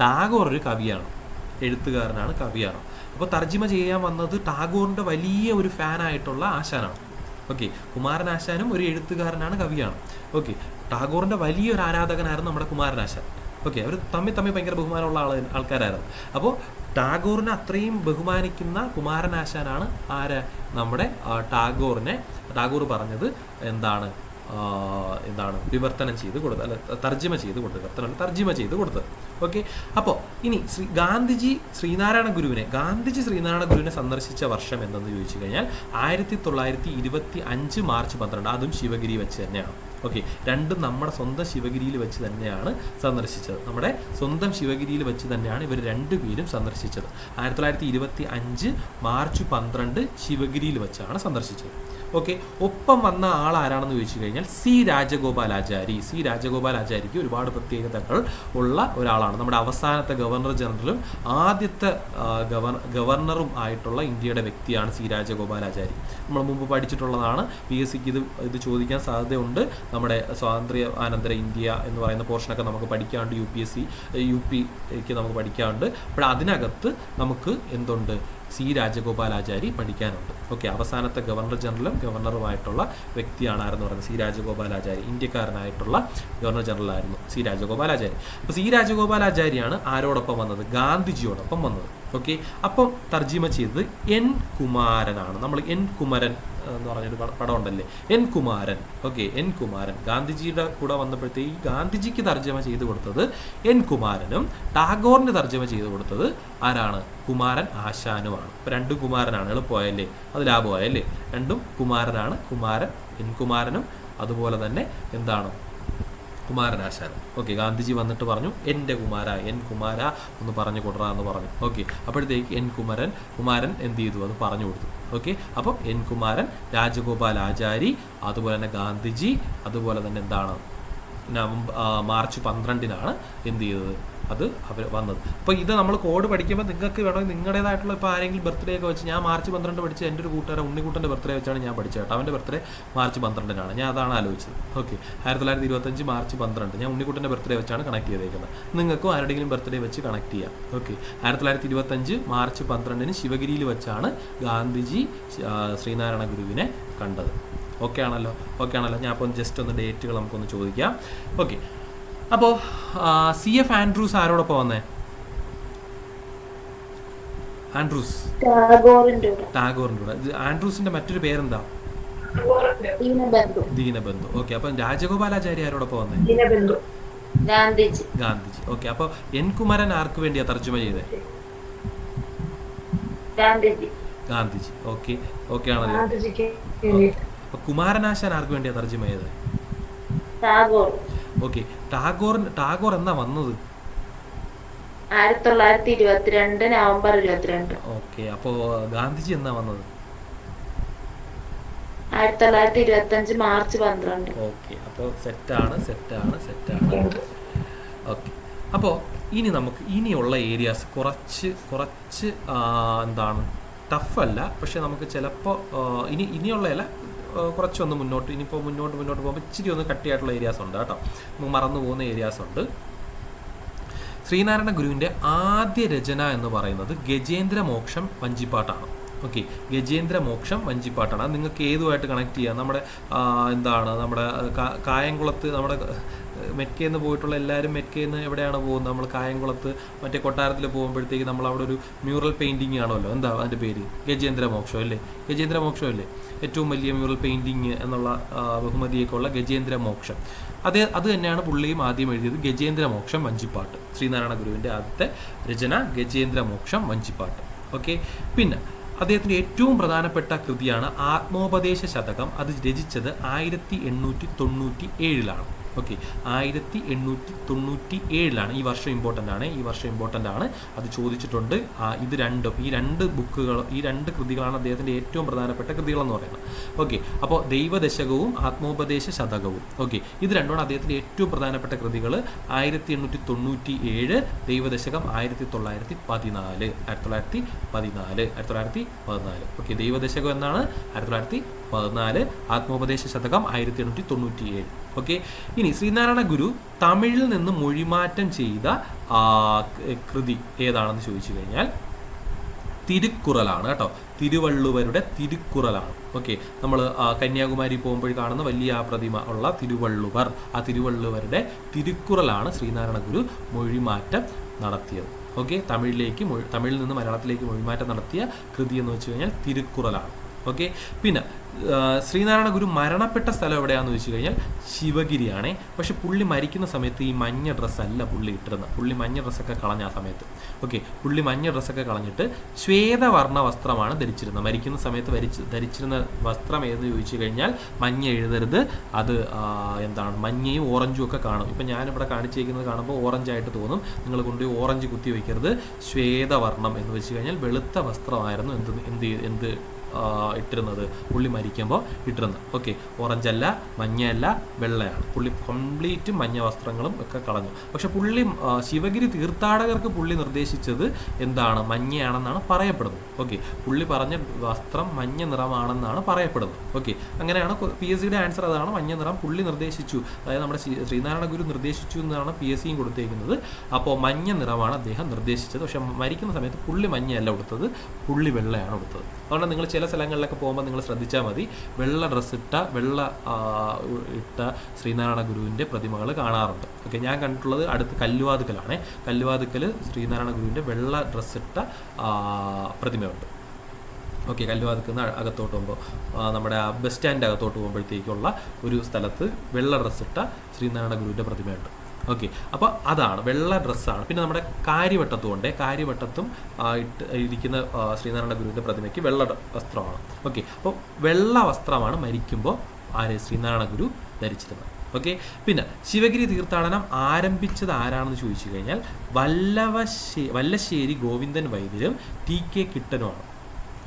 ടാഗോർ ഒരു കവിയാണ്, എഴുത്തുകാരനാണ്, കവിയാണ്. അപ്പോൾ തർജിമ ചെയ്യാൻ വന്നത് ടാഗോറിൻ്റെ വലിയ ഒരു ഫാനായിട്ടുള്ള ആശാനാണ്. ഓക്കെ, കുമാരൻ ആശാനും ഒരു എഴുത്തുകാരനാണ്, കവിയാണ്. ഓക്കെ, ടാഗോറിൻ്റെ വലിയൊരു ആരാധകനായിരുന്നു നമ്മുടെ കുമാരൻ ആശാൻ. ഓക്കെ, അവർ തമ്മിൽ ഭയങ്കര ബഹുമാനമുള്ള ആൾക്കാരായിരുന്നു. അപ്പോൾ ടാഗോറിനെ അത്രയും ബഹുമാനിക്കുന്ന കുമാരൻ ആശാനാണ് നമ്മുടെ ടാഗോർ പറഞ്ഞത് എന്താണ് വിവർത്തനം ചെയ്ത് കൊടുത്തത്, അല്ല തർജിമ ചെയ്ത് കൊടുത്തത്, തർജിമ ചെയ്ത് കൊടുത്തത്. ഓക്കെ, അപ്പോൾ ഇനി ഗാന്ധിജി ശ്രീനാരായണ ഗുരുവിനെ സന്ദർശിച്ച വർഷം എന്തെന്ന് ചോദിച്ചു കഴിഞ്ഞാൽ 1925 മാർച്ച് 12, അതും ശിവഗിരി വെച്ച് തന്നെയാണ്. ഓക്കെ, രണ്ടും നമ്മുടെ സ്വന്തം ശിവഗിരിയിൽ വെച്ച് തന്നെയാണ് സന്ദർശിച്ചത്. നമ്മുടെ സ്വന്തം ശിവഗിരിയിൽ വെച്ച് തന്നെയാണ് ഇവർ രണ്ടുപേരും സന്ദർശിച്ചത്. 1925 മാർച്ച് 12 ശിവഗിരിയിൽ വെച്ചാണ് സന്ദർശിച്ചത്. ഓക്കെ, ഒപ്പം വന്ന ആൾ ആരാണെന്ന് ചോദിച്ചു കഴിഞ്ഞാൽ സി രാജഗോപാലാചാരിക്ക് ഒരുപാട് പ്രത്യേകതകൾ ഉള്ള ഒരാളാണ്. നമ്മുടെ അവസാനത്തെ ഗവർണർ ജനറലും ആദ്യത്തെ ഗവർണറും ആയിട്ടുള്ള ഇന്ത്യയുടെ വ്യക്തിയാണ് സി രാജഗോപാലാചാരി. നമ്മൾ മുമ്പ് പഠിച്ചിട്ടുള്ളതാണ്. PSCക്ക് ഇത് ചോദിക്കാൻ സാധ്യതയുണ്ട്. നമ്മുടെ സ്വാതന്ത്ര്യാനന്തര ഇന്ത്യ എന്ന് പറയുന്ന പോർഷനൊക്കെ നമുക്ക് പഠിക്കാറുണ്ട്. UPക്ക് നമുക്ക് പഠിക്കാറുണ്ട്. അപ്പോൾ അതിനകത്ത് നമുക്ക് എന്തുണ്ട്, സി രാജഗോപാലാചാരി പഠിക്കാനുണ്ട്. ഓക്കെ, അവസാനത്തെ ഗവർണർ ജനറലും ഗവർണറുമായിട്ടുള്ള വ്യക്തിയാണെന്ന് പറയുന്നത് സി രാജഗോപാലാചാരി. ഇന്ത്യക്കാരനായിട്ടുള്ള ഗവർണർ ജനറൽ ആയിരുന്നു സി രാജഗോപാലാചാരി. അപ്പോൾ സി രാജഗോപാലാചാരിയാണ് ആരോടൊപ്പം വന്നത്? ഗാന്ധിജിയോടൊപ്പം വന്നത്. ഓക്കെ, അപ്പം തർജിമ ചെയ്തത് N കുമാരനാണ്. നമ്മൾ N കുമരൻ എന്ന് പറഞ്ഞൊരു പടം ഉണ്ടല്ലേ, N Kumaran. Okay, N Kumaran ഗാന്ധിജിയുടെ കൂടെ വന്നപ്പോഴത്തേക്ക് ഗാന്ധിജിക്ക് തർജ്ജമ ചെയ്ത് കൊടുത്തത് N കുമാരനും ടാഗോറിന് തർജ്ജമ ചെയ്ത് കൊടുത്തത് ആരാണ്? കുമാരൻ ആശാനുമാണ്. ഇപ്പം രണ്ടും കുമാരനാണ്. എളുപ്പമായല്ലേ, അത് ലാഭമായല്ലേ? രണ്ടും കുമാരനാണ്. N കുമാരനും അതുപോലെ തന്നെ എന്താണ്, കുമാരനാശാനും. ഓക്കെ, ഗാന്ധിജി വന്നിട്ട് പറഞ്ഞു എൻ്റെ N കുമാര ഒന്ന് പറഞ്ഞു കൊടുറാ എന്ന് പറഞ്ഞു. ഓക്കെ, അപ്പോഴത്തേക്ക് കുമാരൻ എന്ത് ചെയ്തു, അത് പറഞ്ഞു കൊടുത്തു. ഓക്കെ, അപ്പം N കുമാരൻ, രാജഗോപാലാചാരി, അതുപോലെ തന്നെ ഗാന്ധിജി, അതുപോലെ തന്നെ എന്താണ് മാർച്ച് 12 എന്ത് ചെയ്തത്, അത് അവർ വന്നത്. അപ്പോൾ ഇത് നമ്മൾ കോഡ് പഠിക്കുമ്പോൾ നിങ്ങൾക്ക് വേണമെങ്കിൽ നിങ്ങളുടേതായിട്ടുള്ള ഇപ്പോൾ ആരെങ്കിലും ബർത്ത്ഡേ ഒക്കെ വെച്ച്, ഞാൻ മാർച്ച് 12 പഠിച്ച എൻ്റെ ഒരു കൂട്ടുകാരൻ ഉണ്ണിക്കുട്ടൻ്റെ ബർത്ത്ഡേ വെച്ചാണ് ഞാൻ പഠിച്ചത് കേട്ടോ. അവൻ്റെ ബർത്ത്ഡേ മാർച്ച് 12 ഞാൻ അതാണ് ആലോചിച്ചത്. ഓക്കെ, 1925 മാർച്ച് 12 ഞാൻ ഉണ്ണിക്കുട്ടൻ്റെ ബർത്ത്ഡേ വെച്ചാണ് കണക്ട് ചെയ്തേക്കുന്നത്. നിങ്ങൾക്കും ആരുടെയെങ്കിലും ബർത്ത്ഡേ വെച്ച് കണക്ട് ചെയ്യാം. ഓക്കെ, 1925 മാർച്ച് 12 ശിവഗിരിയിൽ വെച്ചാണ് ഗാന്ധിജി ശ്രീനാരായണ ഗുരുവിനെ കണ്ടത്. ഓക്കെ ആണല്ലോ. ഞാൻ അപ്പോൾ ജസ്റ്റ് ഒന്ന് ഡേറ്റുകൾ നമുക്കൊന്ന് ചോദിക്കാം. ഓക്കെ, അപ്പോൾ CF ആൻഡ്രൂസ് ആരോടൊപ്പം വന്നേ? ആൻഡ്രൂസ് ടാഗോറിൻ്റെ കൂടെ. ആൻഡ്രൂസിന്റെ മറ്റൊരു പേരെന്താ? ദീനബന്ധു. ഓക്കെ, അപ്പം രാജഗോപാലാചാരി ആരോടൊപ്പം വന്നേ? ഗാന്ധിജി. ഓക്കെ, അപ്പോൾ N കുമാരൻ ആർക്ക് വേണ്ടിയാ തർജ്ജമ ചെയ്തേ? ഗാന്ധിജി. ഓക്കെ ആണല്ലോ. അപ്പൊ കുമാരനാശാൻ ആർക്ക് വേണ്ടിയാ തർജ്ജമ ചെയ്തത്? ഓക്കെ, ടാഗോർ എന്നാ വന്നത്? 1922 നവംബർ 22. ഓക്കെ, അപ്പോ ഗാന്ധിജി എന്നാ വന്നത്? 1925 മാർച്ച് 12. ഓക്കെ, അപ്പോൾ സെറ്റാണ്. ഓക്കെ, അപ്പോൾ ഇനി നമുക്ക് ഇനിയുള്ള ഏരിയാസ് കുറച്ച് എന്താണ് ടഫല്ല, പക്ഷെ നമുക്ക് ചിലപ്പോൾ ഇനിയുള്ളതല്ല, കുറച്ചൊന്ന് ഇനിയിപ്പോൾ മുന്നോട്ട് പോകുമ്പോൾ ഇച്ചിരി ഒന്ന് കട്ടിയായിട്ടുള്ള ഏരിയാസ് ഉണ്ട് കേട്ടോ. നമുക്ക് മറന്നു പോകുന്ന ഏരിയാസ് ഉണ്ട്. ശ്രീനാരായണ ഗുരുവിൻ്റെ ആദ്യ രചന എന്ന് പറയുന്നത് ഗജേന്ദ്രമോക്ഷം വഞ്ചിപ്പാട്ടാണ്. ഓക്കെ, ഗജേന്ദ്രമോക്ഷം വഞ്ചിപ്പാട്ടാണ്. അത് നിങ്ങൾക്ക് ഏതുമായിട്ട് കണക്ട് ചെയ്യാം. നമ്മുടെ നമ്മുടെ കായംകുളത്ത്, നമ്മുടെ മെക്കയിൽ പോയിട്ടുള്ള എല്ലാവരും മെക്കയിൽ എവിടെയാണ് പോകുന്നത്? നമ്മൾ കായംകുളത്ത് മറ്റേ കൊട്ടാരത്തിൽ പോകുമ്പോഴത്തേക്ക് നമ്മൾ അവിടെ ഒരു മ്യൂറൽ പെയിൻറ്റിങ് ആണല്ലോ, എന്താ അതിൻ്റെ പേര്? ഗജേന്ദ്രമോക്ഷം അല്ലേ? ഏറ്റവും വലിയ മ്യൂറൽ പെയിൻറ്റിങ് എന്നുള്ള ബഹുമതിയൊക്കെ ഉള്ള ഗജേന്ദ്രമോക്ഷം. അത് തന്നെയാണ് പുള്ളിയും ആദ്യം എഴുതിയത്, ഗജേന്ദ്രമോക്ഷം വഞ്ചിപ്പാട്ട്. ശ്രീനാരായണ ഗുരുവിൻ്റെ ആദ്യത്തെ രചന ഗജേന്ദ്രമോക്ഷം വഞ്ചിപ്പാട്ട്. ഓക്കെ, പിന്നെ അദ്ദേഹത്തിൻ്റെ ഏറ്റവും പ്രധാനപ്പെട്ട കൃതിയാണ് ആത്മോപദേശ ശതകം. അത് രചിച്ചത് 1897. ഓക്കെ 1897 ഈ വർഷം ഇമ്പോർട്ടൻ്റ് ആണ് അത് ചോദിച്ചിട്ടുണ്ട്. ഇത് രണ്ടും ഈ രണ്ട് കൃതികളാണ് അദ്ദേഹത്തിൻ്റെ ഏറ്റവും പ്രധാനപ്പെട്ട കൃതികളെന്ന് പറയുന്നത്. ഓക്കെ അപ്പോൾ ദൈവദശകവും ആത്മോപദേശ ശതകവും ഓക്കെ ഇത് രണ്ടുമാണ് അദ്ദേഹത്തിൻ്റെ ഏറ്റവും പ്രധാനപ്പെട്ട കൃതികൾ. 1897 ദൈവദശകം 1914 ഓക്കെ ദൈവദശകം എന്നാണ് 1914, ആത്മോപദേശ ശതകം 1897. ഓക്കെ ഇനി ശ്രീനാരായണ ഗുരു തമിഴിൽ നിന്ന് മൊഴിമാറ്റം ചെയ്ത കൃതി ഏതാണെന്ന് ചോദിച്ചു കഴിഞ്ഞാൽ തിരുക്കുറലാണ് കേട്ടോ. തിരുവള്ളുവരുടെ തിരുക്കുറലാണ്. ഓക്കെ നമ്മൾ കന്യാകുമാരി പോകുമ്പോൾ കാണുന്ന വലിയ ആ പ്രതിമ ഉള്ള തിരുവള്ളുവരുടെ തിരുക്കുറലാണ് ശ്രീനാരായണ ഗുരു മൊഴിമാറ്റം നടത്തിയത്. ഓക്കെ തമിഴിൽ നിന്ന് മലയാളത്തിലേക്ക് മൊഴിമാറ്റം നടത്തിയ കൃതി എന്ന് വെച്ച് കഴിഞ്ഞാൽ തിരുക്കുറലാണ്. ഓക്കെ പിന്നെ ശ്രീനാരായണ ഗുരു മരണപ്പെട്ട സ്ഥലം എവിടെയാണെന്ന് വെച്ച് കഴിഞ്ഞാൽ ശിവഗിരിയാണേ. പക്ഷെ പുള്ളി മരിക്കുന്ന സമയത്ത് ഈ മഞ്ഞ ഡ്രസ്സല്ല പുള്ളി ഇട്ടിരുന്നത്. പുള്ളി മഞ്ഞ ഡ്രസ്സൊക്കെ കളഞ്ഞ ആ സമയത്ത്. ഓക്കെ പുള്ളി മഞ്ഞ ഡ്രസ്സൊക്കെ കളഞ്ഞിട്ട് ശ്വേതവർണ്ണ വസ്ത്രമാണ് ധരിച്ചിരുന്നത്. മരിക്കുന്ന സമയത്ത് ധരിച്ചിരുന്ന വസ്ത്രം ഏതെന്ന് ചോദിച്ചു കഴിഞ്ഞാൽ മഞ്ഞ എഴുതരുത്, അത് എന്താണ് മഞ്ഞയും ഓറഞ്ചും ഒക്കെ കാണും. ഇപ്പം ഞാനിവിടെ കാണിച്ചേക്കുന്നത് കാണുമ്പോൾ ഓറഞ്ചായിട്ട് തോന്നും. നിങ്ങൾ കൊണ്ടുപോയി ഓറഞ്ച് കുത്തി വയ്ക്കരുത്. ശ്വേതവർണ്ണം എന്ന് വെച്ച് കഴിഞ്ഞാൽ വെളുത്ത വസ്ത്രമായിരുന്നു എന്ത് ഇട്ടിരുന്നത് പുള്ളി മരിക്കുമ്പോൾ ഇട്ടിരുന്നത്. ഓക്കെ ഓറഞ്ചല്ല, മഞ്ഞയല്ല, വെള്ളയാണ്. പുള്ളി കംപ്ലീറ്റ് മഞ്ഞ വസ്ത്രങ്ങളും ഒക്കെ കളഞ്ഞു. പക്ഷെ പുള്ളി ശിവഗിരി തീർത്ഥാടകർക്ക് പുള്ളി നിർദ്ദേശിച്ചത് എന്താണ് മഞ്ഞയാണെന്നാണ് പറയപ്പെടുന്നത്. ഓക്കെ പുള്ളി പറഞ്ഞ വസ്ത്രം മഞ്ഞ നിറമാണെന്നാണ് പറയപ്പെടുന്നത്. ഓക്കെ അങ്ങനെയാണ് PSCയുടെ ആൻസർ അതാണ്, മഞ്ഞ നിറം പുള്ളി നിർദ്ദേശിച്ചു. അതായത് നമ്മുടെ ശ്രീനാരായണ ഗുരു നിർദ്ദേശിച്ചു എന്നാണ് PSCയും കൊടുത്തേക്കുന്നത്. അപ്പോൾ മഞ്ഞ നിറമാണ് അദ്ദേഹം നിർദ്ദേശിച്ചത്. പക്ഷെ മരിക്കുന്ന സമയത്ത് പുള്ളി മഞ്ഞയല്ല കൊടുത്തത്, പുള്ളി വെള്ളയാണ് കൊടുത്തത്. അതുകൊണ്ട് നിങ്ങൾ ചില സ്ഥലങ്ങളിലൊക്കെ പോകുമ്പോൾ നിങ്ങൾ ശ്രദ്ധിച്ചാൽ മതി, വെള്ള ഇട്ട ശ്രീനാരായണ ഗുരുവിൻ്റെ പ്രതിമകൾ കാണാറുണ്ട്. ഓക്കെ ഞാൻ കണ്ടിട്ടുള്ളത് അടുത്ത് കല്ലുവാതുക്കലാണ്. കല്ലുവാതുക്കൽ ശ്രീനാരായണ ഗുരുവിൻ്റെ വെള്ള ഡ്രസ്സിട്ട പ്രതിമയുണ്ട്. ഓക്കെ കല്ലുവാതുക്കുന്ന അകത്തോട്ട് പോകുമ്പോൾ നമ്മുടെ ബസ് സ്റ്റാൻഡ് അകത്തോട്ട് പോകുമ്പോഴത്തേക്കുള്ള ഒരു സ്ഥലത്ത് വെള്ള ഡ്രസ്സിട്ട ശ്രീനാരായണ ഗുരുവിൻ്റെ പ്രതിമയുണ്ട്. ഓക്കെ അപ്പോൾ അതാണ് വെള്ള ഡ്രസ്സാണ്. പിന്നെ നമ്മുടെ കാര്യവട്ടത്തും ഇരിക്കുന്ന ശ്രീനാരായണ ഗുരുവിൻ്റെ പ്രതിമയ്ക്ക് വെള്ള വസ്ത്രമാണ്. ഓക്കെ അപ്പോൾ വെള്ള വസ്ത്രമാണ് മരിക്കുമ്പോൾ ശ്രീനാരായണ ഗുരു ധരിച്ചിരുന്നത്. ഓക്കെ പിന്നെ ശിവഗിരി തീർത്ഥാടനം ആരംഭിച്ചത് ആരാണെന്ന് ചോദിച്ചു കഴിഞ്ഞാൽ വല്ലശ്ശേരി ഗോവിന്ദൻ വൈദ്യരും TK കിട്ടനുമാണ്.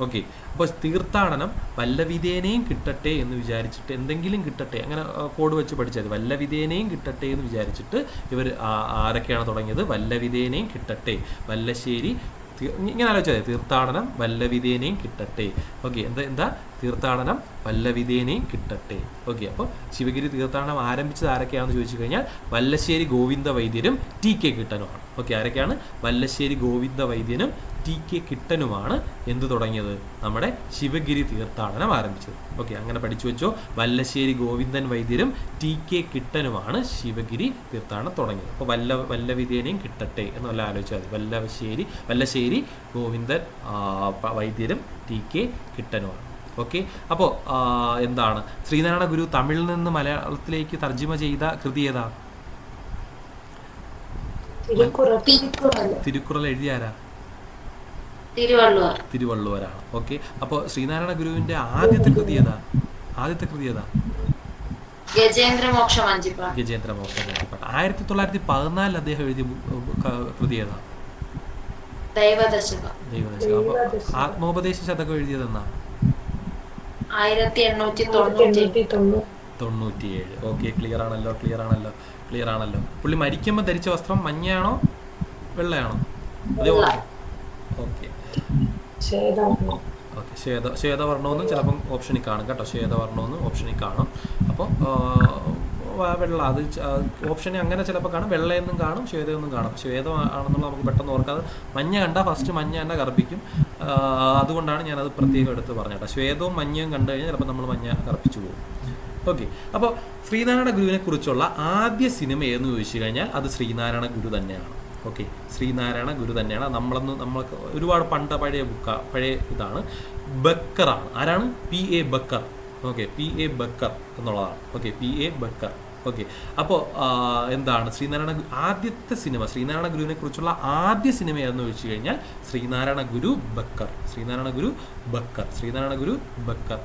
ഓക്കെ അപ്പോൾ തീർത്ഥാടനം വല്ലവിധേനയും കിട്ടട്ടെ എന്ന് വിചാരിച്ചിട്ട് എന്തെങ്കിലും കിട്ടട്ടെ അങ്ങനെ കോഡ് വെച്ച് പഠിച്ചത് വല്ലവിധേനയും കിട്ടട്ടെ എന്ന് വിചാരിച്ചിട്ട് ഇവർ ആരൊക്കെയാണ് തുടങ്ങിയത്? വല്ലവിധേനയും കിട്ടട്ടെ, വല്ലശ്ശേരി ഇങ്ങനെ ആലോചിച്ചത് തീർത്ഥാടനം വല്ലവിധേനയും കിട്ടട്ടെ. ഓക്കെ എന്താ തീർത്ഥാടനം വല്ലവിധേനയും കിട്ടട്ടെ. ഓക്കെ അപ്പോൾ ശിവഗിരി തീർത്ഥാടനം ആരംഭിച്ചത് ആരൊക്കെയാണെന്ന് ചോദിച്ചു കഴിഞ്ഞാൽ വല്ലശ്ശേരി ഗോവിന്ദ വൈദ്യരും TK കിട്ടനുമാണ്. ഓക്കെ ആരൊക്കെയാണ്? വല്ലശ്ശേരി ഗോവിന്ദ വൈദ്യനും TK കിട്ടനുമാണ് എന്ത് തുടങ്ങിയത്? നമ്മുടെ ശിവഗിരി തീർത്ഥാടനം ആരംഭിച്ചത്. ഓക്കെ അങ്ങനെ പഠിച്ചു വെച്ചോ. വല്ലശ്ശേരി ഗോവിന്ദൻ വൈദ്യരും TK കിട്ടനുമാണ് ശിവഗിരി തീർത്ഥാടനം തുടങ്ങിയത്. അപ്പോൾ വല്ലവിധേനയും കിട്ടട്ടെ എന്നല്ല ആലോചിച്ചാൽ മതി. വല്ലശ്ശേരി ഗോവിന്ദൻ വൈദ്യരും TK കിട്ടനുമാണ്. ഓക്കെ അപ്പോൾ എന്താണ് ശ്രീനാരായണ ഗുരു തമിഴിൽ നിന്ന് മലയാളത്തിലേക്ക് തർജ്ജിമ ചെയ്ത കൃതി ഏതാ? തിരുക്കുറൾ എഴുതിയ ആരാ? തിരുവള്ളുവരാണ്. ഓക്കെ അപ്പോൾ ശ്രീനാരായണ ഗുരുവിന്റെ ആദ്യത്തെ കൃതി ഏതാ? ഗജേന്ദ്രമോക്ഷം വഞ്ചിപ്പാട്ട്. 1914 അദ്ദേഹം എഴുതിയ കൃതി ഏതാ? ദൈവദശകം. അപ്പോൾ ആത്മോപദേശ ശതകം എഴുതിയത് എന്നാ? 1897. ഓക്കെ ക്ലിയർ ആണല്ലോ. പുള്ളി മരിക്കുമ്പോൾ ധരിച്ച വസ്ത്രം മഞ്ഞയാണോ വെള്ളയാണോ? അതേ ഓക്കെ ശ്വേതവർണ്ണമെന്നും ചിലപ്പം ഓപ്ഷനിൽ കാണും കേട്ടോ. ശ്വേതവർണ്ണമെന്നും ഓപ്ഷനിൽ കാണും. അപ്പോൾ വെള്ള അത് ഓപ്ഷനിൽ അങ്ങനെ ചിലപ്പോൾ കാണും. വെള്ളയെന്നും കാണും, ശ്വേതയൊന്നും കാണും. ശ്വേതം ആണെന്നുള്ള നമുക്ക് പെട്ടെന്ന് ഓർക്കാതെ മഞ്ഞ കണ്ടാൽ ഫസ്റ്റ് മഞ്ഞ തന്നെ കറുപ്പിക്കും. അതുകൊണ്ടാണ് ഞാനത് പ്രത്യേകം എടുത്ത് പറഞ്ഞേട്ടോ. ശ്വേതവും മഞ്ഞയും കണ്ടു കഴിഞ്ഞാൽ ചിലപ്പോൾ നമ്മൾ മഞ്ഞ കറുപ്പിച്ചു പോകും. ഓക്കെ അപ്പോൾ ശ്രീനാരായണ ഗുരുവിനെ കുറിച്ചുള്ള ആദ്യ സിനിമ ഏതെന്ന് ചോദിച്ചു കഴിഞ്ഞാൽ അത് ശ്രീനാരായണ ഗുരു തന്നെയാണ്. ഓക്കെ ശ്രീനാരായണ ഗുരു തന്നെയാണ്. നമ്മൾക്ക് ഒരുപാട് പഴയ ഇതാണ്. ബക്കറാണ്. ആരാണ്? PA Bakker. Okay PA Bakker എന്നുള്ളതാണ്. Okay PA Bakker okay. അപ്പോൾ എന്താണ് ആദ്യത്തെ സിനിമ ശ്രീനാരായണ ഗുരുവിനെ കുറിച്ചുള്ള ആദ്യ സിനിമ ഏതെന്ന് ചോദിച്ചു കഴിഞ്ഞാൽ ശ്രീനാരായണ ഗുരു ബക്കർ.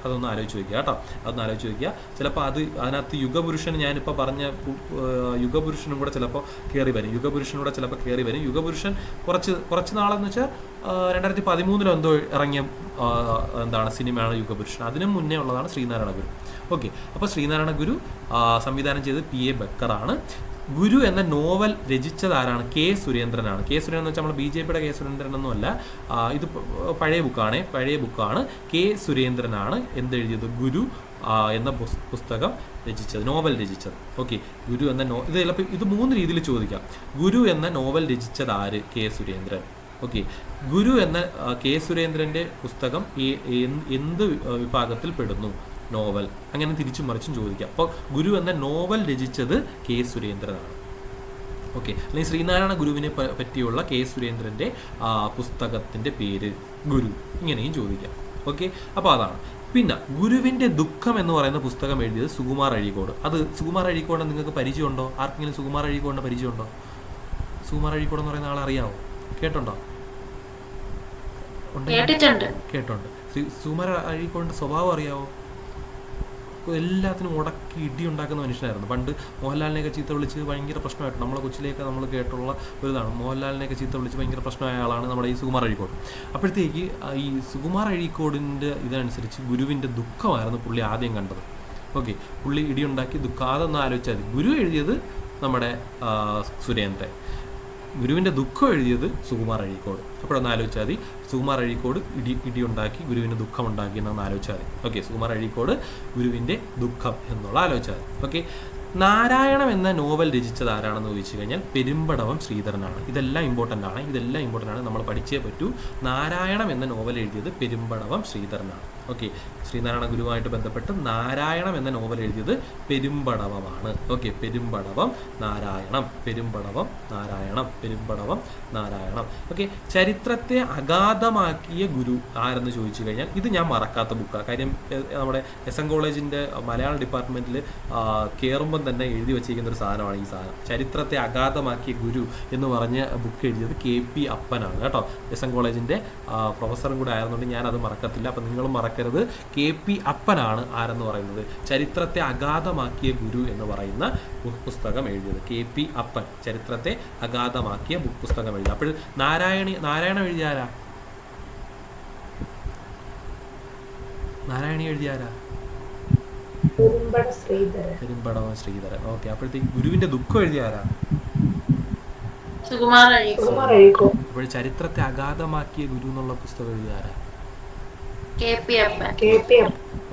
അതൊന്ന് ആലോചിച്ച് വയ്ക്കുക കേട്ടോ, അതൊന്ന് ആലോചിച്ച് വയ്ക്കുക. ചിലപ്പോൾ അതിനകത്ത് യുഗപുരുഷൻ, ഞാനിപ്പോൾ പറഞ്ഞ യുഗപുരുഷനും കൂടെ ചിലപ്പോൾ കയറി വരും. യുഗപുരുഷൻ കുറച്ച് നാളെന്ന് വെച്ചാൽ 2013 എന്തോ ഇറങ്ങിയ സിനിമയാണ് യുഗപുരുഷൻ. അതിനും മുന്നേ ഉള്ളതാണ് ശ്രീനാരായണ ഗുരു. ഓക്കെ. അപ്പോൾ ശ്രീനാരായണ ഗുരു സംവിധാനം ചെയ്തത് PA ബക്കറാണ്. ഗുരു എന്ന നോവൽ രചിച്ചത് ആരാണ്? K. സുരേന്ദ്രനാണ്. K. സുരേന്ദ്രൻ എന്ന് വെച്ചാൽ നമ്മൾ BJPയുടെ K. സുരേന്ദ്രനൊന്നുമല്ല, ഇത് പഴയ ബുക്കാണ്. K. സുരേന്ദ്രനാണ് എന്തെഴുതിയത്? ഗുരു എന്ന പുസ്തകം രചിച്ചത്, നോവൽ രചിച്ചത്. ഓക്കെ. ഗുരു എന്ന ഇത് ചിലപ്പോൾ ഇത് 3 രീതിയിൽ ചോദിക്കാം. ഗുരു എന്ന നോവൽ രചിച്ചത് ആര്? K. സുരേന്ദ്രൻ. ഓക്കെ. ഗുരു എന്ന K. സുരേന്ദ്രൻ്റെ പുസ്തകം എന്ത് വിഭാഗത്തിൽ പെടുന്നു? നോവൽ. അങ്ങനെ തിരിച്ചും മറിച്ചും ചോദിക്കാം. അപ്പോൾ ഗുരു എന്ന നോവൽ രചിച്ചത് K. സുരേന്ദ്രനാണ്. ഓക്കെ. അല്ലെങ്കിൽ ശ്രീനാരായണ ഗുരുവിനെ പറ്റിയുള്ള K. സുരേന്ദ്രൻ്റെ പുസ്തകത്തിൻ്റെ പേര് ഗുരു, ഇങ്ങനെയും ചോദിക്കാം. ഓക്കെ. അപ്പോൾ അതാണ്. പിന്നെ ഗുരുവിൻ്റെ ദുഃഖം എന്ന് പറയുന്ന പുസ്തകം എഴുതിയത് സുകുമാർ അഴീക്കോട്. സുകുമാർ അഴീക്കോടിനെ നിങ്ങൾക്ക് പരിചയമുണ്ടോ? ആർക്കെങ്കിലും സുകുമാർ അഴീക്കോടിനെ പരിചയമുണ്ടോ? സുകുമാർ അഴീക്കോട് എന്ന് പറയുന്ന ആളെ അറിയാമോ? കേട്ടുണ്ടോ? കേട്ടുണ്ട്. സുകുമാർ അഴീക്കോടിൻ്റെ സ്വഭാവം അറിയാമോ? എല്ലാത്തിനും ഉടക്കി ഇടി ഉണ്ടാക്കുന്ന മനുഷ്യനായിരുന്നു. പണ്ട് മോഹൻലാലിനെയൊക്കെ ചീത്ത വിളിച്ച് ഭയങ്കര പ്രശ്നമായിട്ട് നമ്മളെ കൊച്ചിലേക്ക് നമ്മൾ കേട്ടുള്ള ഒരു ഇതാണ്. മോഹൻലാലിനെയൊക്കെ ചീത്ത വിളിച്ച് ഭയങ്കര പ്രശ്നമായ ആളാണ് നമ്മുടെ ഈ സുകുമാർ അഴീക്കോട്. അപ്പോഴത്തേക്ക് ഈ സുകുമാർ അഴീക്കോടിൻ്റെ ഇതനുസരിച്ച് ഗുരുവിൻ്റെ ദുഃഖമായിരുന്നു പുള്ളി ആദ്യം കണ്ടത്. ഓക്കെ. പുള്ളി ഇടിയുണ്ടാക്കി ദുഃഖം. അതൊന്ന് ആലോചിച്ചാൽ മതി. ഗുരു എഴുതിയത് നമ്മുടെ സുരേന്ദ്രൻ, ഗുരുവിൻ്റെ ദുഃഖം എഴുതിയത് സുകുമാർ അഴീക്കോട്. അപ്പോഴൊന്ന് ആലോചിച്ചാൽ മതി. സുകുമാർ അഴീക്കോട് ഇടിയുണ്ടാക്കി ഗുരുവിന് ദുഃഖം ഉണ്ടാക്കി എന്നൊന്ന് ആലോചിച്ചാൽ മതി. ഓക്കെ. സുകുമാർ അഴീക്കോട് ഗുരുവിൻ്റെ ദുഃഖം എന്നുള്ള ആലോചിച്ചാൽ മതി. ഓക്കെ. നാരായണം എന്ന നോവൽ രചിച്ചത് ആരാണെന്ന് ചോദിച്ചു കഴിഞ്ഞാൽ പെരുമ്പടവം ശ്രീധരനാണ്. ഇതെല്ലാം ഇമ്പോർട്ടൻ്റ് ആണ്, നമ്മൾ പഠിച്ചേ പറ്റൂ. നാരായണം എന്ന നോവൽ എഴുതിയത് പെരുമ്പടവം ശ്രീധരനാണ്. ഓക്കെ. ശ്രീനാരായണ ഗുരുവുമായിട്ട് ബന്ധപ്പെട്ട് നാരായണം എന്ന നോവൽ എഴുതിയത് പെരുമ്പടവമാണ്. ഓക്കെ. പെരുമ്പടവം നാരായണം. ഓക്കെ. ചരിത്രത്തെ അഗാധമാക്കിയ ഗുരു ആരെന്ന് ചോദിച്ചു കഴിഞ്ഞാൽ ഇത് ഞാൻ മറക്കാത്ത ബുക്കാണ്. കാര്യം നമ്മുടെ SM കോളേജിൻ്റെ മലയാളം ഡിപ്പാർട്ട്മെൻറ്റിൽ കയറുമ്പം തന്നെ എഴുതി വെച്ചിരിക്കുന്ന ഒരു സാധനമാണ് ഈ സാധനം. ചരിത്രത്തെ അഗാധമാക്കിയ ഗുരു എന്ന് പറഞ്ഞ ബുക്ക് എഴുതിയത് KP അപ്പനാണ് കേട്ടോ. SM കോളേജിൻ്റെ പ്രൊഫസറും കൂടെ ആയിരുന്നുകൊണ്ട് ഞാനത് മറക്കത്തില്ല. അപ്പം നിങ്ങളും മറക്കരുത്. KP അപ്പനാണ് ആരെന്ന് പറയുന്നത് ചരിത്രത്തെ അഗാധമാക്കിയ ഗുരു എന്ന് പറയുന്ന പുസ്തകം എഴുതിയത്. KP അപ്പൻ ചരിത്രത്തെ അഗാധമാക്കിയ പുസ്തകം എഴുതി. അപ്പോൾ നാരായണം എഴുതിയ ആരാ? പെരുമ്പടവം ശ്രീധരൻ. ഓക്കെ. അപ്പോഴത്തേക്ക് ഗുരുവിന്റെ ദുഃഖം എഴുതിയ ആരാ? അപ്പോൾ ചരിത്രത്തെ അഗാധമാക്കിയ ഗുരു എന്നുള്ള പുസ്തകം എഴുതിയ ആരാ?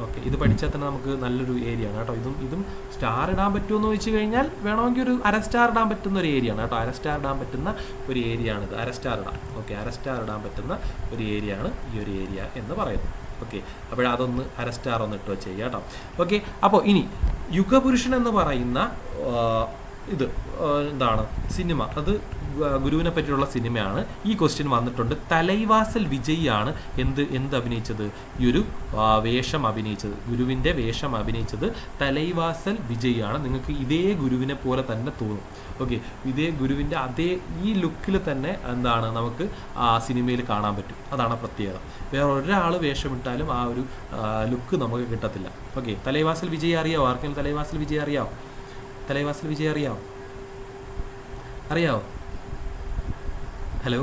ഓക്കെ. ഇത് പഠിച്ചാൽ തന്നെ നമുക്ക് നല്ലൊരു ഏരിയ ആണ് കേട്ടോ. ഇതും സ്റ്റാർ ഇടാൻ പറ്റുമെന്ന് ചോദിച്ചു കഴിഞ്ഞാൽ വേണമെങ്കിൽ ഒരു അരസ്റ്റാർ ഇടാൻ പറ്റുന്ന ഒരു ഏരിയ ആണ് കേട്ടോ. അരസ്റ്റാർ ഇടാൻ പറ്റുന്ന ഒരു ഏരിയ ആണിത്. അരസ്റ്റാർ ഇടാം. ഓക്കെ. അരസ്റ്റാർ ഇടാൻ പറ്റുന്ന ഒരു ഏരിയ ആണ് ഈ ഒരു ഏരിയ എന്ന് പറയുന്നത്. ഓക്കെ. അതൊന്ന് അരസ്റ്റാർ ഒന്ന് ഇട്ട് വെച്ച് ചെയ്യാം കേട്ടോ. ഓക്കെ. അപ്പോൾ ഇനി യുഗപുരുഷൻ എന്ന് പറയുന്ന സിനിമ, അത് ഗുരുവിനെ പറ്റിയുള്ള സിനിമയാണ്. ഈ ക്വസ്റ്റ്യൻ വന്നിട്ടുണ്ട്. തലൈവാസൽ വിജയാണ് എന്ത് അഭിനയിച്ചത്? ഈ ഒരു വേഷം അഭിനയിച്ചത്, ഗുരുവിൻ്റെ വേഷം അഭിനയിച്ചത് തലൈവാസൽ വിജയാണ്. നിങ്ങൾക്ക് ഇതേ ഗുരുവിനെ പോലെ തന്നെ തോന്നും. ഓക്കെ. ഇതേ ഗുരുവിൻ്റെ അതേ ഈ ലുക്കിൽ തന്നെ നമുക്ക് ആ സിനിമയിൽ കാണാൻ പറ്റും. അതാണ് പ്രത്യേകത. വേറെ ഒരാൾ വേഷമിട്ടാലും ആ ഒരു ലുക്ക് നമുക്ക് കിട്ടത്തില്ല. ഓക്കെ. തലൈവാസൽ വിജയ് അറിയാവോ? ആർക്കെങ്കിലും തലൈവാസൽ വിജയ് അറിയാവോ? അറിയാവോ? ഹലോ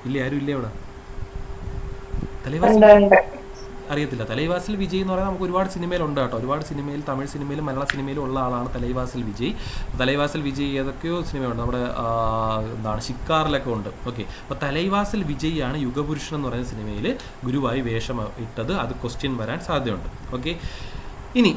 ഇല്ല, ആരും ഇല്ലേ അവിടെ? അറിയത്തില്ല. തലൈവാസൽ വിജയ് എന്ന് പറഞ്ഞാൽ നമുക്ക് ഒരുപാട് സിനിമയിലുണ്ട് കേട്ടോ. ഒരുപാട് സിനിമയിൽ, തമിഴ് സിനിമയിലും മലയാള സിനിമയിലും ഉള്ള ആളാണ് തലൈവാസൽ വിജയ്. ഏതൊക്കെയോ സിനിമയുണ്ട്. നമ്മുടെ ഷിക്കാറിലൊക്കെ ഉണ്ട്. ഓക്കെ. അപ്പോൾ തലൈവാസൽ വിജയ് ആണ് യുഗപുരുഷൻ എന്ന് പറയുന്ന സിനിമയിൽ ഗുരുവായി വേഷം ഇട്ടത്. അത് ക്വസ്റ്റ്യൻ വരാൻ സാധ്യതയുണ്ട്. ഓക്കെ. ഇനി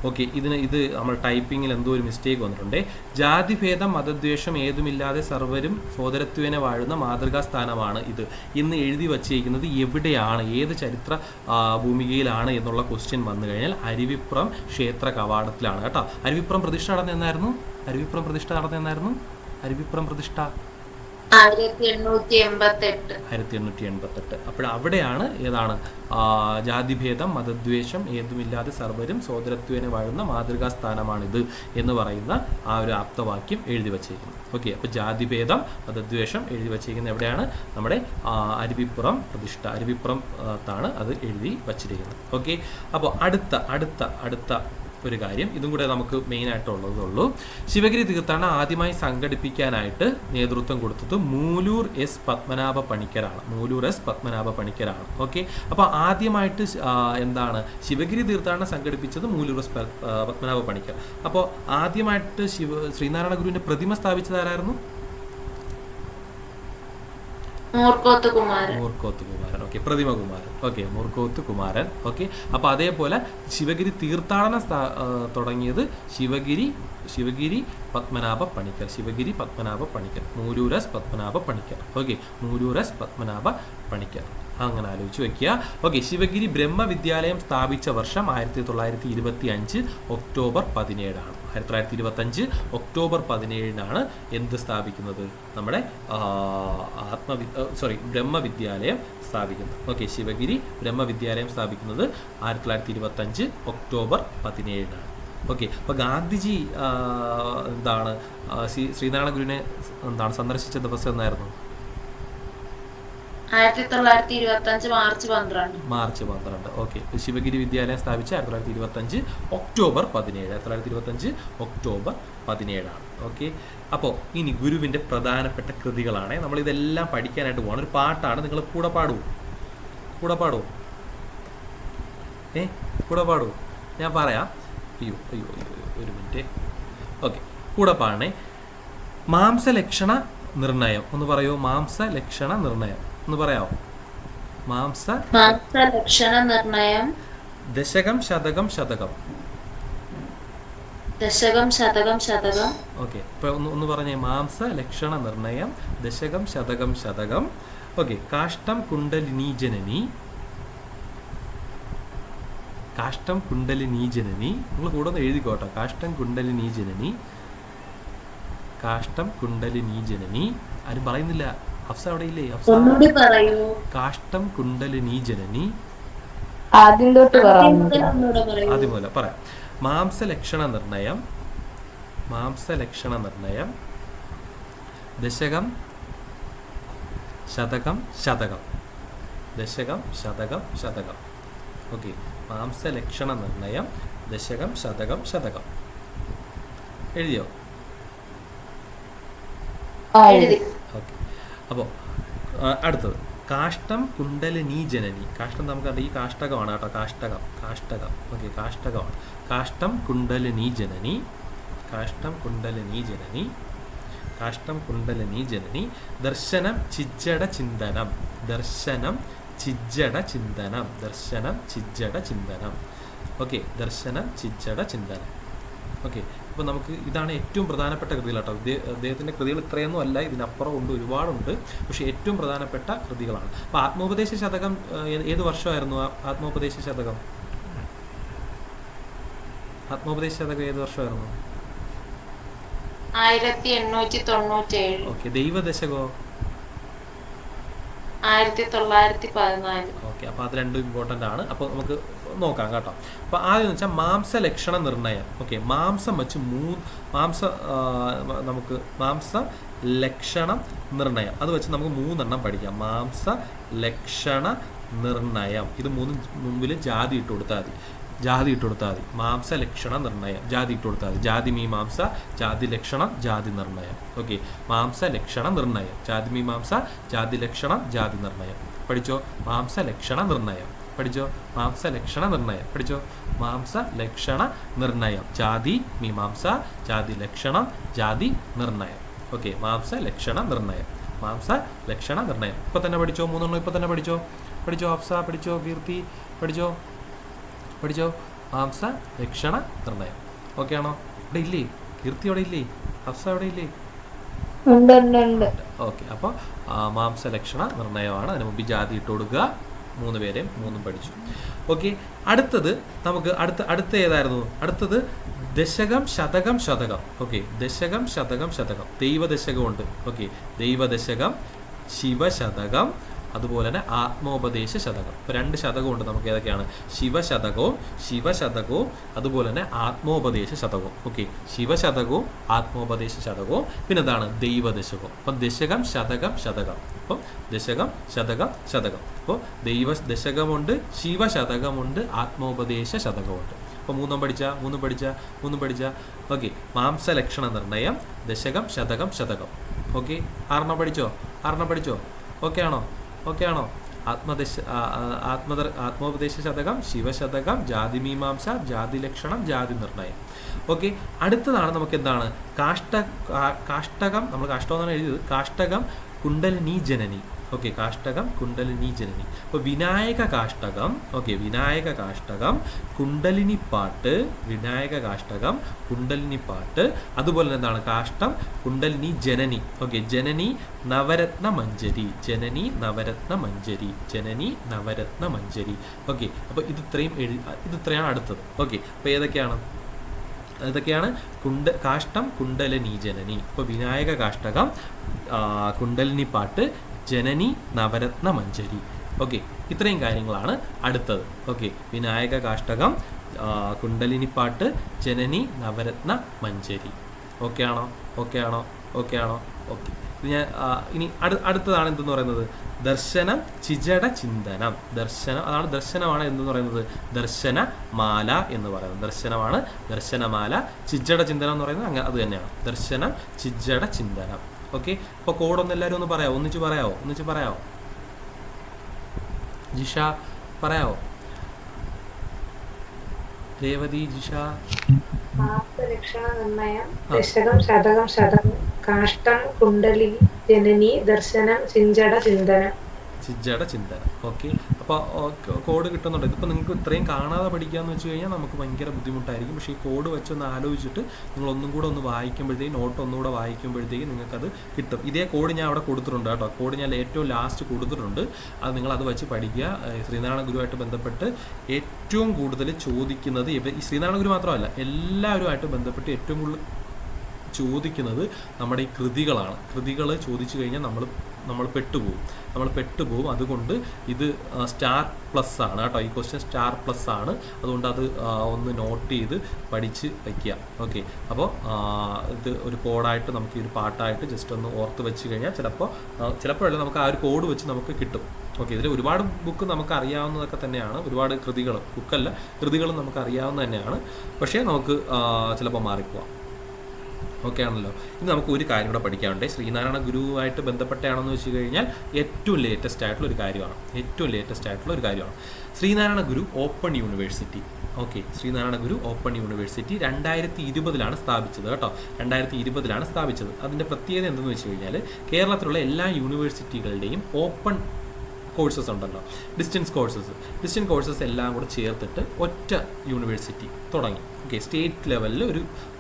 ഓക്കെ. ഇത് നമ്മൾ ടൈപ്പിങ്ങിൽ എന്തോ ഒരു മിസ്റ്റേക്ക് വന്നിട്ടുണ്ട്. ജാതിഭേദം മതദ്വേഷം ഏതുമില്ലാതെ സർവരും സോദരത്വേന വാഴുന്ന മാതൃകാ സ്ഥാനമാണ് ഇത് എന്ന് എഴുതി വച്ചിരിക്കുന്നത് എവിടെയാണ്, ഏത് ചരിത്ര ഭൂമികയിലാണ് എന്നുള്ള ക്വസ്റ്റ്യൻ വന്നു കഴിഞ്ഞാൽ അരുവിപ്പുറം ക്ഷേത്ര കവാടത്തിലാണ് കേട്ടോ. അരുവിപ്പുറം പ്രതിഷ്ഠ നടന്നെന്നായിരുന്നു? 1888. 1888. അപ്പോൾ അവിടെയാണ് ഏതാണ് ജാതിഭേദം മതദ്വേഷം ഏതുമില്ലാതെ സർവരും സോദരത്വേന വാഴുന്ന മാതൃകാ സ്ഥാനമാണിത് എന്ന് പറയുന്ന ആ ഒരു ആപ്തവാക്യം എഴുതി വച്ചിരിക്കുന്നത്. ഓക്കെ, അപ്പോൾ ജാതിഭേദം മതദ്വേഷം എഴുതി വച്ചിരിക്കുന്നത് എവിടെയാണ്? നമ്മുടെ അരുവിപ്പുറം പ്രതിഷ്ഠ, അരുവിപ്പുറത്താണ് അത് എഴുതി വച്ചിരിക്കുന്നത്. ഓക്കെ, അപ്പോൾ അടുത്ത ഒരു കാര്യം ഇതും കൂടെ നമുക്ക് മെയിനായിട്ടുള്ളതുള്ളൂ. ശിവഗിരി തീർത്ഥാടനം ആദ്യമായി സംഘടിപ്പിക്കാനായിട്ട് നേതൃത്വം കൊടുത്തത് മൂലൂർ എസ് പത്മനാഭ പണിക്കരാണ്. ഓക്കെ, അപ്പോൾ ആദ്യമായിട്ട് എന്താണ് ശിവഗിരി തീർത്ഥാടനം സംഘടിപ്പിച്ചത് മൂലൂർ എസ് പത്മനാഭ പണിക്കർ. അപ്പോൾ ആദ്യമായിട്ട് ശ്രീനാരായണ ഗുരുവിന്റെ പ്രതിമ സ്ഥാപിച്ചത് ആരായിരുന്നു? മൂർക്കോത്ത് കുമാരൻ. ഓക്കെ, പ്രതിമ കുമാരൻ. ഓക്കെ, മൂർക്കോത്ത് കുമാരൻ. ഓക്കെ, അപ്പോൾ അതേപോലെ ശിവഗിരി തീർത്ഥാടനം തുടങ്ങിയത് ശിവഗിരി പത്മനാഭ പണിക്കർ, മൂലൂരസ് പത്മനാഭ പണിക്കർ. ഓക്കെ, മൂലൂരസ് പത്മനാഭ പണിക്കർ, അങ്ങനെ ആലോചിച്ച് വെക്കുക. ഓക്കെ, ശിവഗിരി ബ്രഹ്മവിദ്യാലയം സ്ഥാപിച്ച വർഷം 1925 ഒക്ടോബർ 17 1925 ഒക്ടോബർ 17 എന്ത് സ്ഥാപിക്കുന്നത്? നമ്മുടെ ബ്രഹ്മവിദ്യാലയം സ്ഥാപിക്കുന്നത്. ഓക്കെ, ശിവഗിരി ബ്രഹ്മവിദ്യാലയം സ്ഥാപിക്കുന്നത് 1925 ഒക്ടോബർ 17 ഓക്കെ, അപ്പോൾ ഗാന്ധിജി എന്താണ് ശ്രീനാരായണ ഗുരുവിനെ സന്ദർശിച്ച ദിവസം എന്നായിരുന്നു? 1925 മാർച്ച് 12. ഓക്കെ, ശിവഗിരി വിദ്യാലയം സ്ഥാപിച്ച 1925 ഒക്ടോബർ 17 ഓക്കെ, അപ്പോൾ ഇനി ഗുരുവിൻ്റെ പ്രധാനപ്പെട്ട കൃതികളാണ്. നമ്മളിതെല്ലാം പഠിക്കാനായിട്ട് പോകണം. ഒരു പാട്ടാണ്, നിങ്ങൾ കൂടെ പാടൂ. ഞാൻ പറയാം. അയ്യോ ഒരു മിനിറ്റ്. ഓക്കെ, കൂടെ പാടണേ. മാംസലക്ഷണ നിർണയം ഒന്ന് പറയൂ. മാംസലക്ഷണ നിർണയം ഒന്ന് പറയാമോ? മാംസലക്ഷണ നിർണയം. ദശകം ശതകം. ഓക്കെ, ഇപ്പൊ ഒന്ന് പറഞ്ഞേ. മാംസലക്ഷണ നിർണയം, ദശകം ശതകം. ഓക്കെ, കാഷ്ടം കുണ്ടലിനീ ജനനി. നിങ്ങൾ കൂടെ ഒന്ന് എഴുതിക്കോട്ടെ. കാഷ്ടം കുണ്ടലിനീ ജനനി. ആരും പറയുന്നില്ല. ഹഫ്സ അവിടെ ഇല്ലേ? കാഷ്ടം കുണ്ടലിനീ ജനനി. ആദ്യം പറയാം. മാംസലക്ഷണ നിർണയം, ദശകം ശതകം. ഓക്കെ, മാംസലക്ഷണ നിർണയം, ദശകം ശതകം. എഴുതിയോ? ഓക്കെ, അപ്പോൾ അടുത്തത് കാഷ്ടം കുണ്ടലിനീ ജനനി. കാഷ്ടം നമുക്കറിയാം, ഈ കാഷ്ടകമാണ് കേട്ടോ. കാഷ്ടകം. ഓക്കെ, കാഷ്ടകമാണ്. കാഷ്ടം കുണ്ടലിനീ ജനനി. ദർശനം ചിജ്ജട ചിന്തനം. ഓക്കെ, ദർശനം ചിജ്ജട ചിന്തനം. ഓക്കെ, അപ്പോൾ നമുക്ക് ഇതാണ് ഏറ്റവും പ്രധാനപ്പെട്ട കൃതികൾ കേട്ടോ. അദ്ദേഹത്തിൻ്റെ കൃതികൾ ഇത്രയൊന്നും അല്ല, ഇതിനപ്പുറം ഉണ്ട്, ഒരുപാടുണ്ട്. പക്ഷേ ഏറ്റവും പ്രധാനപ്പെട്ട കൃതികളാണ്. അപ്പോൾ ആത്മോപദേശ ശതകം ഏത് വർഷമായിരുന്നു? ആത്മോപദേശ ശതകം ഏത് വർഷമായിരുന്നു? 1897. ഓക്കെ, ദൈവദശകോ? 1914. ഓക്കെ, അപ്പോൾ അത് രണ്ടും ഇമ്പോർട്ടൻ്റ് ആണ്. അപ്പോൾ നമുക്ക് നോക്കാം കേട്ടോ. അപ്പോൾ ആദ്യം വെച്ചാൽ മാംസലക്ഷണ നിർണയം. ഓക്കെ, മാംസം വെച്ച് നമുക്ക് മാംസലക്ഷണം നിർണയം അത് വെച്ച് നമുക്ക് 3 എണ്ണം പഠിക്കാം. മാംസലക്ഷണ നിർണയം, ഇത് 3 മുമ്പിൽ ജാതി ഇട്ട് കൊടുത്താൽ മതി. മാംസലക്ഷണ നിർണയം, ജാതി ഇട്ട് കൊടുത്താൽ മതി. ജാതി മീമാംസ, ജാതി ലക്ഷണം, ജാതി നിർണയം. ഓക്കെ, മാംസലക്ഷണ നിർണയം, ജാതി മീമാംസ, ജാതി ലക്ഷണം, ജാതി നിർണയം. പഠിച്ചോ? മാംസലക്ഷണ നിർണയം പഠിച്ചോ? മാംസലക്ഷണ നിർണയം, ജാതി മീമാംസ, ജാതി ലക്ഷണം, ജാതി നിർണയം. ഓക്കെ, മാംസലക്ഷണ നിർണയം. ഇപ്പൊ തന്നെ പഠിച്ചോ? 3 എണ്ണം ഇപ്പൊ തന്നെ പഠിച്ചോ? ഹഫ്സ പഠിച്ചോ? കീർത്തി പഠിച്ചോ? മാംസലക്ഷണ നിർണയം. ഓക്കെ ആണോ? ഇവിടെ ഇല്ലേ? കീർത്തി അവിടെ ഇല്ലേ? ഹഫ്സ അവിടെ ഇല്ലേ? ഓക്കെ, അപ്പോൾ മാംസലക്ഷണ നിർണയമാണ്. അതിന് മുമ്പ് ജാതി ഇട്ട് കൊടുക്കുക. 3 പേരെയും 3 പഠിച്ചു. ഓക്കെ, അടുത്തത് നമുക്ക് അടുത്ത ഏതായിരുന്നു? അടുത്തത് ദശകം ശതകം ശതകം. ഓക്കെ, ദശകം ശതകം ശതകം. ദൈവദശകമുണ്ട്. ഓക്കെ, ദൈവദശകം, ശിവശതകം, അതുപോലെ തന്നെ ആത്മോപദേശ ശതകം. ഇപ്പോൾ 2 ശതകമുണ്ട് നമുക്ക്. ഏതൊക്കെയാണ്? ശിവശതകവും അതുപോലെ തന്നെ ആത്മോപദേശ ശതകവും. ഓക്കെ, ശിവശതകവും ആത്മോപദേശ ശതകവും. പിന്നെ എന്താണ്? ദൈവദശകവും. അപ്പം ദശകം ശതകം ശതകം. അപ്പം ദശകം ശതകം ശതകം. അപ്പോൾ ദൈവദശകമുണ്ട്, ശിവശതകമുണ്ട്, ആത്മോപദേശ ശതകമുണ്ട്. അപ്പോൾ മൂന്നും പഠിച്ച. ഓക്കെ, മാംസലക്ഷണ നിർണയം, ദശകം ശതകം ശതകം. ഓക്കെ, 6 പഠിച്ചോ? ഓക്കെ ആണോ? ആത്മോപദേശ ശതകം, ശിവശതകം, ജാതിമീമാംസ, ജാതിലക്ഷണം, ജാതി നിർണയം. ഓക്കെ, അടുത്തതാണ് നമുക്ക് എന്താണ്? കാഷ്ടകം. നമ്മൾ കാഷ്ടകം എന്നാണ് എഴുതിയത്. കാഷ്ടകം കുണ്ടലിനി ജനനി. ഓക്കെ, കാഷ്ടകം കുണ്ടലിനി ജനനി. അപ്പോൾ വിനായക കാഷ്ടകം. ഓക്കെ, വിനായക കാഷ്ടകം, കുണ്ടലിനിപ്പാട്ട്, വിനായക കാഷ്ടകം, കുണ്ടലിനിപ്പാട്ട്. അതുപോലെ എന്താണ്? കാഷ്ടം കുണ്ടലിനി ജനനി. ഓക്കെ, ജനനി നവരത്ന മഞ്ജരി, ജനനി നവരത്ന മഞ്ജരി, ജനനി നവരത്ന മഞ്ജരി. ഓക്കെ, അപ്പോൾ ഇത്രയാണ് അടുത്തത്. ഓക്കെ, അപ്പോൾ ഏതൊക്കെയാണ്? കാഷ്ടം കുണ്ടലിനി ജനനി. ഇപ്പോൾ വിനായക കാഷ്ടകം, കുണ്ടലിനിപ്പാട്ട്, ജനനി നവരത്ന മഞ്ജരി. ഓക്കെ, ഇത്രയും കാര്യങ്ങളാണ് അടുത്തത്. ഓക്കെ, വിനായക കാഷ്ടകം, കുണ്ടലിനിപ്പാട്ട്, ജനനി നവരത്ന മഞ്ജരി. ഓക്കെ ആണോ? ഓക്കെ. ഇനി അടുത്തതാണ് എന്തെന്ന് പറയുന്നത്? ദർശനം ചിജട ചിന്തനം. അതാണ് ദർശനമാണ് എന്തെന്ന് പറയുന്നത്? ദർശനമാല എന്ന് പറയുന്നത്. ദർശനമാണ് ദർശനമാല. ചിജട ചിന്തനം എന്ന് പറയുന്നത് അങ്ങനെ അത് തന്നെയാണ്. ദർശനം ചിജട ചിന്തനം. ഓക്കെ, അപ്പോൾ കോഡൊന്ന് എല്ലാവരും ഒന്ന് പറയാമോ? ഒന്നിച്ച് പറയാമോ? ജിഷ പറയാവോ? രേവതി, ജിഷ. മാംസലക്ഷണ നിർണയം, ദശകം ശതകം ശതകം, കാഷ്ടം കുണ്ടലിനി ജനനി, ദർശനം ചിജട ചിന്തനം. ഓക്കെ, അപ്പോൾ കോഡ് കിട്ടുന്നുണ്ട്. ഇതിപ്പോൾ നിങ്ങൾക്ക് ഇത്രയും കാണാതെ പഠിക്കാമെന്ന് വെച്ച് കഴിഞ്ഞാൽ നമുക്ക് ഭയങ്കര ബുദ്ധിമുട്ടായിരിക്കും. പക്ഷേ ഈ കോഡ് വെച്ചൊന്ന് ആലോചിച്ചിട്ട് നിങ്ങൾ ഒന്നും കൂടെ ഒന്ന് വായിക്കുമ്പോഴത്തേക്കും, നോട്ട് ഒന്നുകൂടെ വായിക്കുമ്പോഴത്തേക്കും നിങ്ങൾക്കത് കിട്ടും. ഇതേ കോഡ് ഞാൻ അവിടെ കൊടുത്തിട്ടുണ്ട് കേട്ടോ. കോഡ് ഞാൻ ഏറ്റവും ലാസ്റ്റ് കൊടുത്തിട്ടുണ്ട്. അത് നിങ്ങളത് വെച്ച് പഠിക്കുക. ശ്രീനാരായണ ഗുരുവായിട്ട് ബന്ധപ്പെട്ട് ഏറ്റവും കൂടുതൽ ചോദിക്കുന്നത് ഈ ശ്രീനാരായണ ഗുരു മാത്രമല്ല, എല്ലാവരുമായിട്ട് ബന്ധപ്പെട്ട് ഏറ്റവും കൂടുതൽ ചോദിക്കുന്നത് നമ്മുടെ ഈ കൃതികളാണ്. കൃതികൾ ചോദിച്ചു കഴിഞ്ഞാൽ നമ്മൾ പെട്ടുപോകും. അതുകൊണ്ട് ഇത് സ്റ്റാർ പ്ലസ് ആണ് കേട്ടോ. ഈ ക്വസ്റ്റ്യൻ സ്റ്റാർ പ്ലസ് ആണ്. അതുകൊണ്ട് അത് ഒന്ന് നോട്ട് ചെയ്ത് പഠിച്ച് വയ്ക്കുക. ഓക്കെ, അപ്പോൾ ഇത് ഒരു കോഡായിട്ട് നമുക്ക് ഈ ഒരു പാട്ടായിട്ട് ജസ്റ്റ് ഒന്ന് ഓർത്ത് വെച്ച് കഴിഞ്ഞാൽ ചിലപ്പോഴല്ല നമുക്ക് ആ ഒരു കോഡ് വെച്ച് നമുക്ക് കിട്ടും. ഓക്കെ, ഇതിൽ ഒരുപാട് ബുക്ക് നമുക്ക് അറിയാവുന്നതൊക്കെ തന്നെയാണ്. ഒരുപാട് കൃതികൾ നമുക്ക് അറിയാവുന്ന തന്നെയാണ്. പക്ഷേ നമുക്ക് ചിലപ്പോൾ മാറിപ്പോവാം. ഓക്കെ ആണല്ലോ. ഇനി നമുക്ക് ഒരു കാര്യം കൂടെ പഠിക്കാനുണ്ട്. ശ്രീനാരായണ ഗുരുവായിട്ട് ബന്ധപ്പെട്ടാണെന്ന് വെച്ച് കഴിഞ്ഞാൽ ഏറ്റവും ലേറ്റസ്റ്റ് ആയിട്ടുള്ള ഒരു കാര്യമാണ്. ശ്രീനാരായണ ഗുരു ഓപ്പൺ യൂണിവേഴ്സിറ്റി. ഓക്കെ, ശ്രീനാരായണ ഗുരു ഓപ്പൺ യൂണിവേഴ്സിറ്റി 2020 സ്ഥാപിച്ചത് കേട്ടോ. 2020 സ്ഥാപിച്ചത്. അതിൻ്റെ പ്രത്യേകത എന്തെന്ന് വെച്ച് കഴിഞ്ഞാൽ കേരളത്തിലുള്ള എല്ലാ യൂണിവേഴ്സിറ്റികളുടെയും ഓപ്പൺ കോഴ്സസ് ഉണ്ടല്ലോ, ഡിസ്റ്റൻസ് കോഴ്സസ് എല്ലാം കൂടെ ചേർത്തിട്ട് ഒറ്റ യൂണിവേഴ്സിറ്റി തുടങ്ങി. ഓക്കെ, സ്റ്റേറ്റ് ലെവലിൽ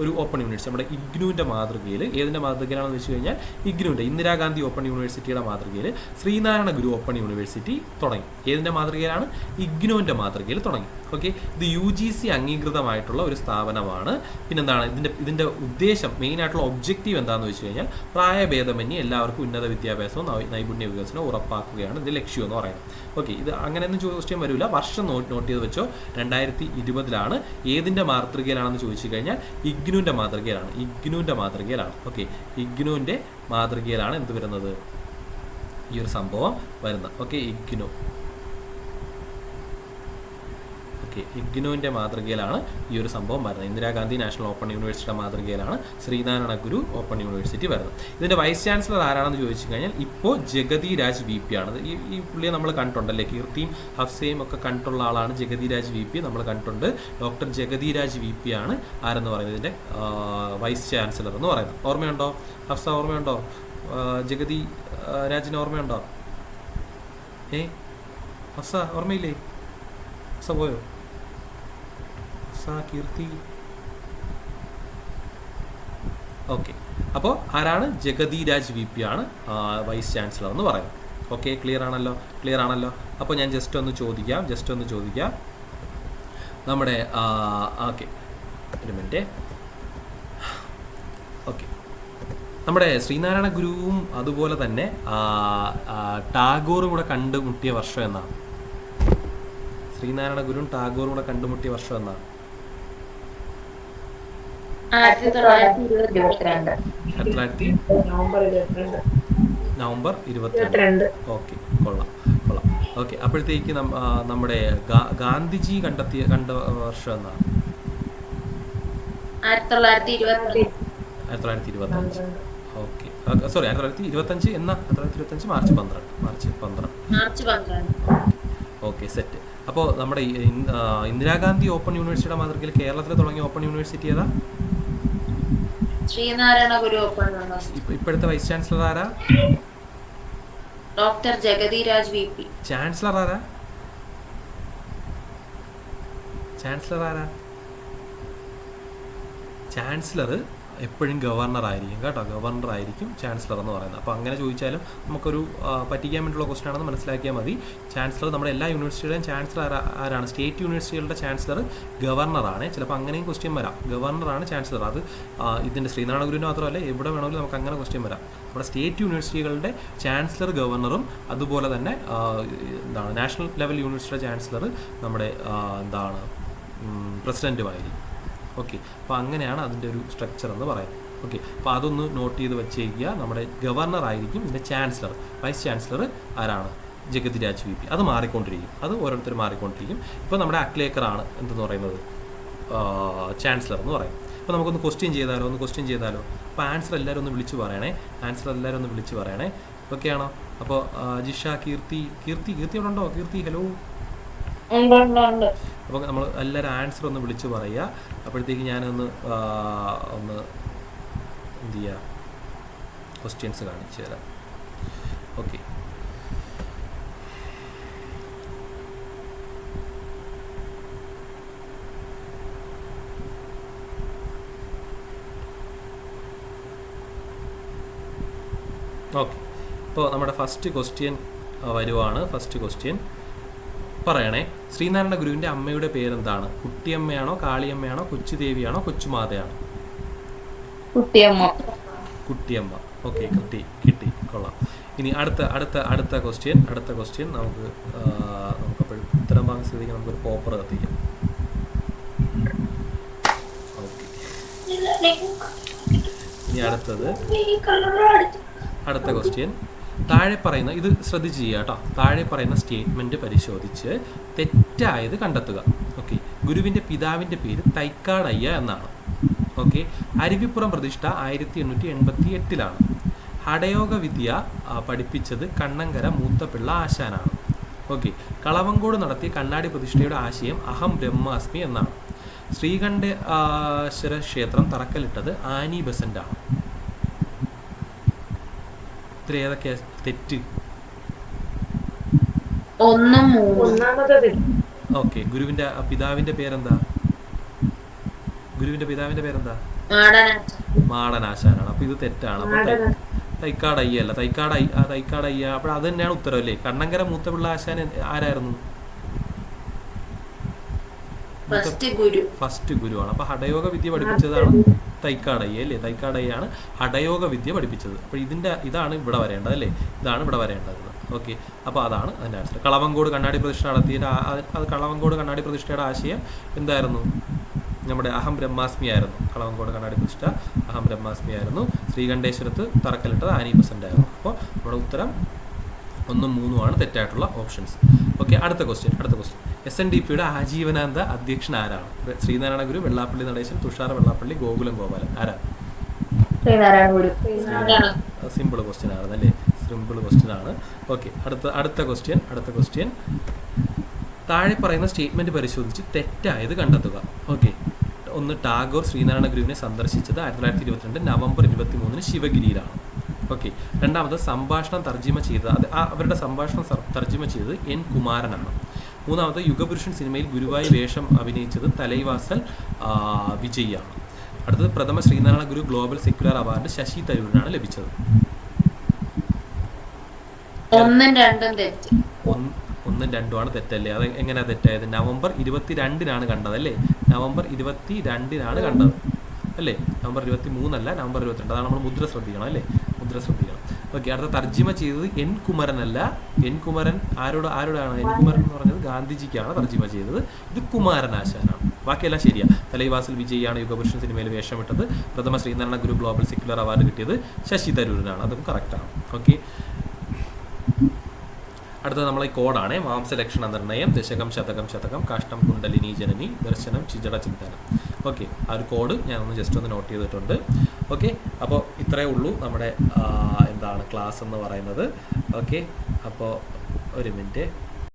ഒരു ഓപ്പൺ യൂണിവേഴ്സിറ്റി നമ്മുടെ ഇഗ്നുവിൻ്റെ മാതൃകയിൽ. ഏതിൻ്റെ മാതൃകയിലാണെന്ന് വെച്ച് കഴിഞ്ഞാൽ ഇഗ്നുവിൻ്റെ ഇന്ദിരാഗാന്ധി ഓപ്പൺ യൂണിവേഴ്സിറ്റിയുടെ മാതൃകയിൽ ശ്രീനാരായണ ഗുരു ഓപ്പൺ യൂണിവേഴ്സിറ്റി തുടങ്ങി. ഏതിൻ്റെ മാതൃകയിലാണ്? ഇഗ്നുവിൻ്റെ മാതൃകയിൽ തുടങ്ങി. ഓക്കെ, ഇത് UGC അംഗീകൃതമായിട്ടുള്ള ഒരു സ്ഥാപനമാണ്. പിന്നെന്താണ് ഇതിൻ്റെ ഉദ്ദേശം, മെയിനായിട്ടുള്ള ഒബ്ജക്റ്റീവ് എന്താണെന്ന് വെച്ച് കഴിഞ്ഞാൽ പ്രായഭേദമന്യേ എല്ലാവർക്കും ഉന്നത വിദ്യാഭ്യാസവും നൈപുണ്യ വികസനവും ഉറപ്പാക്കുകയാണ് ഇതിൻ്റെ ലക്ഷ്യം എന്ന് പറയുന്നത്. ഓക്കെ, ഇത് അങ്ങനെയൊന്നും ക്വസ്റ്റ്യൻ വരില്ല. വർഷം നോട്ട് ചെയ്ത് വെച്ചോ. 2020 ഏതിൻ്റെ മാതൃകയിലാണെന്ന് ചോദിച്ചു കഴിഞ്ഞാൽ ഇഗ്നുവിൻ്റെ മാതൃകയിലാണ്. ഓക്കെ, ഇഗ്നുവിൻ്റെ മാതൃകയിലാണ് എന്ത് വരുന്നത്? ഈ ഒരു സംഭവം വരുന്നത്. ഓക്കെ, ഇഗ്നുവിൻ്റെ മാതൃകയിലാണ് ഈ ഒരു സംഭവം വരുന്നത്. ഇന്ദിരാഗാന്ധി നാഷണൽ ഓപ്പൺ യൂണിവേഴ്സിറ്റിയുടെ മാതൃകയിലാണ് ശ്രീനാരായണ ഗുരു ഓപ്പൺ യൂണിവേഴ്സിറ്റി വരുന്നത്. ഇതിൻ്റെ വൈസ് ചാൻസലർ ആരാണെന്ന് ചോദിച്ചു കഴിഞ്ഞാൽ ഇപ്പോൾ ജഗതി രാജ് VP ആണ്. ഈ പുള്ളിയെ നമ്മൾ കണ്ടിട്ടുണ്ടല്ലേ, കീർത്തിയും ഹഫ്സയും ഒക്കെ കണ്ടിട്ടുള്ള ആളാണ് ജഗതി രാജ് VP. നമ്മൾ കണ്ടിട്ടുണ്ട്. ഡോക്ടർ ജഗതി രാജ് VP ആണ് ആരെന്ന് പറയുന്നത് ഇതിൻ്റെ വൈസ് ചാൻസലർ എന്ന് പറയുന്നത്. ഓർമ്മയുണ്ടോ ഹഫ്സ? ഓർമ്മയുണ്ടോ? ജഗതി രാജിന് ഓർമ്മയുണ്ടോ? ഹഫ്സ ഓർമ്മയില്ലേ? ഹഫ്സ പോയോ? കീർത്തി. ഓക്കെ, അപ്പോൾ ആരാണ്? ജഗതി രാജ് VP ആണ് വൈസ് ചാൻസലർ എന്ന് പറയുന്നത്. ഓക്കെ, ക്ലിയർ ആണല്ലോ. അപ്പോൾ ഞാൻ ജസ്റ്റ് ഒന്ന് ചോദിക്കാം നമ്മുടെ ഓക്കെ ഒരു മിനിറ്റ്. ഓക്കെ, നമ്മുടെ ശ്രീനാരായണ ഗുരുവും അതുപോലെ തന്നെ ടാഗോറും കൂടെ കണ്ടുമുട്ടിയ വർഷം എന്നാണ്? ശ്രീനാരായണ ഗുരുവും ടാഗോറും കൂടെ കണ്ടുമുട്ടിയ വർഷം എന്നാണ്? 1922. നവംബർ 22. ഓക്കെ, കൊള്ളാം. ഓക്കെ, അപ്പോഴത്തേക്ക് നമ്മുടെ ഗാന്ധിജി കണ്ട വർഷം എന്നാണ്? 1925. ഓക്കെ, സോറി, 1925 എന്നാ? 1925 മാർച്ച് 12. Okay, set. അപ്പോൾ നമ്മുടെ ഇന്ദിരാഗാന്ധി ഓപ്പൺ യൂണിവേഴ്സിറ്റിയുടെ മാതൃകയിൽ കേരളത്തിൽ തുടങ്ങിയ ഓപ്പൺ യൂണിവേഴ്സിറ്റി ഏതാ? ശ്രീനാരായണ ഗുരു ഓപ്പൺ യൂണിവേഴ്സിറ്റി. ഇപ്പോഴത്തെ വൈസ് ചാൻസലർ ആരാ? Doctor Jagathiraj VP. ചാൻസലർ ആരാ? ചാൻസലർ എപ്പോഴും ഗവർണർ ആയിരിക്കും കേട്ടോ. ഗവർണർ ആയിരിക്കും ചാൻസലർ എന്ന് പറയുന്നത്. അപ്പോൾ അങ്ങനെ ചോദിച്ചാലും നമുക്കൊരു പറ്റിക്കാൻ വേണ്ടിയുള്ള ക്വസ്റ്റൻ ആണെന്ന് മനസ്സിലാക്കിയാൽ മതി. ചാൻസലർ നമ്മുടെ എല്ലാ യൂണിവേഴ്സിറ്റിയുടെയും ചാൻസലർ ആരാണ്? സ്റ്റേറ്റ് യൂണിവേഴ്സിറ്റികളുടെ ചാൻസലർ ഗവർണറാണ്. ചിലപ്പോൾ അങ്ങനെയും ക്വസ്റ്റ്യൻ വരാം. ഗവർണറാണ് ചാൻസലർ. അത് ഇതിൻ്റെ ശ്രീനാരായണ ഗുരുവിന് മാത്രമല്ല, എവിടെ വേണമെങ്കിലും നമുക്ക് അങ്ങനെ ക്വസ്റ്റ്യൻ വരാം. നമ്മുടെ സ്റ്റേറ്റ് യൂണിവേഴ്സിറ്റികളുടെ ചാൻസലർ ഗവർണറും അതുപോലെ തന്നെ നാഷണൽ ലെവൽ യൂണിവേഴ്സിറ്റിയുടെ ചാൻസലർ നമ്മുടെ പ്രസിഡൻറ്റുമായിരിക്കും. ഓക്കെ, അപ്പോൾ അങ്ങനെയാണ് അതിൻ്റെ ഒരു സ്ട്രക്ചർ എന്ന് പറയുന്നത്. ഓക്കെ, അപ്പോൾ അതൊന്ന് നോട്ട് ചെയ്ത് വെച്ചേക്കുക. നമ്മുടെ ഗവർണർ ആയിരിക്കും ഇതിൻ്റെ ചാൻസലർ. വൈസ് ചാൻസലർ ആരാണ്? ജഗതിരാജ് VP. അത് മാറിക്കൊണ്ടിരിക്കും, അത് ഓരോരുത്തർ മാറിക്കൊണ്ടിരിക്കും. ഇപ്പോൾ നമ്മുടെ അക്ലേക്കറാണ് എന്തെന്ന് പറയുന്നത്, ചാൻസലർ എന്ന് പറയും. അപ്പോൾ നമുക്കൊന്ന് ക്വസ്റ്റ്യൻ ചെയ്താലോ? അപ്പോൾ ആൻസർ എല്ലാവരും ഒന്ന് വിളിച്ച് പറയണേ. ഓക്കെ ആണോ? അപ്പോൾ ജിഷ, കീർത്തി അവിടെ ഉണ്ടോ? കീർത്തി, ഹലോ. അപ്പോൾ നമ്മൾ എല്ലാവരും ആൻസർ ഒന്ന് വിളിച്ച് പറയുക. അപ്പോഴത്തേക്ക് ഞാനൊന്ന് എന്ത് ചെയ്യുക, ക്വസ്റ്റ്യൻസ് കാണിച്ചു തരാം. ഓക്കെ, ഇപ്പോൾ നമ്മുടെ ഫസ്റ്റ് ക്വസ്റ്റ്യൻ വരുവാണ്. ഫസ്റ്റ് ക്വസ്റ്റ്യൻ പറയണേ. ശ്രീനാരായണ ഗുരുവിൻ്റെ അമ്മയുടെ പേരെന്താണ്? കുട്ടിയമ്മയാണോ, കാളിയമ്മയാണോ, കൊച്ചുദേവിയാണോ, കൊച്ചുമാതയാണോ? കുട്ടിയമ്മ. ഓക്കെ, കിട്ടി, കൊള്ളാം. ഇനി അടുത്ത ക്വസ്റ്റ്യൻ നമുക്കപ്പോഴും ഉത്തരം ഭാഗം സ്ഥിതിക്ക് നമുക്കൊരു പോപ്പർ കത്തിക്കാം. ഓക്കെ, ഇനി അടുത്ത ക്വസ്റ്റ്യൻ. താഴെ പറയുന്ന, ഇത് ശ്രദ്ധിച്ച് ചെയ്യുക കേട്ടോ, താഴെ പറയുന്ന സ്റ്റേറ്റ്മെൻറ്റ് പരിശോധിച്ച് തെറ്റായത് കണ്ടെത്തുക. ഓക്കെ, ഗുരുവിൻ്റെ പിതാവിൻ്റെ പേര് തൈക്കാടയ്യ എന്നാണ്. ഓക്കെ, അരുവിപ്പുറം പ്രതിഷ്ഠ 1888 ഹഠയോഗ വിദ്യ പഠിപ്പിച്ചത് കണ്ണങ്കര മൂത്തപിള്ള ആശാനാണ്. ഓക്കെ, കളവങ്കോട് നടത്തിയ കണ്ണാടി പ്രതിഷ്ഠയുടെ ആശയം അഹം ബ്രഹ്മാസ്മി എന്നാണ്. ശ്രീകണ്ഠേശ്വര ക്ഷേത്രം തറക്കല്ലിട്ടത് ആനി ബസന്റാണ്. ഇത്ര ഏതൊക്കെയാ തെറ്റ്? ഓക്കെ, ഗുരുവിന്റെ പിതാവിന്റെ പേരെന്താ? മാടനാശാനാണ്. അപ്പൊ ഇത് തെറ്റാണ്. അപ്പൊ തൈക്കാടയ്യ അല്ല, തൈക്കാടയ്യ. അപ്പോൾ അത് തന്നെയാണ് ഉത്തരം അല്ലേ? കണ്ണങ്കര മൂത്തപിള്ള ആശാൻ ആരായിരുന്നു? ഫസ്റ്റ് ഗുരുവാണ്. അപ്പൊ ഹഠയോഗ വിദ്യ പഠിപ്പിച്ചതാണ് തൈക്കാടയ്യ അല്ലേ? തൈക്കാടയ്യാണ് ഹഠയോഗ വിദ്യ പഠിപ്പിച്ചത്. അപ്പോൾ ഇതാണ് ഇവിടെ വരേണ്ടത് അല്ലേ? ഇതാണ് ഇവിടെ വരേണ്ടത്. ഓക്കെ, അപ്പോൾ അതാണ് അതിൻ്റെ ആൻസർ. കളവങ്കോട് കണ്ണാടി പ്രതിഷ്ഠ നടത്തിയ കളവങ്കോട് കണ്ണാടി പ്രതിഷ്ഠയുടെ ആശയം എന്തായിരുന്നു? നമ്മുടെ അഹം ബ്രഹ്മാസ്മി ആയിരുന്നു. കളവങ്കോട് കണ്ണാടി പ്രതിഷ്ഠ അഹം ബ്രഹ്മാസ്മി ആയിരുന്നു. ശ്രീകണ്ഠേശ്വരത്ത് തറക്കല്ലിട്ടത് ആനി ബസന്റ് ആയിരുന്നു. അപ്പോൾ നമ്മുടെ ഉത്തരം 1ഉം 3ഉമാണ് തെറ്റായിട്ടുള്ള ഓപ്ഷൻസ്. ഓക്കെ, അടുത്ത ക്വസ്റ്റ്യൻ. SNDPയുടെ ആജീവനാന്ത അധ്യക്ഷൻ ആരാണ്? ശ്രീനാരായണ ഗുരു, വെള്ളാപ്പള്ളി നടേശൻ, തുഷാർ വെള്ളാപ്പള്ളി, ഗോകുലം ഗോപാലൻ. ആരാ? സിമ്പിൾ ക്വസ്റ്റ്യൻ ആണെന്നല്ലേ? സിമ്പിൾ ക്വസ്റ്റ്യൻ ആണ്. ഓക്കെ, അടുത്ത ക്വസ്റ്റ്യൻ. താഴെ പറയുന്ന സ്റ്റേറ്റ്മെന്റ് പരിശോധിച്ച് തെറ്റായത് കണ്ടെത്തുക. ഓക്കെ, ഒന്ന്, ടാഗോർ ശ്രീനാരായണ ഗുരുവിനെ സന്ദർശിച്ചത് 1922 നവംബർ 23 ശിവഗിരിയിലാണ്. ഓക്കെ, രണ്ടാമത് സംഭാഷണം തർജിമ ചെയ്തത് അവരുടെ സംഭാഷണം തർജിമ ചെയ്തത് N കുമാരനാണ്. മൂന്നാമത് യുഗപുരുഷൻ സിനിമയിൽ ഗുരുവായി വേഷം അഭിനയിച്ചത് തലൈവാസൽ വിജയാണ്. അടുത്തത് പ്രഥമ Sree Narayana Guru global secular award Sasi തരൂരിനാണ് ലഭിച്ചത്. 1ഉം 2ഉം തെറ്റ്. 1ഉം 2ഉമാണ് തെറ്റല്ലേ? അത് എങ്ങനെയാണ് തെറ്റായത്? നവംബർ 22-നാണ് കണ്ടതല്ലേ? നവംബർ 22-നാണ് കണ്ടത് അല്ലേ? November 23 November 22. അതാണ് നമ്മൾ മുദ്ര ശ്രദ്ധിക്കണം അല്ലേ? മുദ്ര ശ്രദ്ധിക്കണം. ഓക്കെ, അടുത്ത തർജിമ ചെയ്തത് എൻ കുമരൻ അല്ല. എൻ കുമരൻ ആരോടാണ്? എൻ കുമരൻ എന്ന് പറഞ്ഞത് ഗാന്ധിജിക്കാണ് തർജിമ ചെയ്തത്. ഇത് കുമാരനാശാനാണ്. ബാക്കിയെല്ലാം ശരിയാ. തലൈവാസിൽ വിജയിയാണ് യുഗപുരുഷൻ സിനിമയിൽ വേഷമിട്ടത്. പ്രഥമ Sree Narayana Guru global secular award കിട്ടിയത് ശശി തരൂരിനാണ്. അതും കറക്റ്റാണ്. ഓക്കെ, അടുത്തത് നമ്മളെ കോഡാണ്. മാംസലക്ഷണ നിർണ്ണയം, ദശകം ശതകം ശതകം, കാഷ്ടം കുണ്ടലിനി ജനനി, ദർശനം ചിജട ചിന്തനം. ഓക്കെ, ആ ഒരു കോഡ് ഞാനൊന്ന് ജസ്റ്റ് ഒന്ന് നോട്ട് ചെയ്തിട്ടുണ്ട്. ഓക്കെ, അപ്പോൾ ഇത്രയേ ഉള്ളൂ നമ്മുടെ എന്താണ് ക്ലാസ് എന്ന് പറയുന്നത്. ഓക്കെ, അപ്പോൾ ഒരു മിനിറ്റ്.